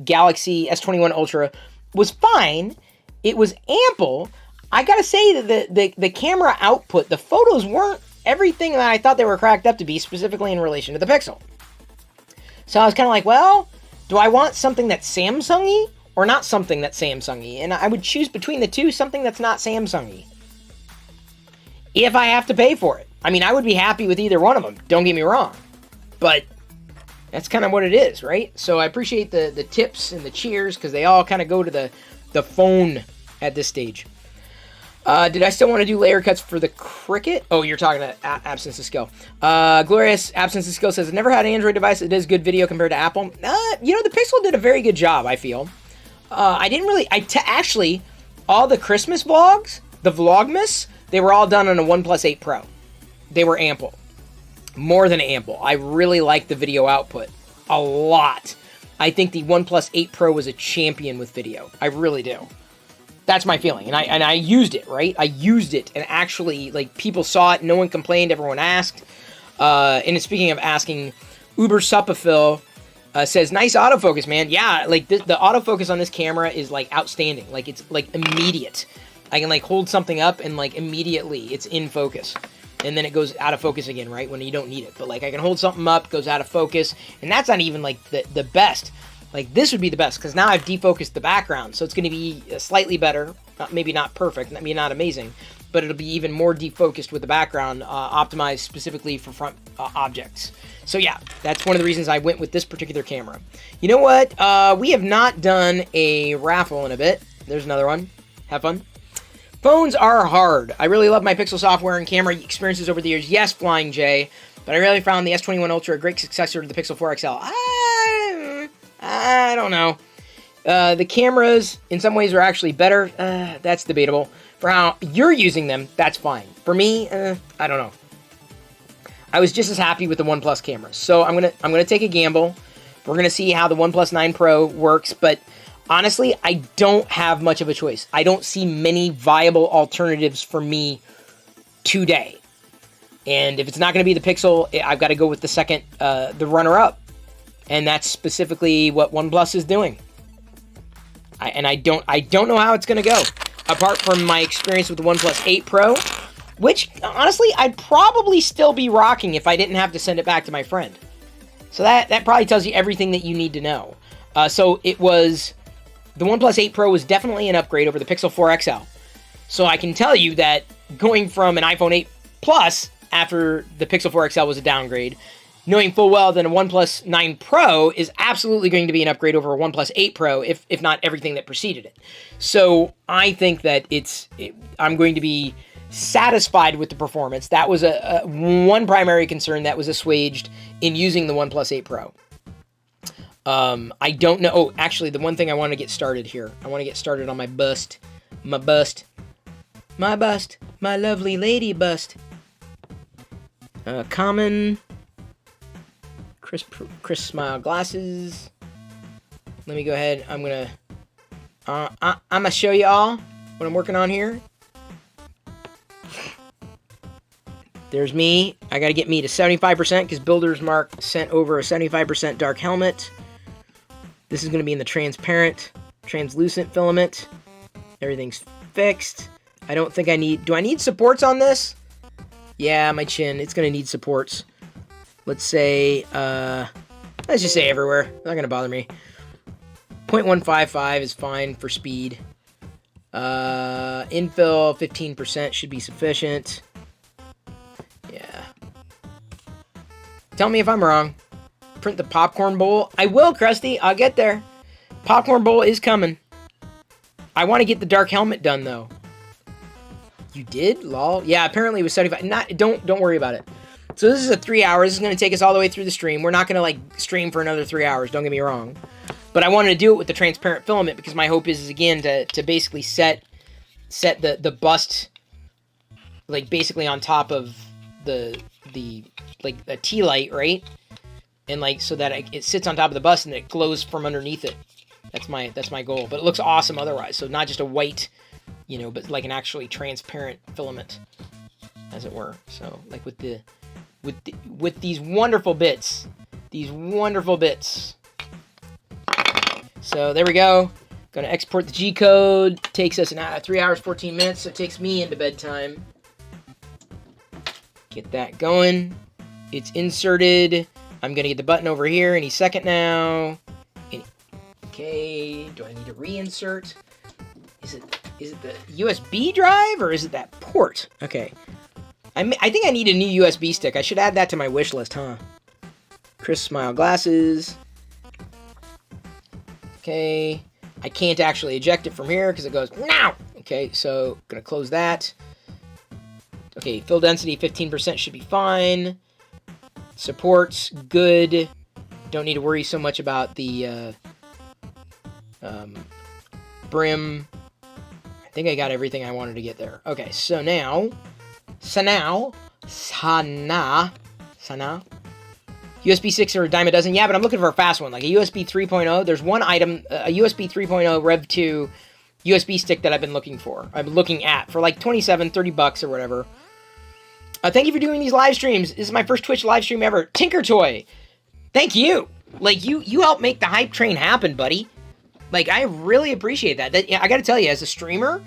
Galaxy S21 Ultra was fine, it was ample. I gotta say that the camera output, the photos weren't everything that I thought they were cracked up to be, specifically in relation to the Pixel. So I was kind of like, well, do I want something that's Samsung-y or not something that's Samsung-y? And I would choose between the two, something that's not Samsung-y, if I have to pay for it. I mean, I would be happy with either one of them, don't get me wrong. But that's kind of what it is, right? So I appreciate the tips and the cheers, because they all kind of go to the phone at this stage. Did I still want to do layer cuts for the Cricket? Oh, you're talking to Absence of Skill. Glorious Absence of Skill says, I've never had an Android device that does good video compared to Apple. The Pixel did a very good job, I feel. Actually, all the Christmas vlogs, the Vlogmas, they were all done on a OnePlus 8 Pro. They were ample. more than ample. I really like the video output a lot. I think the OnePlus 8 Pro was a champion with video. I really do. That's my feeling. And I used it, right? I used it, and actually, like, people saw it. No one complained. Everyone asked. And speaking of asking, Uber Supafil says, nice autofocus, man. Yeah, like, the autofocus on this camera is, like, outstanding. Like, it's, like, immediate. I can, like, hold something up and, like, immediately it's in focus. And then it goes out of focus again, right, when you don't need it. But, like, I can hold something up, goes out of focus, and that's not even, like, the best. Like, this would be the best, because now I've defocused the background, so it's going to be slightly better. Maybe not perfect, maybe not amazing, but it'll be even more defocused with the background, optimized specifically for front objects. So yeah, that's one of the reasons I went with this particular camera. You know what? We have not done a raffle in a bit. There's another one. Have fun. Phones are hard. I really love my Pixel software and camera experiences over the years. Yes, Flying J, but I really found the S21 Ultra a great successor to the Pixel 4 XL. I don't know. The cameras, in some ways, are actually better. That's debatable. For how you're using them, that's fine. For me, I don't know. I was just as happy with the OnePlus cameras. So I'm gonna take a gamble. We're gonna see how the OnePlus 9 Pro works, but honestly, I don't have much of a choice. I don't see many viable alternatives for me today. And if it's not going to be the Pixel, I've got to go with the second, the runner-up. And that's specifically what OnePlus is doing. I don't know how it's going to go. Apart from my experience with the OnePlus 8 Pro, which, honestly, I'd probably still be rocking if I didn't have to send it back to my friend. So that probably tells you everything that you need to know. So it was... The OnePlus 8 Pro was definitely an upgrade over the Pixel 4 XL. So I can tell you that going from an iPhone 8 Plus after the Pixel 4 XL was a downgrade, knowing full well that a OnePlus 9 Pro is absolutely going to be an upgrade over a OnePlus 8 Pro, if not everything that preceded it. So I think that I'm going to be satisfied with the performance. That was one primary concern that was assuaged in using the OnePlus 8 Pro. I don't know. Oh, actually, the one thing I want to get started here. I want to get started on my bust. My bust. My lovely lady bust. Common. Chris Smile glasses. Let me go ahead. I'm gonna show you all what I'm working on here. There's me. I gotta get me to 75% because Builder's Mark sent over a 75% dark helmet. This is going to be in the translucent filament. Everything's fixed. I don't think I need... Do I need supports on this? Yeah, my chin. It's going to need supports. Let's say... let's just say everywhere. Not going to bother me. 0.155 is fine for speed. Infill, 15% should be sufficient. Yeah. Tell me if I'm wrong. Print the popcorn bowl. I will, Krusty. I'll get there. Popcorn bowl is coming. I want to get the dark helmet done, though. You did? Lol. Yeah, apparently it was 75. Don't worry about it. So this is a 3 hours. This is going to take us all the way through the stream. We're not going to, like, stream for another 3 hours. Don't get me wrong. But I wanted to do it with the transparent filament because my hope is again, to basically set the bust, like, basically on top of the like, a tea light, right? And, like, so that it sits on top of the bust and it glows from underneath it. That's my goal. But it looks awesome otherwise. So not just a white, you know, but like an actually transparent filament, as it were. So, like, with these wonderful bits. These wonderful bits. So there we go. Gonna export the G code. Takes us 3 hours, 14 minutes. So it takes me into bedtime. Get that going. It's inserted. I'm gonna get the button over here any second now. Okay, do I need to reinsert? Is it the USB drive or is it that port? Okay. I think I need a new USB stick. I should add that to my wish list, huh? Chris Smile glasses. Okay. I can't actually eject it from here because it goes now. Okay, so gonna close that. Okay, fill density 15% should be fine. Supports, good. Don't need to worry so much about the brim. I think I got everything I wanted to get there. Okay, so now, Sana. USB 6 are a dime a dozen. Yeah, but I'm looking for a fast one, like a USB 3.0. There's one item, a USB 3.0 Rev 2 USB stick that I've been looking for. I've been looking at for like 27, 30 bucks or whatever. Thank you for doing these live streams. This is my first Twitch live stream ever. Tinker Toy, thank you. Like, you helped make the hype train happen, buddy. Like, I really appreciate that. I gotta tell you, as a streamer,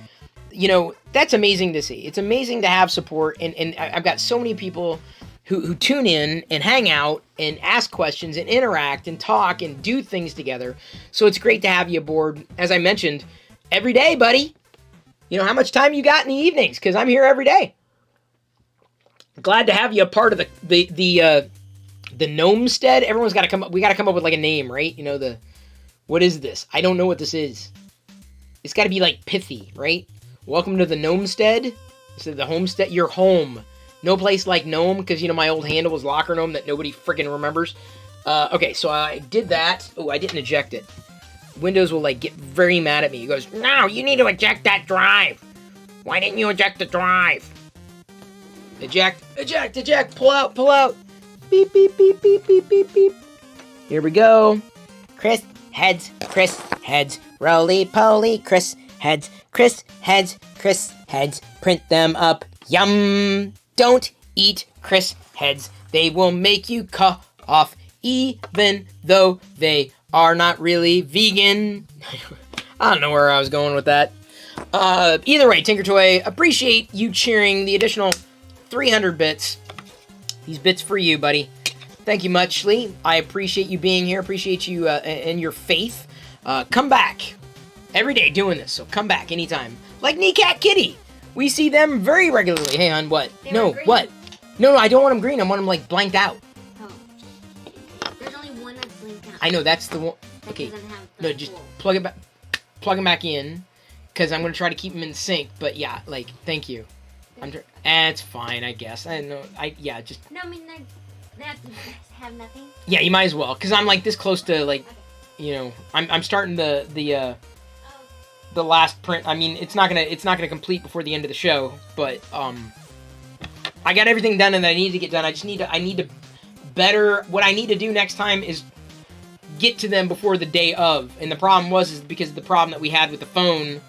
you know, that's amazing to see. It's amazing to have support, and I've got so many people who tune in and hang out and ask questions and interact and talk and do things together. So it's great to have you aboard. As I mentioned, every day, buddy. You know, how much time you got in the evenings? Because I'm here every day. Glad to have you a part of the Gnomestead. Everyone's got to come up. We got to come up with like a name, right? You know, what is this? I don't know what this is. It's got to be like pithy, right? Welcome to the Gnomestead. So the homestead, your home. No place like Gnome, because, you know, my old handle was Locker Gnome that nobody freaking remembers. Okay, so I did that. Oh, I didn't eject it. Windows will, like, get very mad at me. He goes, no, you need to eject that drive. Why didn't you eject the drive? Eject, eject, eject, pull out, pull out. Beep, beep, beep, beep, beep, beep, beep. Here we go. Chris, heads, roly-poly, Chris, heads, print them up, yum. Don't eat Chris heads. They will make you cough, even though they are not really vegan. I don't know where I was going with that. Either way, Tinker Toy, appreciate you cheering the additional 300 bits. These bits for you, buddy. Thank you muchly. I appreciate you being here. Appreciate you and your faith. Come back every day doing this, so come back anytime. Like Kneecat Kitty. We see them very regularly. Hey, hon, what? No, what? No, I don't want them green. I want them, like, blanked out. Oh. There's only one that's blanked out. I know, that's the one. That Okay. doesn't have the No, just tool. plug them back in, because I'm going to try to keep them in sync. But, yeah, like, thank you. It's fine, I guess. I know. Just... No, I mean, they have to have nothing. Yeah, you might as well, because I'm, like, this close to, like, Okay. you know, I'm starting the last print. I mean, it's not gonna complete before the end of the show, but I got everything done and I need to get done. I need to better. What I need to do next time is get to them before the day of. And the problem is because of the problem that we had with the phone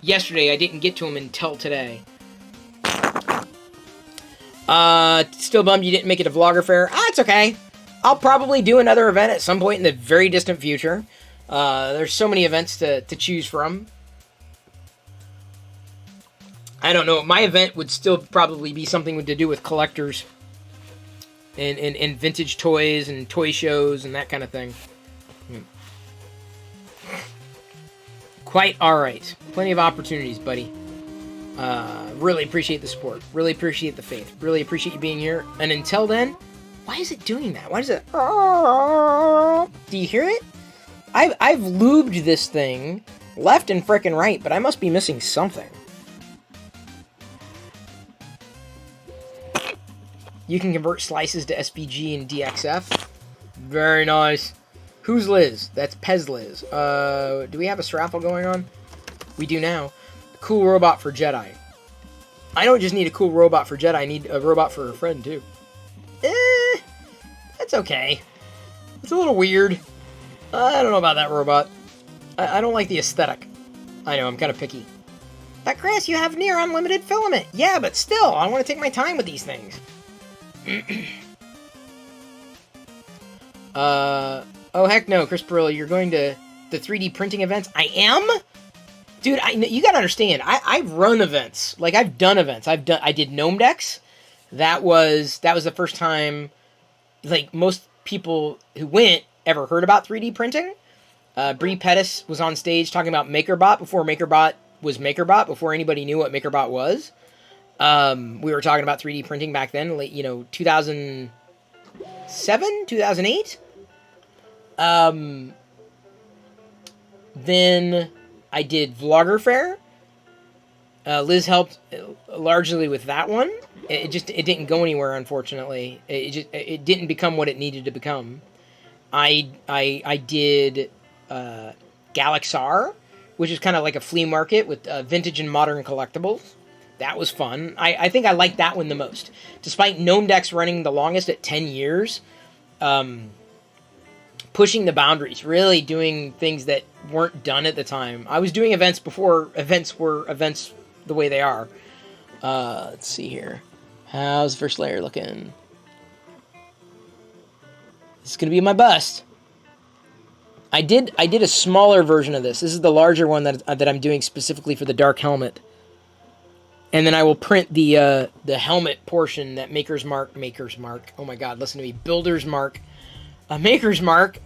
yesterday, I didn't get to them until today. Still bummed you didn't make it to Vlogger Fair. It's okay. I'll probably do another event at some point in the very distant future. There's so many events to choose from. I don't know. My event would still probably be something to do with collectors and vintage toys and toy shows and that kind of thing. Quite alright. Plenty of opportunities, buddy. Really appreciate the support. Really appreciate the faith. Really appreciate you being here. And until then, why is it doing that? Why does it... Do you hear it? I've lubed this thing left and frickin' right, but I must be missing something. You can convert slices to SVG and DXF. Very nice. Who's Liz? That's Pez Liz. Do we have a raffle going on? We do now. Cool robot for Jedi. I don't just need a cool robot for Jedi, I need a robot for a friend, too. That's okay. It's a little weird. I don't know about that robot. I don't like the aesthetic. I know, I'm kind of picky. But Chris, you have near unlimited filament. Yeah, but still, I want to take my time with these things. Oh heck no, Chris Perillo, you're going to the 3D printing events? I am? Dude, you gotta understand, I've run events. Like, I've done events. I did Gnome Decks. That was the first time, like, most people who went ever heard about 3D printing. Bree Pettis was on stage talking about MakerBot before MakerBot was MakerBot, before anybody knew what MakerBot was. We were talking about 3D printing back then, late, 2007, 2008. Then I did Vlogger Fair. Liz helped largely with that one. It didn't go anywhere, unfortunately. It didn't become what it needed to become. I did Galaxar, which is kind of like a flea market with vintage and modern collectibles. That was fun. I think I liked that one the most. Despite Gnome Decks running the longest at 10 years, pushing the boundaries, really doing things that weren't done at the time. I was doing events before events were events the way they are. Let's see here. How's the first layer looking? This is going to be my bust. I did a smaller version of this. This is the larger one that I'm doing specifically for the Dark Helmet. And then I will print the helmet portion that Maker's Mark. Oh my God, listen to me. Builder's Mark. Maker's Mark.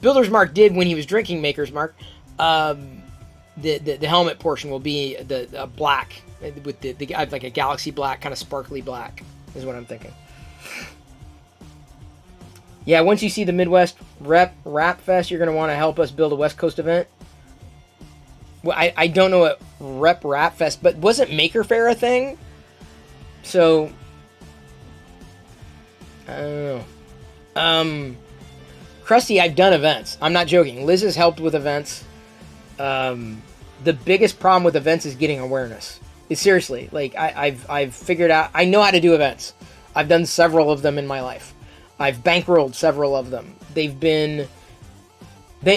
Builder's Mark did when he was drinking Maker's Mark. The helmet portion will be the black with the like a galaxy black, kind of sparkly black is what I'm thinking. Yeah, once you see the Midwest Rap Fest, you're going to want to help us build a West Coast event. Well, I don't know what Rap Fest, but wasn't Maker Faire a thing? So, I don't know. Krusty, I've done events. I'm not joking. Liz has helped with events. The biggest problem with events is getting awareness. Seriously, like I've figured out. I know how to do events. I've done several of them in my life. I've bankrolled several of them.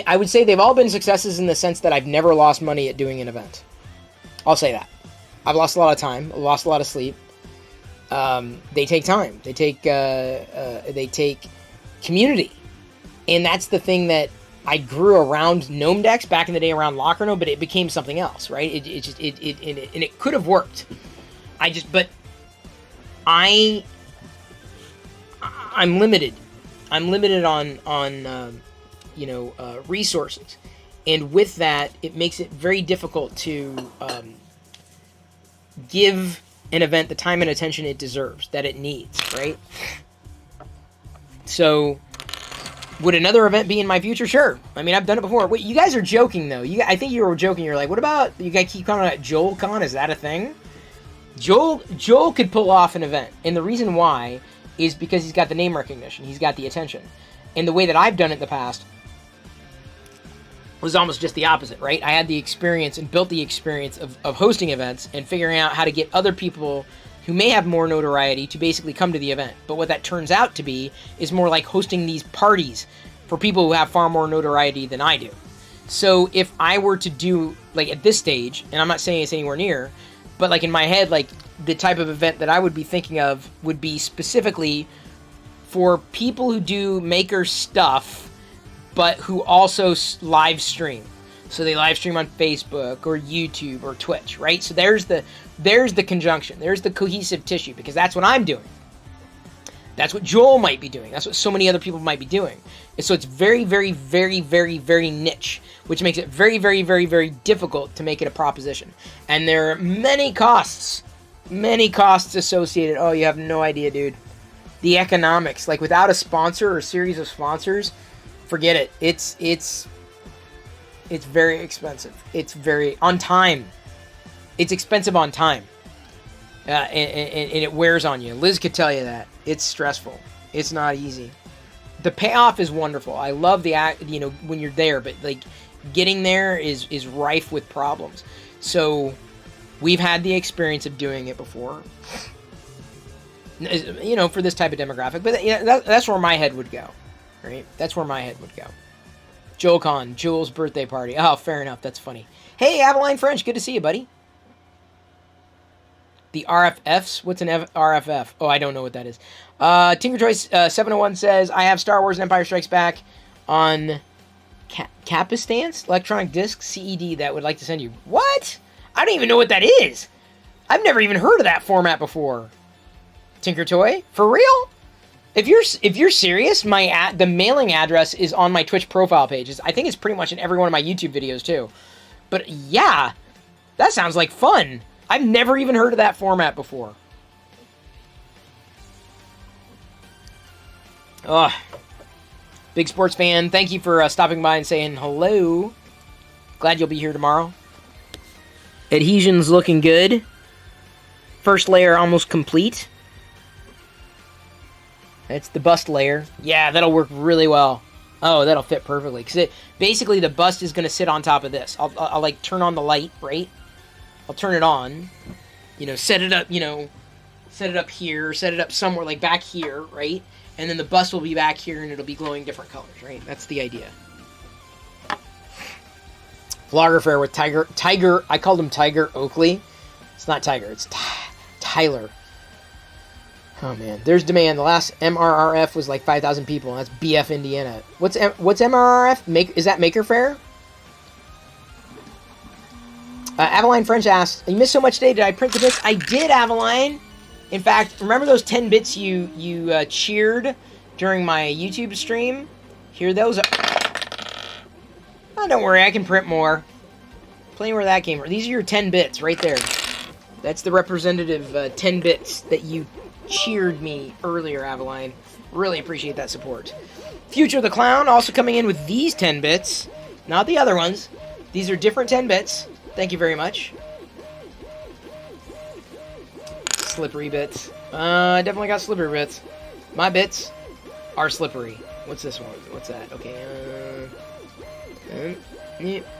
I would say they've all been successes in the sense that I've never lost money at doing an event. I'll say that. I've lost a lot of time. I've lost a lot of sleep. They take time. They take community. And that's the thing that I grew around Gnome Decks back in the day around Locarno, but it became something else, right? It could have worked. I'm limited. I'm limited on resources, and with that, it makes it very difficult to give an event the time and attention it deserves, that it needs, right? So, would another event be in my future? Sure. I mean, I've done it before. Wait, you guys are joking, though. I think you were joking. You're like, what about, you guys keep calling it JoelCon? Is that a thing? Joel could pull off an event, and the reason why is because he's got the name recognition. He's got the attention. And the way that I've done it in the past was almost just the opposite, right? I had the experience and built the experience of hosting events and figuring out how to get other people who may have more notoriety to basically come to the event. But what that turns out to be is more like hosting these parties for people who have far more notoriety than I do. So if I were to do, like at this stage, and I'm not saying it's anywhere near, but like in my head, like the type of event that I would be thinking of would be specifically for people who do maker stuff, but who also live stream. So they live stream on Facebook or YouTube or Twitch, right? So there's the conjunction. There's the cohesive tissue, because that's what I'm doing. That's what Joel might be doing. That's what so many other people might be doing. And so it's very, very, very, very, very niche, which makes it very, very, very, very difficult to make it a proposition. And there are many costs associated. Oh, you have no idea, dude. The economics, like without a sponsor or a series of sponsors, forget it. It's very expensive. It's very on time. It's expensive on time, and it wears on you. Liz could tell you that. It's stressful. It's not easy. The payoff is wonderful. I love when you're there, but like getting there is rife with problems. So we've had the experience of doing it before. For this type of demographic, but that's where my head would go, right? That's where my head would go. JoelCon, Joel's birthday party. Oh, fair enough. That's funny. Hey, Adeline French, good to see you, buddy. The RFFs? What's an RFF? Oh, I don't know what that is. Tinker Choice 701 says, I have Star Wars and Empire Strikes Back on Capistance electronic disc CED that would like to send you. What? I don't even know what that is. I've never even heard of that format before. Tinker Toy? For real? If you're serious, the mailing address is on my Twitch profile page. I think it's pretty much in every one of my YouTube videos too. But yeah, that sounds like fun. I've never even heard of that format before. Ugh. Big sports fan. Thank you for stopping by and saying hello. Glad you'll be here tomorrow. Adhesion's looking good. First layer almost complete. It's the bust layer. Yeah, that'll work really well. Oh, that'll fit perfectly. Because basically the bust is going to sit on top of this. I'll like turn on the light, right? I'll turn it on. set it up, set it up here, set it up somewhere like back here, right? And then the bus will be back here and it'll be glowing different colors, right? That's the idea. Vlogger Fair with Tiger, I called him Tiger Oakley. It's not Tiger, it's Tyler. Oh man, there's demand. The last MRRF was like 5,000 people. That's BF Indiana. What's MRRF? Is that Maker Fair? Avaline French asks, you missed so much today. Did I print the bits? I did, Avaline. In fact, remember those 10 bits you cheered during my YouTube stream? Here those are. Oh, don't worry, I can print more. Plenty where that came from. These are your 10 bits right there. That's the representative 10 bits that you cheered me earlier, Avaline. Really appreciate that support. Future the Clown also coming in with these 10 bits. Not the other ones. These are different 10 bits. Thank you very much. Slippery bits. I definitely got slippery bits. My bits are slippery. What's this one? What's that? Okay. Nope.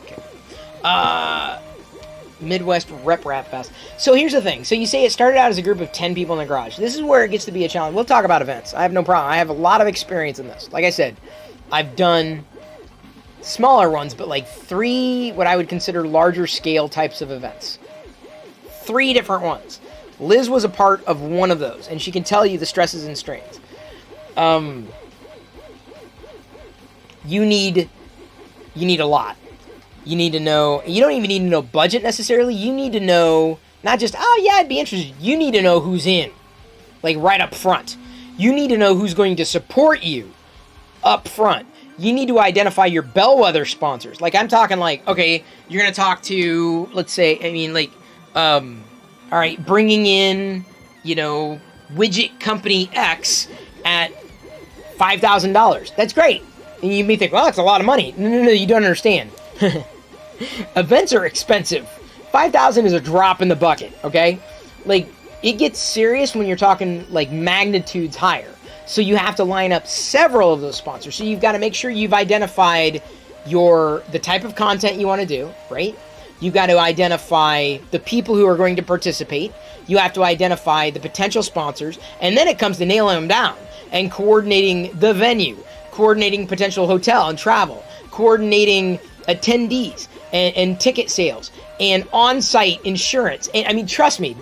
Okay. Midwest Rep Rap Fest. So here's the thing. So you say it started out as a group of 10 people in the garage. This is where it gets to be a challenge. We'll talk about events. I have no problem. I have a lot of experience in this. Like I said, I've done smaller ones, but like 3 what I would consider larger scale types of events. 3 different ones. Liz was a part of one of those, and she can tell you the stresses and strains. You need a lot. You need to know, you don't even need to know budget necessarily. You need to know, not just, oh yeah, I'd be interested. You need to know who's in, like right up front. You need to know who's going to support you up front. You need to identify your bellwether sponsors. Like I'm talking like, okay, you're going to talk to, let's say, all right, bringing in, widget company X at $5,000. That's great. And you may think, well, that's a lot of money. No, you don't understand. Events are expensive. $5,000 is a drop in the bucket, okay? Like, it gets serious when you're talking, like, magnitudes higher. So you have to line up several of those sponsors. So you've got to make sure you've identified the type of content you want to do, right? You've got to identify the people who are going to participate. You have to identify the potential sponsors. And then it comes to nailing them down and coordinating the venue, coordinating potential hotel and travel, coordinating attendees and ticket sales and on-site insurance. And I mean, trust me,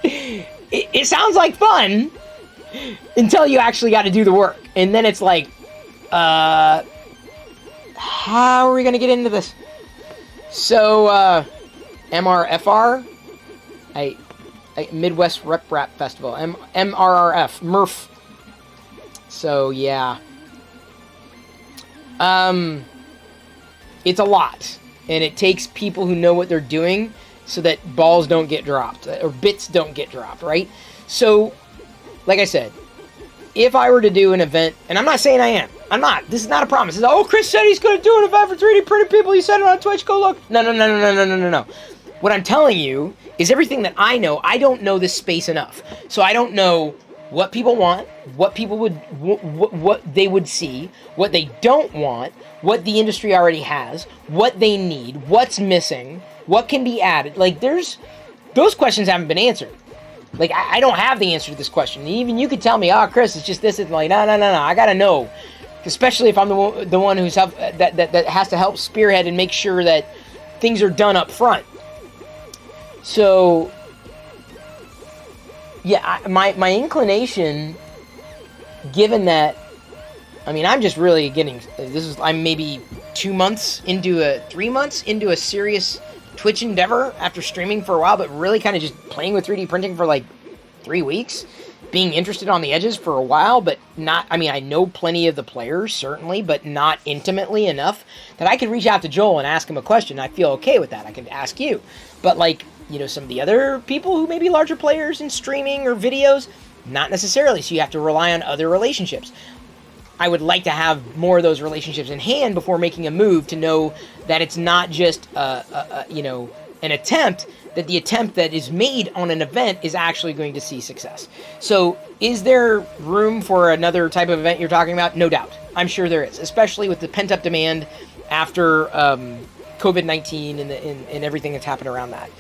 it sounds like fun until you actually got to do the work. And then it's like, how are we going to get into this? So, MRFR, Midwest Rep Rap Festival, MRRF, MRF. So, yeah. It's a lot, and it takes people who know what they're doing so that balls don't get dropped, or bits don't get dropped, right? So, like I said, if I were to do an event, and I'm not saying I am, I'm not, this is not a promise. It's, oh, Chris said he's going to do an event for 3D printed people, he said it on Twitch, go look. No. What I'm telling you is everything that I know. I don't know this space enough. So I don't know what people want, what people would, what they would see, what they don't want, what the industry already has, what they need, what's missing, what can be added. Like, those questions haven't been answered. Like, I don't have the answer to this question. Even you could tell me, oh, Chris, it's just this. It's like, no. I gotta know, especially if I'm the one who's that has to help spearhead and make sure that things are done up front. So, yeah, my inclination, given that, I mean, I'm just really getting, I'm maybe 3 months into a serious Twitch endeavor after streaming for a while, but really kind of just playing with 3D printing for like 3 weeks, being interested on the edges for a while, but not, I mean, I know plenty of the players, certainly, but not intimately enough that I could reach out to Joel and ask him a question. I feel okay with that. I can ask you. But like, some of the other people who may be larger players in streaming or videos, not necessarily. So you have to rely on other relationships. I would like to have more of those relationships in hand before making a move to know that it's not just, an attempt, that the attempt that is made on an event is actually going to see success. So is there room for another type of event you're talking about? No doubt. I'm sure there is, especially with the pent-up demand after COVID-19 and everything that's happened around that.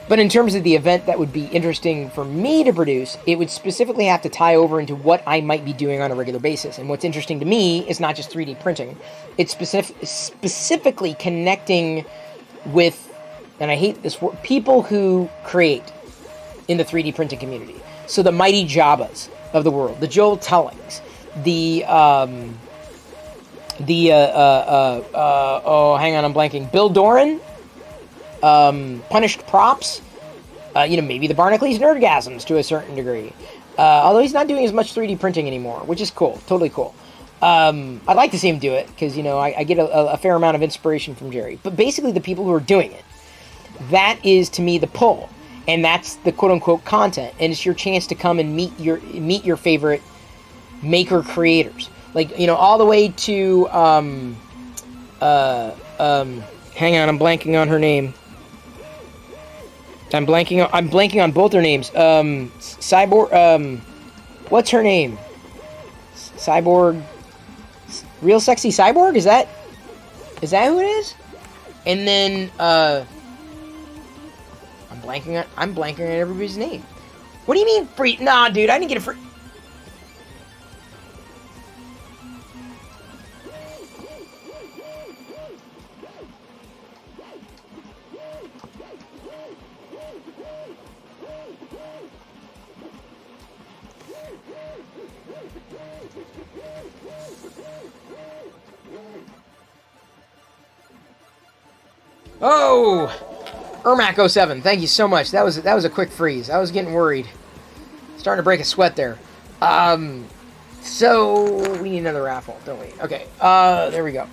But in terms of the event that would be interesting for me to produce, it would specifically have to tie over into what I might be doing on a regular basis. And what's interesting to me is not just 3D printing. It's specifically connecting with, and I hate this word, people who create in the 3D printing community. So the mighty Jabbas of the world, the Joel Tellings, the hang on, I'm blanking. Bill Doran, Punished Props, maybe the Barnacules Nerdgasms to a certain degree. Although he's not doing as much 3D printing anymore, which is cool, totally cool. I'd like to see him do it because, I get a fair amount of inspiration from Jerry. But basically the people who are doing it, that is to me the pull. And that's the quote-unquote content. And it's your chance to come and meet your favorite maker creators. Like, all the way to, hang on, I'm blanking on her name. I'm blanking on both their names. Cyborg, what's her name? Cyborg, Real Sexy Cyborg? Is that who it is? And then, I'm blanking on everybody's name. What do you mean free? Nah, dude, I didn't get a free. Oh, Ermac07, thank you so much. That was a quick freeze. I was getting worried. Starting to break a sweat there. So we need another raffle, don't we? Okay. There we go.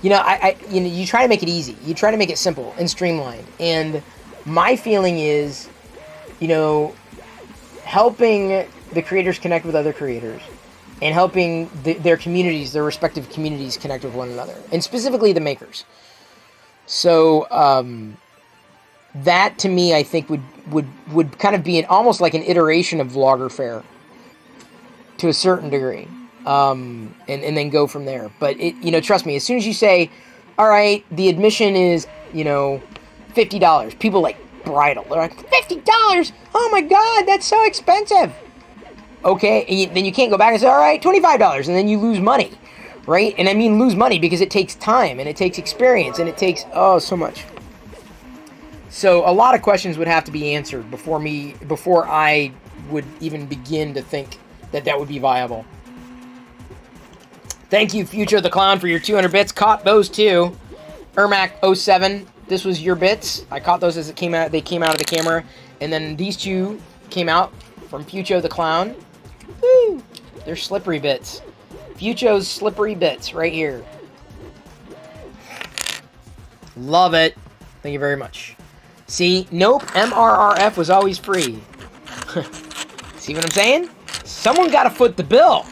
You try to make it easy. You try to make it simple and streamlined. And my feeling is, helping the creators connect with other creators and helping their communities, their respective communities, connect with one another, and specifically the makers. So that to me, I think would kind of be almost like an iteration of Vlogger Fair to a certain degree, and then go from there. But trust me, as soon as you say, all right, the admission is $50, people like bridle. They're like, $50? Oh my God, that's so expensive. Okay, and then you can't go back and say, all right, $25, and then you lose money, right? And I mean lose money because it takes time, and it takes experience, and it takes, so much. So a lot of questions would have to be answered before I would even begin to think that would be viable. Thank you, Future the Clown, for your 200 bits. Caught those too. Ermac07, this was your bits. I caught those as it came out. They came out of the camera, and then these two came out from Future the Clown. Woo! They're slippery bits. Fucho's slippery bits right here. Love it. Thank you very much. See, nope, MRRF was always free. See what I'm saying? Someone got to foot the bill.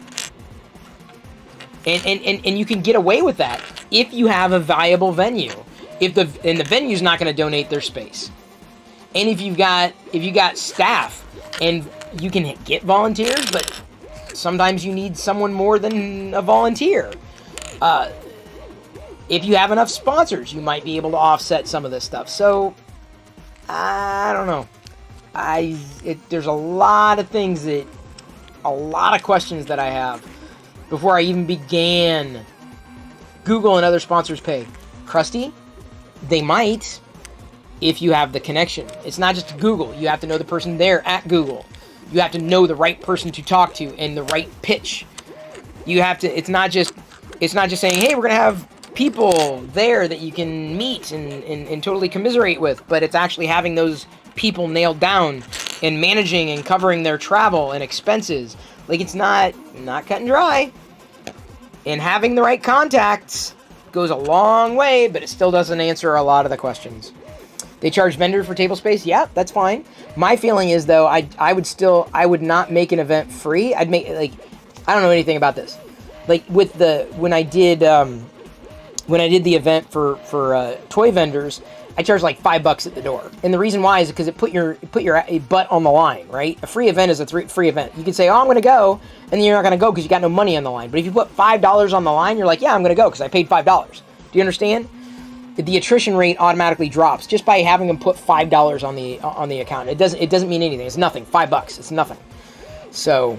And you can get away with that if you have a valuable venue. And the venue's not going to donate their space. And if you got staff, and you can get volunteers, but sometimes you need someone more than a volunteer. If you have enough sponsors, you might be able to offset some of this stuff. So, I don't know. There's a lot of questions that I have before I even began. Google and other sponsors pay. Krusty? They might, if you have the connection. It's not just Google. You have to know the person there at Google. You have to know the right person to talk to and the right pitch. You have to, it's not just saying, hey, we're going to have people there that you can meet and totally commiserate with, but it's actually having those people nailed down and managing and covering their travel and expenses. Like, it's not cut and dry. And having the right contacts goes a long way, but it still doesn't answer a lot of the questions. They charge vendors for table space? Yeah, that's fine. My feeling is, though, I would not make an event free. I'd make, I don't know anything about this. When I did when I did the event for toy vendors, I charged like $5 at the door. And the reason why is because it put your butt on the line, right? A free event is a free event. You can say, oh, I'm going to go, and then you're not going to go because you got no money on the line. But if you put $5 on the line, you're like, yeah, I'm going to go because I paid $5. Do you understand? The attrition rate automatically drops just by having them put $5 on the account. It doesn't mean anything. It's nothing. $5. It's nothing. So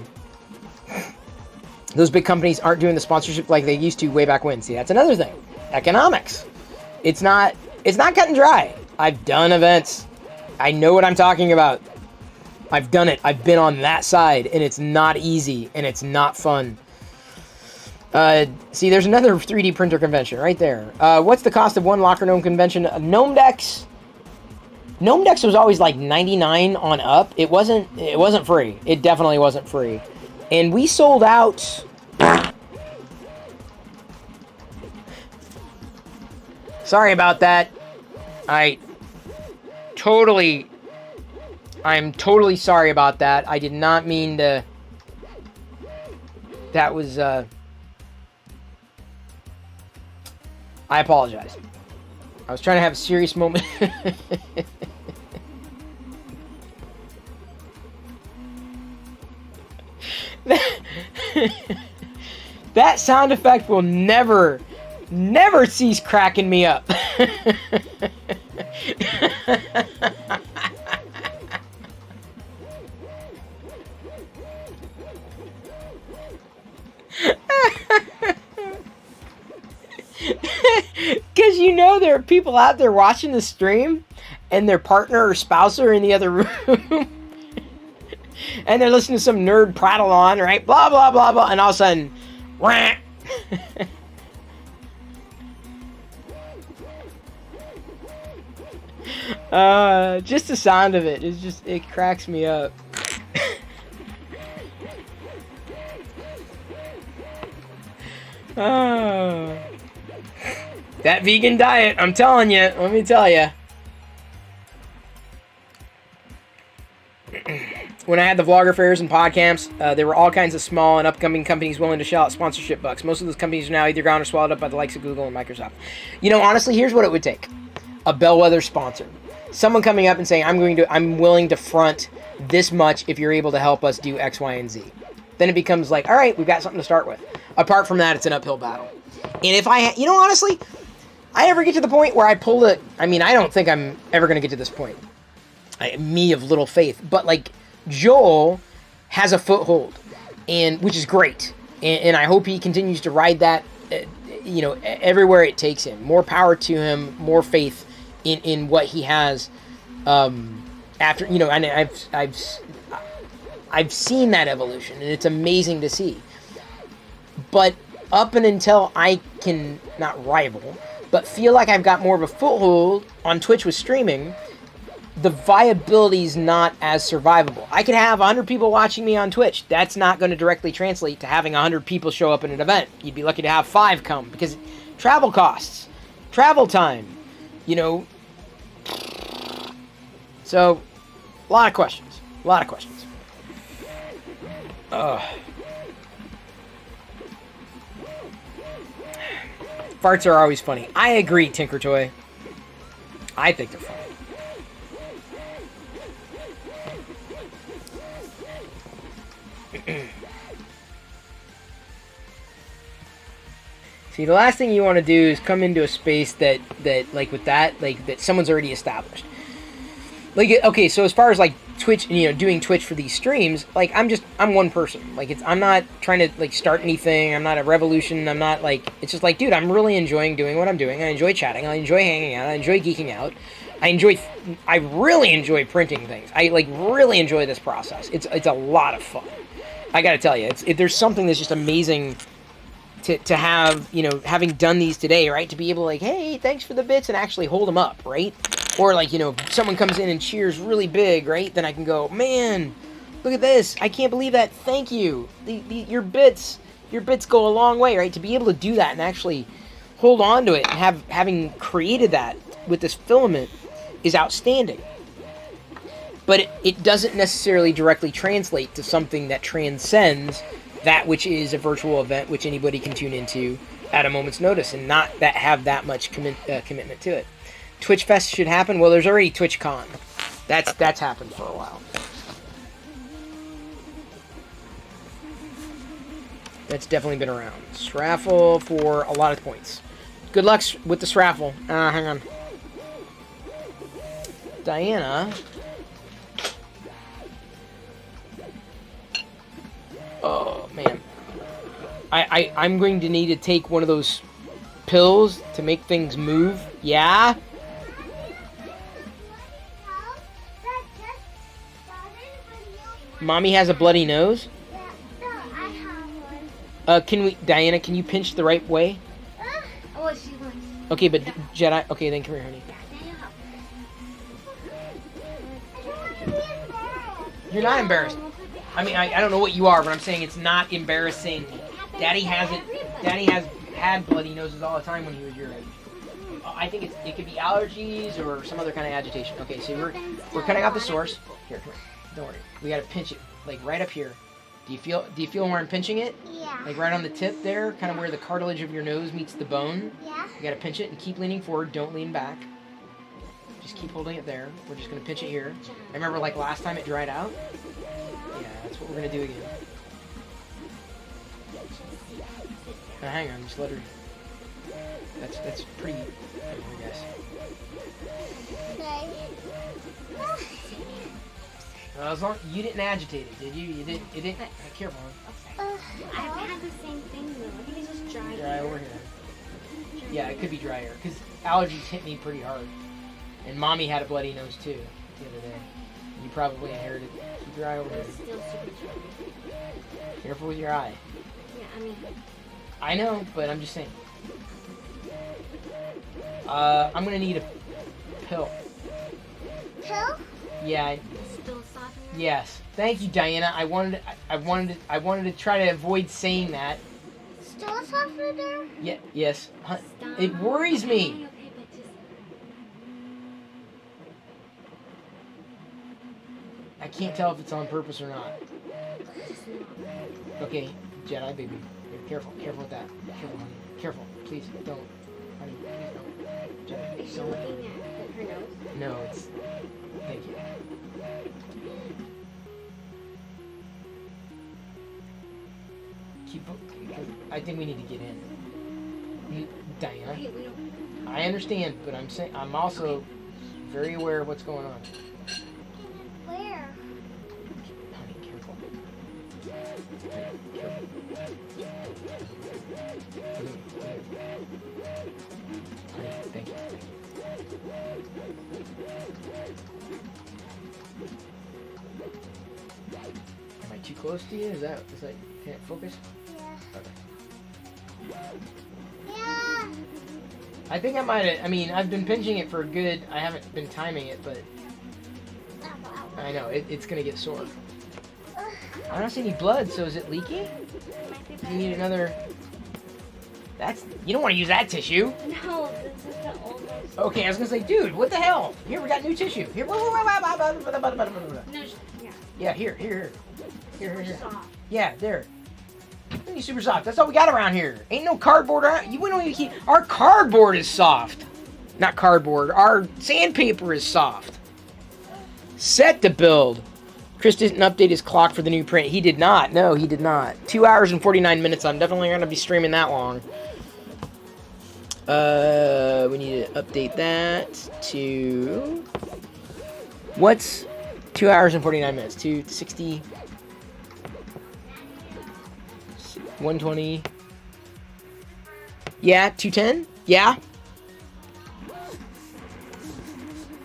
those big companies aren't doing the sponsorship like they used to way back when. See, that's another thing. Economics. It's not cut and dry. I've done events. I know what I'm talking about. I've done it. I've been on that side, and it's not easy, and it's not fun. See, there's another 3D printer convention right there. What's the cost of one Locker Gnome convention? Gnomedex was always like 99 on up. It wasn't free. It definitely wasn't free. And we sold out. Sorry about that. I'm totally sorry about that. I did not mean to. That was, I apologize. I was trying to have a serious moment. That sound effect will never cease cracking me up. Because you know there are people out there watching the stream and their partner or spouse are in the other room and they're listening to some nerd prattle on, right? Blah, blah, blah, blah. And all of a sudden, wah. Just the sound of it is just, it cracks me up. That vegan diet, I'm telling you, let me tell you. When I had the vlogger fairs and podcamps, there were all kinds of small and upcoming companies willing to shell out sponsorship bucks. Most of those companies are now either gone or swallowed up by the likes of Google and Microsoft. You know, honestly, here's what it would take. A bellwether sponsor. Someone coming up and saying, I'm willing to front this much if you're able to help us do X, Y, and Z. Then it becomes like, all right, we've got something to start with. Apart from that, it's an uphill battle. And if honestly, I ever get to the point where I pull it, I don't think I'm ever going to get to this point. Me of little faith. But like, Joel has a foothold, which is great. And I hope he continues to ride that, everywhere it takes him. More power to him, more faith in what he has. After, and I've seen that evolution, and it's amazing to see. But up and until I can not rival, but feel like I've got more of a foothold on Twitch with streaming, the viability is not as survivable. I could have 100 people watching me on Twitch. That's not going to directly translate to having 100 people show up in an event. You'd be lucky to have 5 come, because travel costs, travel time, So, a lot of questions. Farts are always funny. I agree, Tinker Toy. I think they're funny. See, the last thing you want to do is come into a space that someone's already established. Like, okay, so as far as like Twitch, doing Twitch for these streams, like I'm one person. Like, I'm not trying to like start anything. I'm not a revolution. I'm not like, it's just like, dude, I'm really enjoying doing what I'm doing. I enjoy chatting. I enjoy hanging out. I enjoy geeking out. I really enjoy printing things. I like really enjoy this process. It's a lot of fun. I gotta tell you, there's something that's just amazing to have, having done these today, right? To be able to like, hey, thanks for the bits, and actually hold them up, right? Or like, someone comes in and cheers really big, right? Then I can go, man, look at this. I can't believe that. Thank you. Your bits go a long way, right? To be able to do that and actually hold on to it and having created that with this filament is outstanding. But it doesn't necessarily directly translate to something that transcends that which is a virtual event which anybody can tune into at a moment's notice and not that have that much commitment to it. Twitch Fest should happen. Well, there's already TwitchCon. That's happened for a while. That's definitely been around. Sraffle for a lot of points. Good luck with the Sraffle. Hang on. Diana. Oh, man. I'm going to need to take one of those pills to make things move. Yeah? Mommy has a bloody nose? Diana, can you pinch the right way? Oh, she wants. Okay, but Jedi, okay, then come here, honey. You're not embarrassed. I mean, I don't know what you are, but I'm saying it's not embarrassing. Daddy has had bloody noses all the time when he was your age. I think it could be allergies or some other kind of agitation. Okay, so we're cutting off the source. Here, come here. Don't worry. We gotta pinch it, like right up here. Do you feel where I'm pinching it? Yeah. Like right on the tip there, kind of where the cartilage of your nose meets the bone. Yeah. You gotta pinch it and keep leaning forward. Don't lean back. Just keep holding it there. We're just gonna pinch it here. I remember like last time it dried out. Yeah, that's what we're gonna do again. Now hang on, just let her. That's pretty. I guess. Okay. As long you didn't agitate it, did you? You didn't. Careful. I've had the same thing though. I think it's just dry. Dry over here. Yeah, it could be dry air because allergies hit me pretty hard, and Mommy had a bloody nose too the other day. You probably inherited. Keep your eye over here. It's still super dry. Careful with your eye. Yeah, I mean. I know, but I'm just saying. I'm gonna need a pill. Pill? Yeah. Still softener? Yes. Thank you, Diana. I wanted to try to avoid saying that. Still a softener there? Yeah. Yes. Stop. It worries me. Okay, but just. I can't tell if it's on purpose or not. Just not. Okay, Jedi baby. Careful with that. Careful, honey. Careful. Please don't. Honey, please don't. Jedi, Is she don't. looking at her nose? No, it's. Thank you. I think we need to get in. Diana, Okay, we don't. I understand, but I'm also very aware of what's going on. Where? Honey, careful. Honey, careful. Honey, thank you. Am I too close to you? Is that can't focus? Yeah. Yeah. I think I might have. I mean, I've been pinching it for a good. I haven't been timing it, but I know it's gonna get sore. I don't see any blood. So is it leaky? You need another. You don't want to use that tissue. No, this is the oldest. Okay, I was gonna say, dude, what the hell? Here, we got new tissue. Here. No, Yeah, here. super soft. Yeah, there. It's super soft. That's all we got around here. Ain't no cardboard around. We don't even keep. Our cardboard is soft. Not cardboard. Our sandpaper is soft. Set to build. Chris didn't update his clock for the new print. He did not. No, he did not. 2 hours and 49 minutes. I'm definitely going to be streaming that long. We need to update that to... What's 2 hours and 49 minutes? 260... 120... Yeah, 210? Yeah?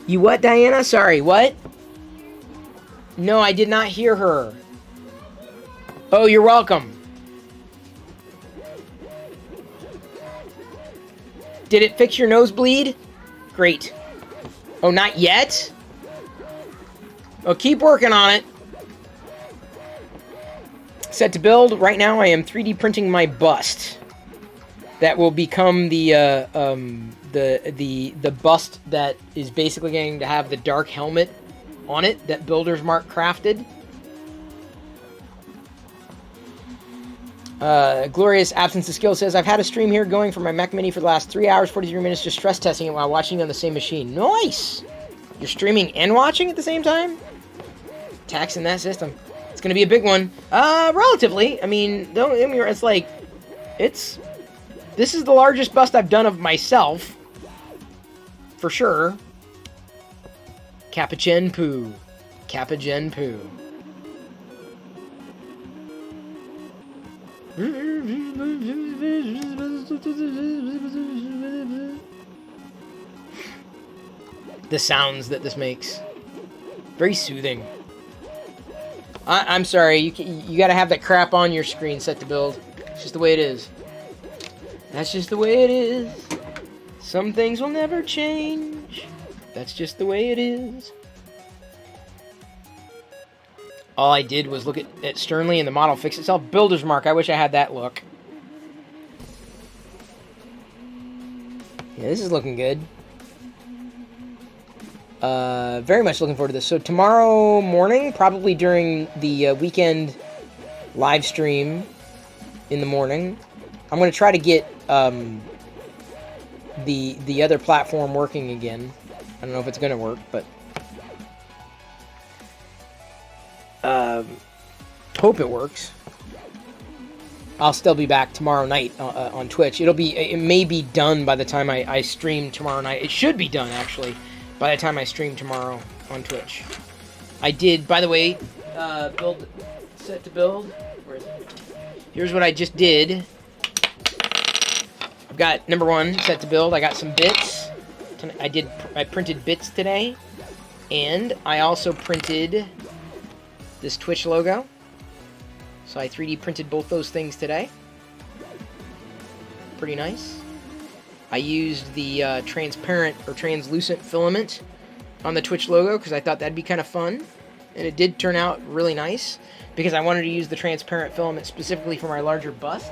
You what, Diana? Sorry, what? No, I did not hear her. Oh, you're welcome. Did it fix your nosebleed? Great. Oh, not yet? Oh, keep working on it. Set to build. Right now, I am 3D printing my bust. That will become the bust that is basically going to have the dark helmet on it that Builder's Mark crafted. Glorious Absence of Skill says, I've had a stream here going for my Mac Mini for the last 3 hours, 43 minutes, just stress testing it while watching on the same machine. Nice! You're streaming and watching at the same time? Taxing that system. It's gonna be a big one. Relatively. I mean, don't get me wrong, it's like, this is the largest bust I've done of myself. For sure. Kappa-Gen Poo. Kappa-Gen Poo. The sounds that this makes. Very soothing. I'm sorry, you gotta have that crap on your screen set to build. It's just the way it is. That's just the way it is. Some things will never change. That's just the way it is. All I did was look at Sternly and the model fix itself. Builder's mark, I wish I had that look. Yeah, this is looking good. Very much looking forward to this. So tomorrow morning, probably during the weekend live stream in the morning, I'm going to try to get the other platform working again. I don't know if it's going to work, but hope it works. I'll still be back tomorrow night on Twitch. It may be done by the time I stream tomorrow night. It should be done, actually, by the time I stream tomorrow on Twitch. I did, by the way, set to build. Where is it? Here's what I just did. I've got number 1 set to build. I got some bits. I printed bits today, and I also printed this Twitch logo. So I 3D printed both those things today. Pretty nice. I used the transparent or translucent filament on the Twitch logo because I thought that'd be kind of fun. And it did turn out really nice because I wanted to use the transparent filament specifically for my larger bust.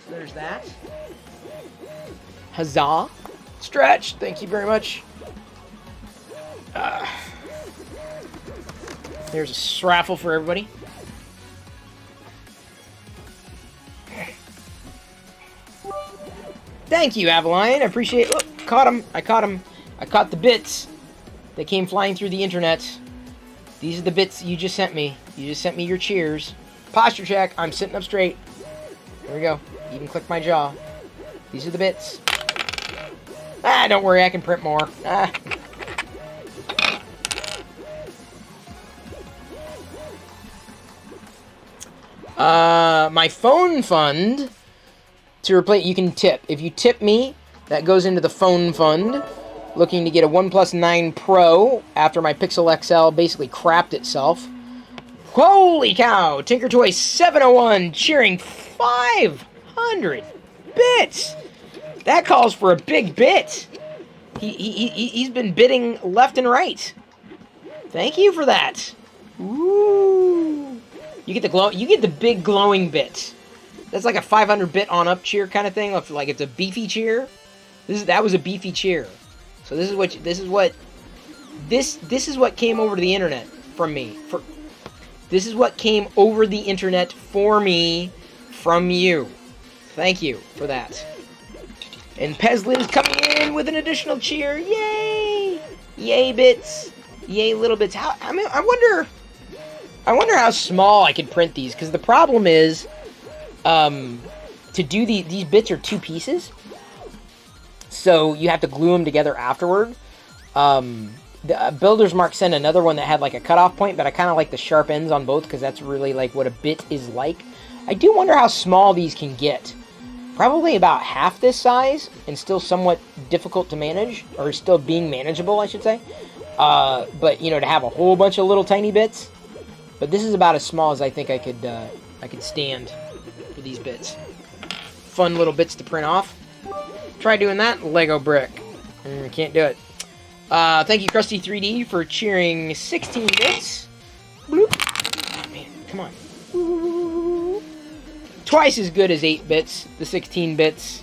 So there's that. Huzzah. Stretch, thank you very much. There's a raffle for everybody. Thank you, Avaline. I appreciate it. Oh, caught him. I caught him. I caught the bits that came flying through the internet. These are the bits you just sent me. You just sent me your cheers. Posture check. I'm sitting up straight. There we go. Even click my jaw. These are the bits. Ah, don't worry. I can print more. Ah. My phone fund to replace, you can tip. If you tip me, that goes into the phone fund. Looking to get a OnePlus 9 Pro after my Pixel XL basically crapped itself. Holy cow! Tinker Toy 701 cheering 500 bits. That calls for a big bit. He's been bidding left and right. Thank you for that. Ooh. You get the glow. You get the big glowing bits. That's like a 500 bit on up cheer kind of thing. Like it's a beefy cheer. That was a beefy cheer. So this is what came over to the internet from me. This is what came over the internet for me from you. Thank you for that. And Pezlin's coming in with an additional cheer. Yay! Yay bits. Yay little bits. I wonder how small I could print these, because the problem is, to do these bits are 2 pieces, so you have to glue them together afterward. The Builder's Mark sent another one that had like a cutoff point, but I kind of like the sharp ends on both because that's really like what a bit is like. I do wonder how small these can get. Probably about half this size, and still somewhat difficult to manage, or still being manageable, I should say. But you know, to have a whole bunch of little tiny bits. But this is about as small as I think I could stand for these bits. Fun little bits to print off. Try doing that. Lego brick. Can't do it. Thank you, Krusty 3D, for cheering 16 bits. Bloop. Oh, man, come on. Twice as good as 8 bits. The 16 bits.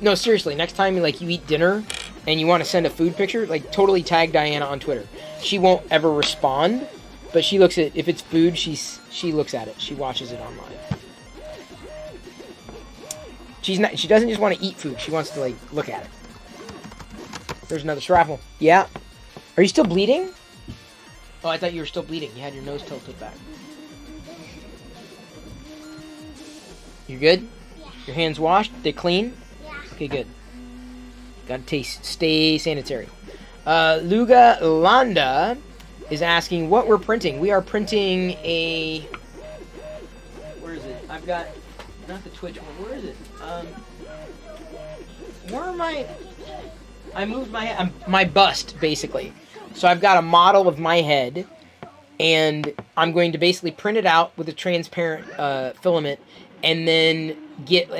No, seriously. Next time you eat dinner and you want to send a food picture, totally tag Diana on Twitter. She won't ever respond, But she looks at, if it's food, she looks at it. She watches it online. She doesn't just want to eat food. She wants to, like, look at it. There's another shrapnel. Yeah. Are you still bleeding? Oh, I thought you were still bleeding. You had your nose tilted back. You good? Yeah. Your hands washed? They clean? Yeah. Okay, good. Gotta stay sanitary. Luga Landa is asking what we're printing. We are printing a... Where is it? I've got... Not the Twitch one. Where is it? Where am I? I moved my bust, basically. So I've got a model of my head, and I'm going to basically print it out with a transparent filament, and then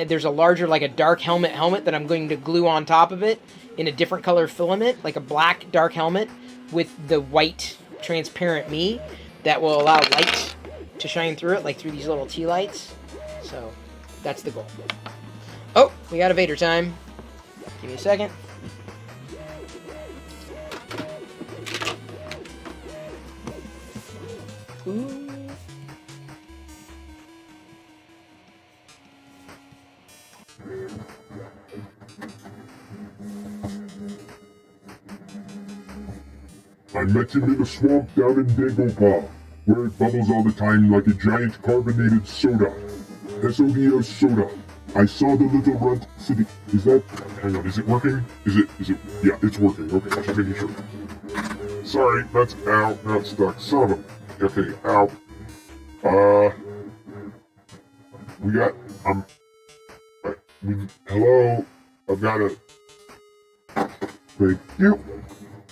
there's a larger, like a dark helmet that I'm going to glue on top of it in a different color filament, like a black dark helmet with the white transparent me that will allow light to shine through it, like through these little tea lights. So that's the goal. Oh, we got a Vader time. Give me a second. Ooh. I met him in a swamp down in Dagobah, where it bubbles all the time like a giant carbonated soda. SODA soda. I saw the little runt sitting. Is that? Hang on, is it working? Is it? Yeah, it's working. Okay, just making sure. Sorry, that's ow. Now it's stuck. Son of a. Okay, ow. We got. Hello. I've got a. Thank you.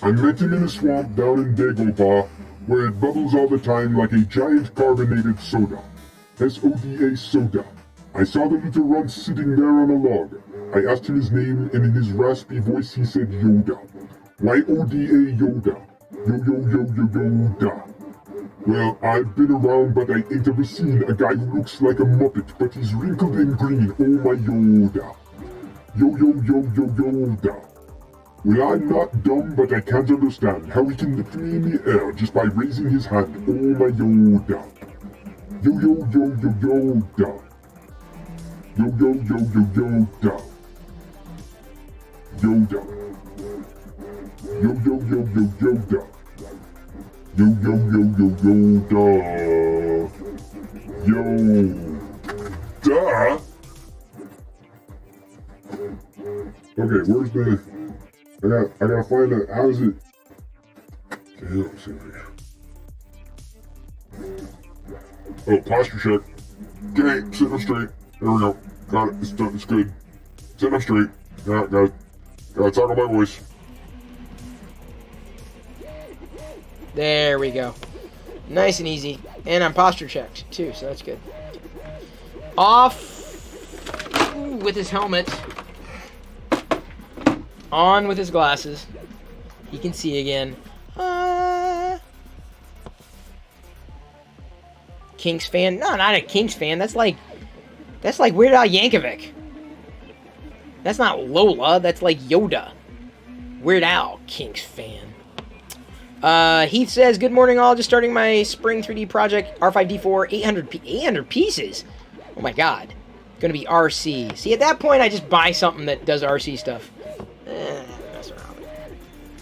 I met him in a swamp down in Dagobah, where it bubbles all the time like a giant carbonated soda. SODA soda. I saw the little runt sitting there on a log. I asked him his name, and in his raspy voice he said Yoda. Y-O-D-A Yoda. Yoda. Well, I've been around, but I ain't ever seen a guy who looks like a Muppet, but he's wrinkled and green. Oh my Yoda. Yoda. Well, I'm not dumb, but I can't understand how he can lift me in the air just by raising his hand. Oh my Yoda. Yoda. Yoda. Yoda. Yoda. Yoda. Yoda. Okay, where's the... I gotta find it. How is it? Oh, posture check. Okay, sitting up straight. There we go. Got it. It's done. It's good. Sitting up straight. Gotta talk on my voice. There we go. Nice and easy. And I'm posture checked, too, so that's good. Off with his helmet. On with his glasses. He can see again. Kinks fan? No, not a Kinks fan. That's like Weird Al Yankovic. That's not Lola. That's like Yoda. Weird Al, Kinks fan. Heath says, good morning all. Just starting my spring 3D project. R5D4, 800 pieces. Oh my god. Gonna be RC. See, at that point, I just buy something that does RC stuff. Mess around.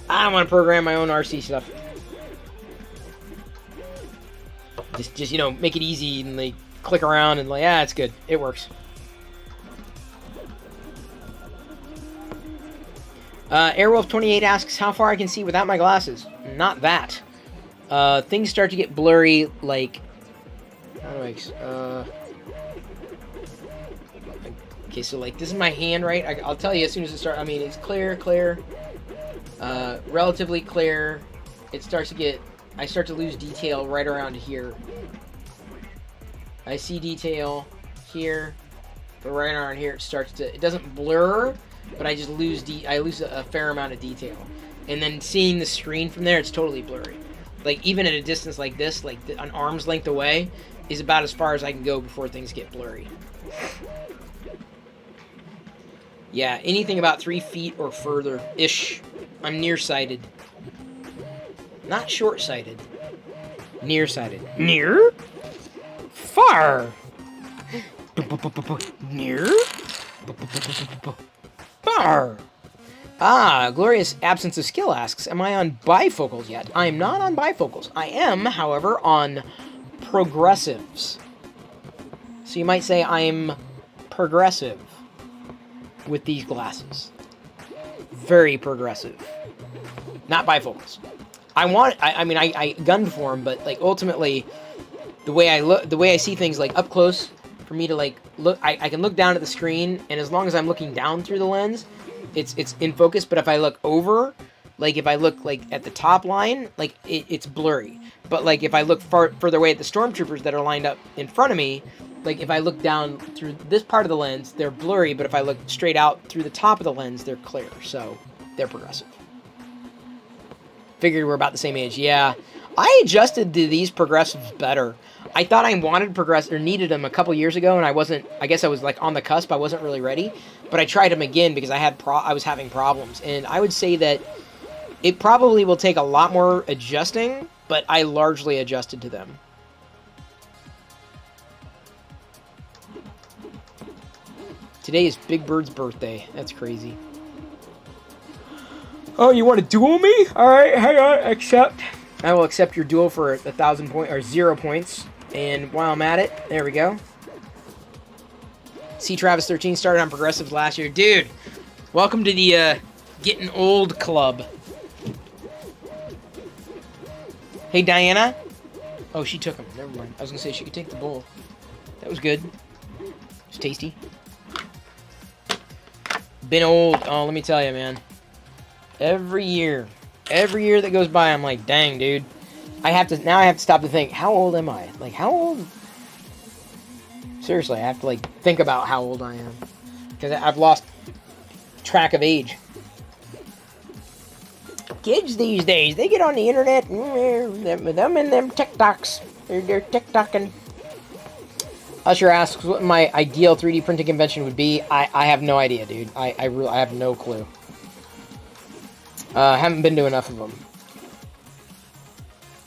I don't want to program my own RC stuff. Just you know, make it easy and like click around and like, yeah, it's good. It works. Airwolf28 asks how far I can see without my glasses. Not that. Things start to get blurry. Like, how do I? Okay, so like this is my hand, right? I'll tell you as soon as it starts. I mean, it's clear, relatively clear. It starts to get. I start to lose detail right around here. I see detail here, but right around here it starts to. It doesn't blur, but I just lose. I lose a fair amount of detail, and then seeing the screen from there, it's totally blurry. Like even at a distance like this, like an arm's length away, is about as far as I can go before things get blurry. Yeah, anything about 3 feet or further-ish. I'm nearsighted. Not short-sighted. Nearsighted. Near? Far. Near? Far. Ah, Glorious Absence of Skill asks, am I on bifocals yet? I am not on bifocals. I am, however, on progressives. So you might say I'm progressive with these glasses. Very progressive. Not bifocals. I gunned for them, but like ultimately, the way I see things like up close, for me to like look, I can look down at the screen, and as long as I'm looking down through the lens, it's in focus. But if I look over, like if I look like at the top line, like it's blurry. But like if I look further away at the stormtroopers that are lined up in front of me, like if I look down through this part of the lens, they're blurry. But if I look straight out through the top of the lens, they're clear. So they're progressive. Figured we're about the same age. Yeah, I adjusted to these progressives better. I thought I wanted progressive or needed them a couple years ago, and I wasn't. I guess I was like on the cusp. I wasn't really ready, but I tried them again because I was having problems, and I would say that it probably will take a lot more adjusting, but I largely adjusted to them. Today is Big Bird's birthday. That's crazy. Oh, you want to duel me? All right, hang on. Accept. I will accept your duel for 1,000 points or 0 points. And while I'm at it, there we go. C Travis 13 started on progressives last year, dude. Welcome to the getting old club. Hey, Diana. Oh, she took them. Never mind. I was gonna say she could take the bowl. That was good. It's tasty. Been old. Oh, let me tell you, man. Every year that goes by, I'm like, dang, dude. I have to stop to think, how old am I? Like, how old? Seriously, I have to, like, think about how old I am. Because I've lost track of age. Kids these days, they get on the internet, and them and them TikToks. They're TikToking. Usher asks what my ideal 3D printing convention would be. I have no idea, dude. I have no clue. Haven't been to enough of them.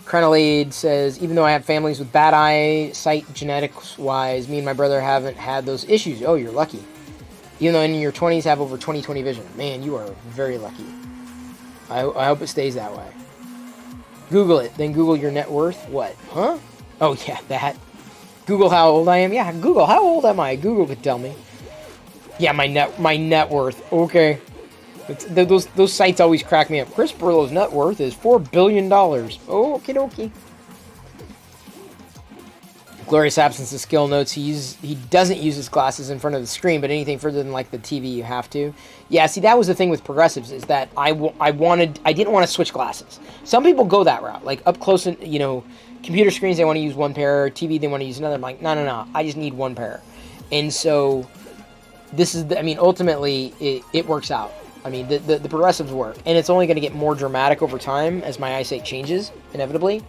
Crenelade says, even though I have families with bad eyesight genetics-wise, me and my brother haven't had those issues. Oh, you're lucky. Even though in your 20s have over 20/20 vision. Man, you are very lucky. I hope it stays that way. Google it. Then Google your net worth. What? Huh? Oh, yeah, that. Google how old I am. Yeah, Google how old am I? Google could tell me. Yeah, my net worth. Okay. Those sites always crack me up. Chris Burlow's net worth is $4 billion. Oh, okie dokie. Glorious Absence of Skill notes he doesn't use his glasses in front of the screen, but anything further than like the TV you have to. Yeah, see, that was the thing with progressives, is that I didn't want to switch glasses. Some people go that route, like up close and computer screens they want to use one pair, TV they want to use another. I'm like, no, I just need one pair. And so this is ultimately it works out. I mean, the progressives work, and it's only going to get more dramatic over time as my eyesight changes, inevitably.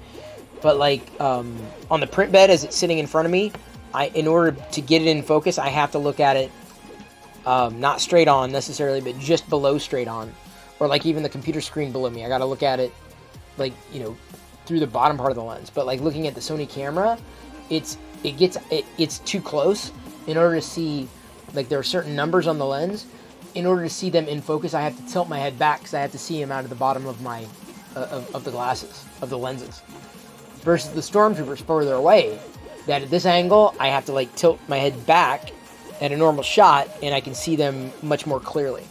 But like on the print bed, as it's sitting in front of me, in order to get it in focus, I have to look at it not straight on necessarily, but just below straight on, or like even the computer screen below me. I got to look at it like through the bottom part of the lens. But like looking at the Sony camera, it's too close in order to see. Like there are certain numbers on the lens. In order to see them in focus, I have to tilt my head back because I have to see them out of the bottom of my of the glasses, of the lenses. Versus the stormtroopers further away, that at this angle, I have to like tilt my head back at a normal shot, and I can see them much more clearly.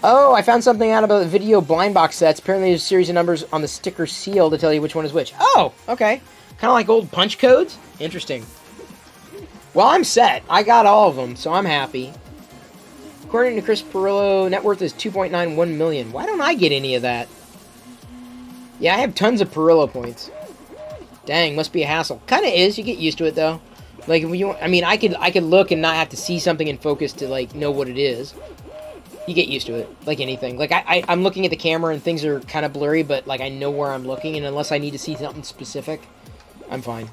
Oh, I found something out about the video blind box sets. Apparently there's a series of numbers on the sticker seal to tell you which one is which. Oh, okay. Kind of like old punch codes? Interesting. Well, I'm set. I got all of them, so I'm happy. According to Chris Perillo, net worth is $2.91 million. Why don't I get any of that? Yeah, I have tons of Perillo points. Dang, must be a hassle. Kind of is. You get used to it, though. Like, if you, I could look and not have to see something in focus to, like, know what it is. You get used to it, like anything. Like, I'm looking at the camera and things are kind of blurry, but, like, I know where I'm looking, and unless I need to see something specific, I'm fine.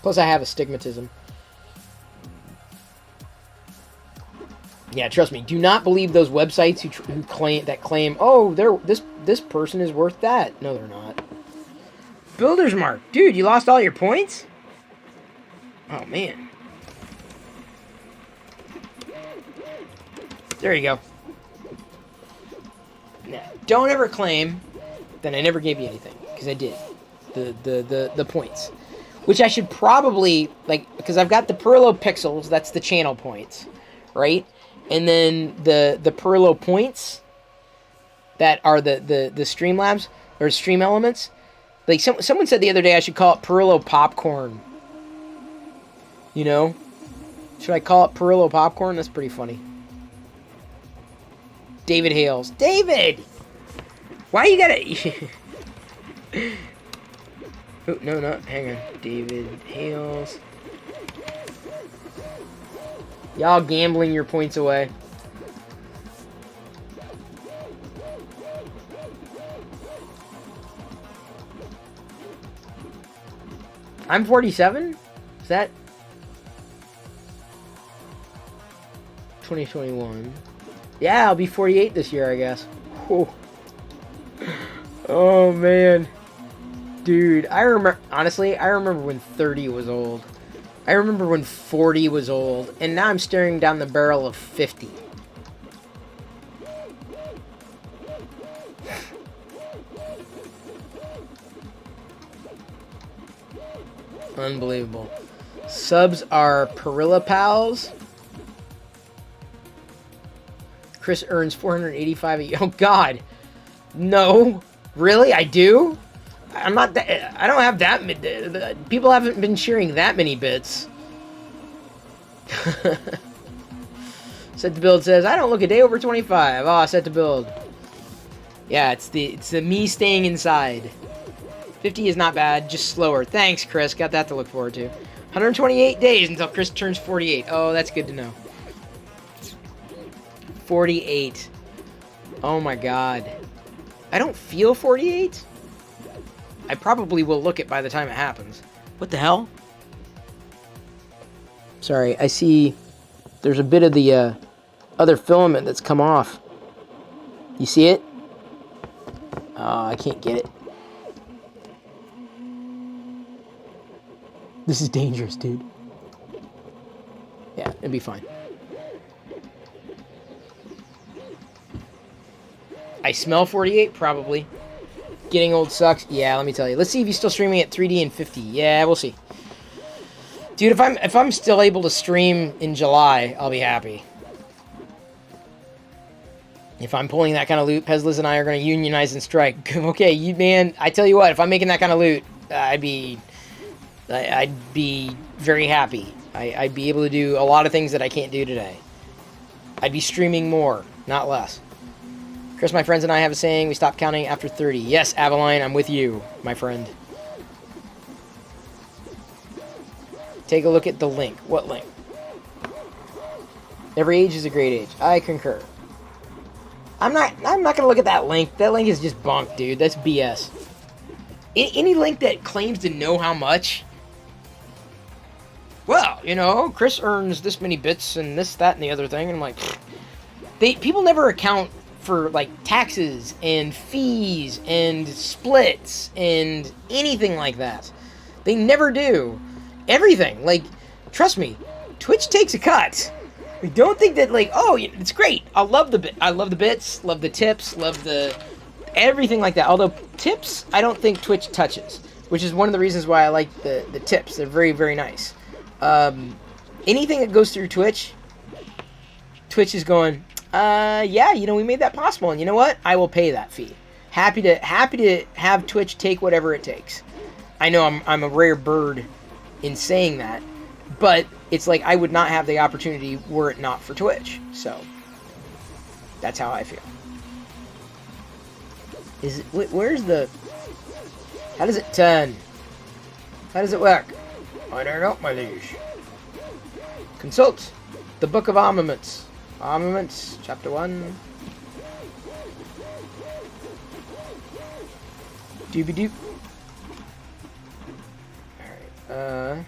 Plus, I have astigmatism. Yeah, trust me. Do not believe those websites who claim, oh, this person is worth that. No, they're not. Builder's Mark. Dude, you lost all your points? Oh, man. There you go. Now, don't ever claim that I never gave you anything, because I did. The points. Which I should probably, like, because I've got the Perillo pixels, that's the channel points, right? And then the Perillo points, that are the Streamlabs, or Stream Elements. Like, someone said the other day I should call it Perillo Popcorn. You know? Should I call it Perillo Popcorn? That's pretty funny. David Hales. David! Why you gotta... Oh, no, hang on. David Hales. Y'all gambling your points away. I'm 47? Is that 2021? Yeah, I'll be 48 this year, I guess. Whew. Oh, man. Dude, I remember, honestly, I remember when 30 was old. I remember when 40 was old. And now I'm staring down the barrel of 50. Unbelievable. Subs are Perilla Pals. Chris earns 485 a year. Oh, God. No. Really? I do? I'm not that... I don't have that... People haven't been sharing that many bits. Set to build says, I don't look a day over 25. Oh, set to build. Yeah, it's the me staying inside. 50 is not bad, just slower. Thanks, Chris. Got that to look forward to. 128 days until Chris turns 48. Oh, that's good to know. 48. Oh my God. I don't feel 48. I probably will look it by the time it happens. What the hell? Sorry, I see there's a bit of the other filament that's come off. You see it? I can't get it. This is dangerous, dude. Yeah, it'll be fine. I smell 48? Probably. Getting old sucks? Yeah, let me tell you. Let's see if he's still streaming at 3D and 50. Yeah, we'll see. Dude, if I'm still able to stream in July, I'll be happy. If I'm pulling that kind of loot, Pezlas and I are going to unionize and strike. Okay, you man, I tell you what, if I'm making that kind of loot, I'd be very happy. I'd be able to do a lot of things that I can't do today. I'd be streaming more, not less. Chris, my friends and I have a saying, we stop counting after 30. Yes, Avaline, I'm with you, my friend. Take a look at the link. What link? Every age is a great age. I concur. I'm not gonna look at that link. That link is just bunk, dude. That's BS. Any link that claims to know how much, well, you know, Chris earns this many bits and this, that, and the other thing. And I'm like, people never account for like taxes and fees and splits and anything like that. They never do. Everything, like, trust me, Twitch takes a cut. We don't think that, like, oh, it's great. I love the bits, love the tips, love the everything like that. Although tips, I don't think Twitch touches, which is one of the reasons why I like the tips. They're very, very nice. Anything that goes through Twitch is going, yeah, you know, we made that possible, and you know what? I will pay that fee. Happy to have Twitch take whatever it takes. I know I'm a rare bird in saying that, but it's like I would not have the opportunity were it not for Twitch. So that's how I feel. Where's the... How does it turn? How does it work? I don't know, my liege. Consult the Book of Armaments. Armaments, Chapter 1. Doobie-doop. Alright,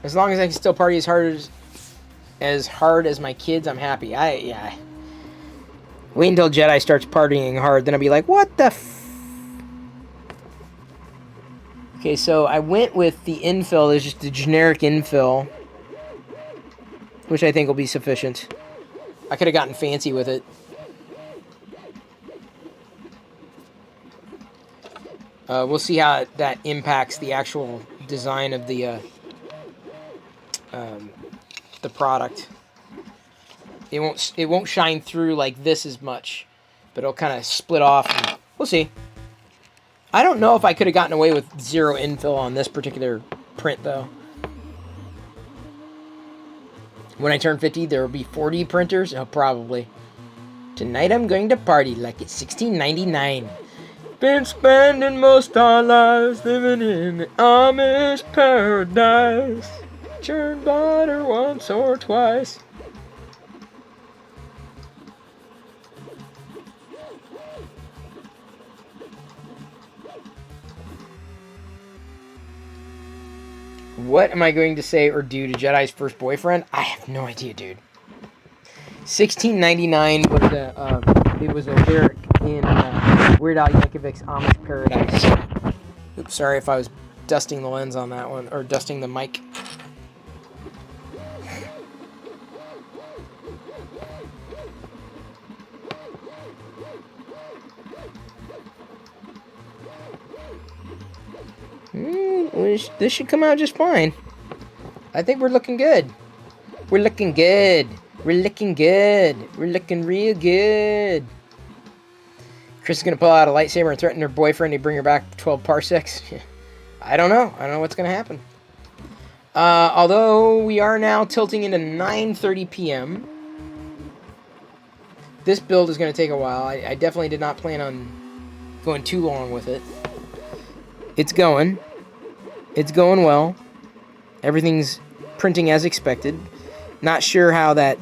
as long as I can still party as hard as hard as my kids, I'm happy. Yeah. Wait until Jedi starts partying hard, then I'll be like, what the Okay, so I went with the infill. There's just a generic infill, which I think will be sufficient. I could have gotten fancy with it. We'll see how that impacts the actual design of the product. It won't shine through like this as much, but it'll kind of split off. And we'll see. I don't know if I could have gotten away with 0 infill on this particular print, though. When I turn 50, there will be 40 printers? Oh, probably. Tonight I'm going to party like it's 1699. Been spending most our lives living in the Amish paradise. Churn butter once or twice. What am I going to say or do to Jedi's first boyfriend? I have no idea, dude. 1699 was a lyric in Weird Al Yankovic's Amish Paradise. Oops, sorry if I was dusting the lens on that one, or dusting the mic. This should come out just fine. I think we're looking good. We're looking good. We're looking good. We're looking real good. Chris is going to pull out a lightsaber and threaten her boyfriend to bring her back 12 parsecs. I don't know. I don't know what's going to happen. Although we are now tilting into 9:30 p.m. This build is going to take a while. I definitely did not plan on going too long with it. It's going. It's going well. Everything's printing as expected. Not sure how that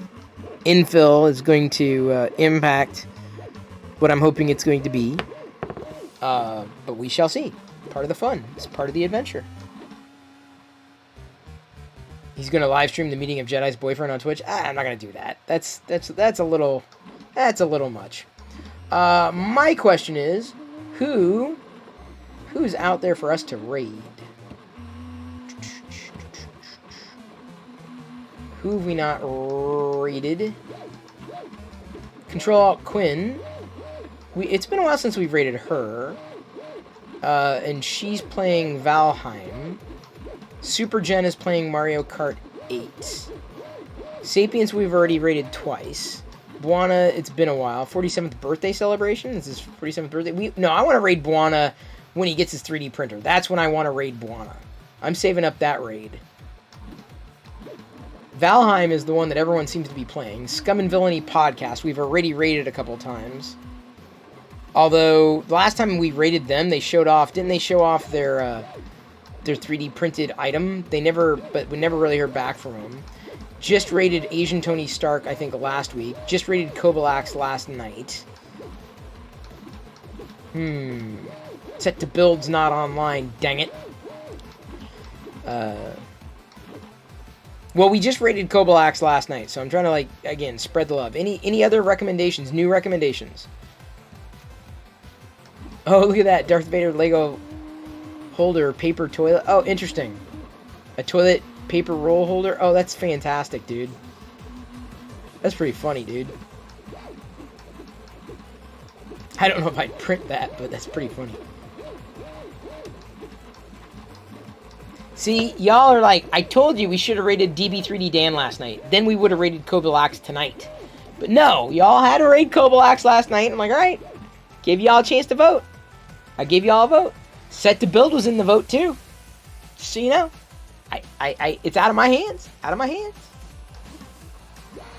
infill is going to impact what I'm hoping it's going to be. But we shall see. Part of the fun. It's part of the adventure. He's going to live stream the meeting of Jedi's boyfriend on Twitch. I'm not going to do that. That's a little much. My question is, who's out there for us to raid? Who have we not raided? Control-Alt-Quinn. It's been a while since we've raided her. And she's playing Valheim. Super Jen is playing Mario Kart 8. Sapiens we've already raided twice. Buana, it's been a while. 47th birthday celebration? Is his 47th birthday? No, I want to raid Buana when he gets his 3D printer. That's when I want to raid Buana. I'm saving up that raid. Valheim is the one that everyone seems to be playing. Scum and Villainy Podcast, we've already raided a couple times. Although, the last time we raided them, they showed off... Didn't they show off their 3D printed item? But we never really heard back from them. Just raided Asian Tony Stark, I think, last week. Just raided Kobalax last night. Set to build's not online, dang it. Well, we just raided Kobalax last night, so I'm trying to, again, spread the love. Any other recommendations? New recommendations? Oh, look at that. Darth Vader Lego holder paper toilet. Oh, interesting. A toilet paper roll holder. Oh, that's fantastic, dude. That's pretty funny, dude. I don't know if I'd print that, but that's pretty funny. See, y'all are like, I told you we should have raided DB3D Dan last night. Then we would have raided Kobalax tonight. But no, y'all had to raid Kobalax last night. I'm like, alright. Gave y'all a chance to vote. I gave y'all a vote. Set to Build was in the vote too. Just so you know. It's out of my hands. Out of my hands.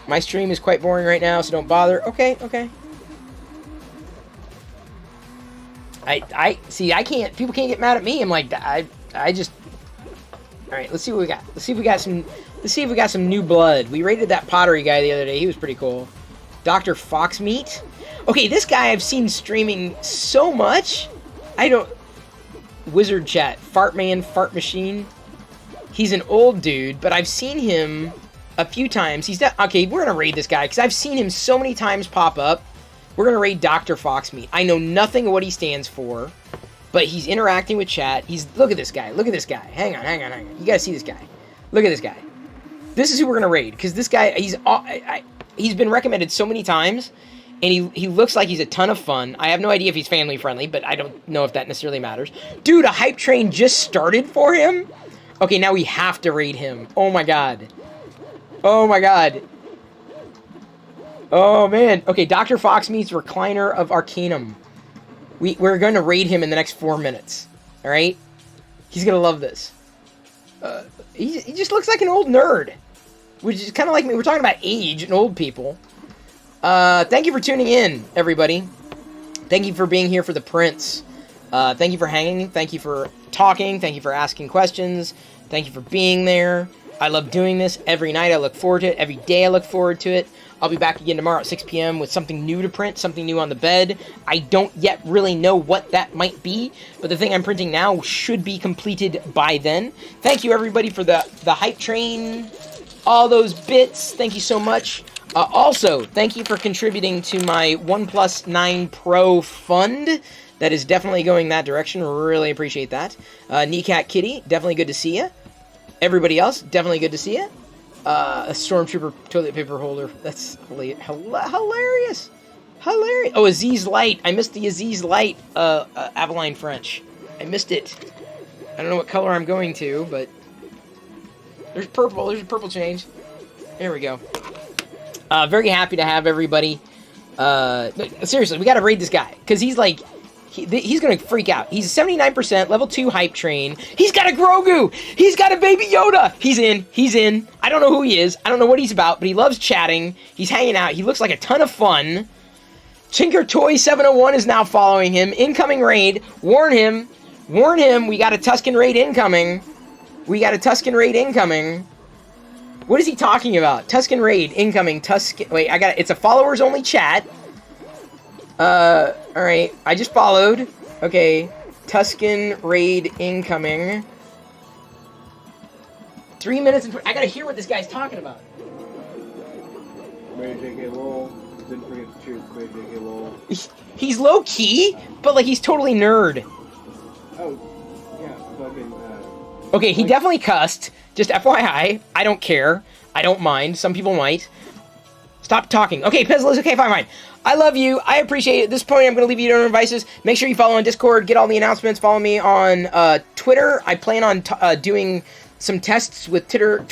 My stream is quite boring right now, so don't bother. Okay. See, I can't, people can't get mad at me. I'm like, I just... Alright, let's see what we got. Let's see if we got some new blood. We raided that pottery guy the other day. He was pretty cool. Dr. Foxmeat. Okay, this guy I've seen streaming so much. Wizard chat. Fart Man, Fart Machine. He's an old dude, but I've seen him a few times. Okay, we're going to raid this guy because I've seen him so many times pop up. We're going to raid Dr. Foxmeat. I know nothing of what he stands for, but he's interacting with chat. Look at this guy. Look at this guy. Hang on. You got to see this guy. Look at this guy. This is who we're going to raid because this guy, he's been recommended so many times, and he looks like he's a ton of fun. I have no idea if he's family friendly, but I don't know if that necessarily matters. Dude, a hype train just started for him? Okay, now we have to raid him. Oh my god. Oh my god. Oh man. Okay, Dr. Foxmeat's Recliner of Arcanum. We're going to raid him in the next 4 minutes. Alright? He's going to love this. He just looks like an old nerd. Which is kind of like me. We're talking about age and old people. Thank you for tuning in, everybody. Thank you for being here for the Prince. Thank you for hanging. Thank you for talking. Thank you for asking questions. Thank you for being there. I love doing this every night. I look forward to it. Every day I look forward to it. I'll be back again tomorrow at 6 p.m. with something new to print, something new on the bed. I don't yet really know what that might be, but the thing I'm printing now should be completed by then. Thank you, everybody, for the hype train, all those bits. Thank you so much. Also, thank you for contributing to my OnePlus 9 Pro fund. That is definitely going that direction. Really appreciate that. Kneecat Kitty, definitely good to see you. Everybody else, definitely good to see you. A Stormtrooper toilet paper holder. That's hilarious. Hilarious. Oh, Aziz Light. I missed the Aziz Light Avaline French. I missed it. I don't know what color I'm going to, but... There's purple. There's a purple change. There we go. Very happy to have everybody. Seriously, we got to raid this guy. Because he's like... He's going to freak out. He's 79%, level 2 hype train. He's got a Grogu. He's got a Baby Yoda. He's in. He's in. I don't know who he is. I don't know what he's about, but he loves chatting. He's hanging out. He looks like a ton of fun. Tinker Toy 701 is now following him. Incoming raid. Warn him. Warn him. We got a Tuscan raid incoming. We got a Tuscan raid incoming. What is he talking about? Tuscan raid incoming. Tuscan. Wait, I got it. It's a followers only chat. Alright, I just followed. Okay, Tuscan raid incoming. 3 minutes and I gotta hear what this guy's talking about. Mary J.K. Lowell. Didn't forget to cheers Mary J.K. Lowell. He's low-key, but like he's totally nerd. Oh, yeah, fucking, Okay, he definitely cussed. Just FYI, I don't care. I don't mind. Some people might. Stop talking. Okay, Pizzle is okay, fine. I love you. I appreciate it. At this point, I'm going to leave you to your own devices. Make sure you follow on Discord. Get all the announcements. Follow me on Twitter. I plan on doing some tests with Twitter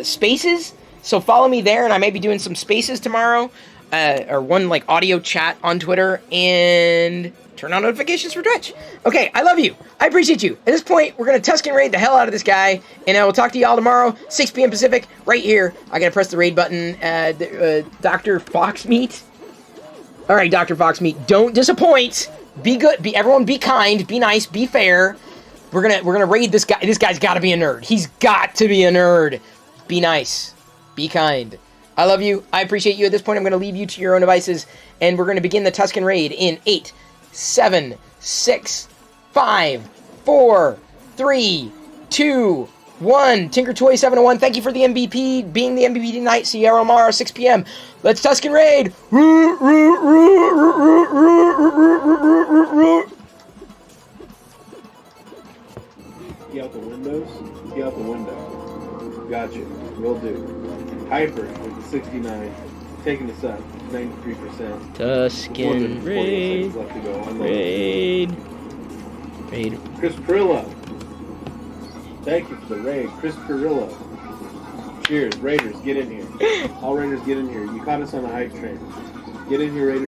Spaces. So follow me there, and I may be doing some Spaces tomorrow, or one like audio chat on Twitter, and turn on notifications for Twitch. Okay, I love you. I appreciate you. At this point, we're going to Tuscan raid the hell out of this guy, and I will talk to y'all tomorrow, 6 p.m. Pacific, right here. I got to press the raid button. Dr. Foxmeat. All right, Dr. Foxmeat, don't disappoint. Be good. Everyone be kind. Be nice. Be fair. We're gonna raid this guy. This guy's got to be a nerd. He's got to be a nerd. Be nice. Be kind. I love you. I appreciate you. At this point, I'm going to leave you to your own devices, and we're going to begin the Tuscan raid in 8, 7, 6, 5, 4, 3, 2, 1. Tinker Toy 701, thank you for the MVP, being the MVP tonight. See you tomorrow, 6 p.m. Let's Tuscan raid. Get out the windows. Get out the window. Gotcha. Will do. Hyper with the 69. Taking us up. 93%. Tuscan raid. Left to go. Raid. Chris Perillo. Thank you for the raid. Chris Perillo. Cheers. Raiders, get in here. All Raiders, get in here. You caught us on a hype train. Get in here, Raiders.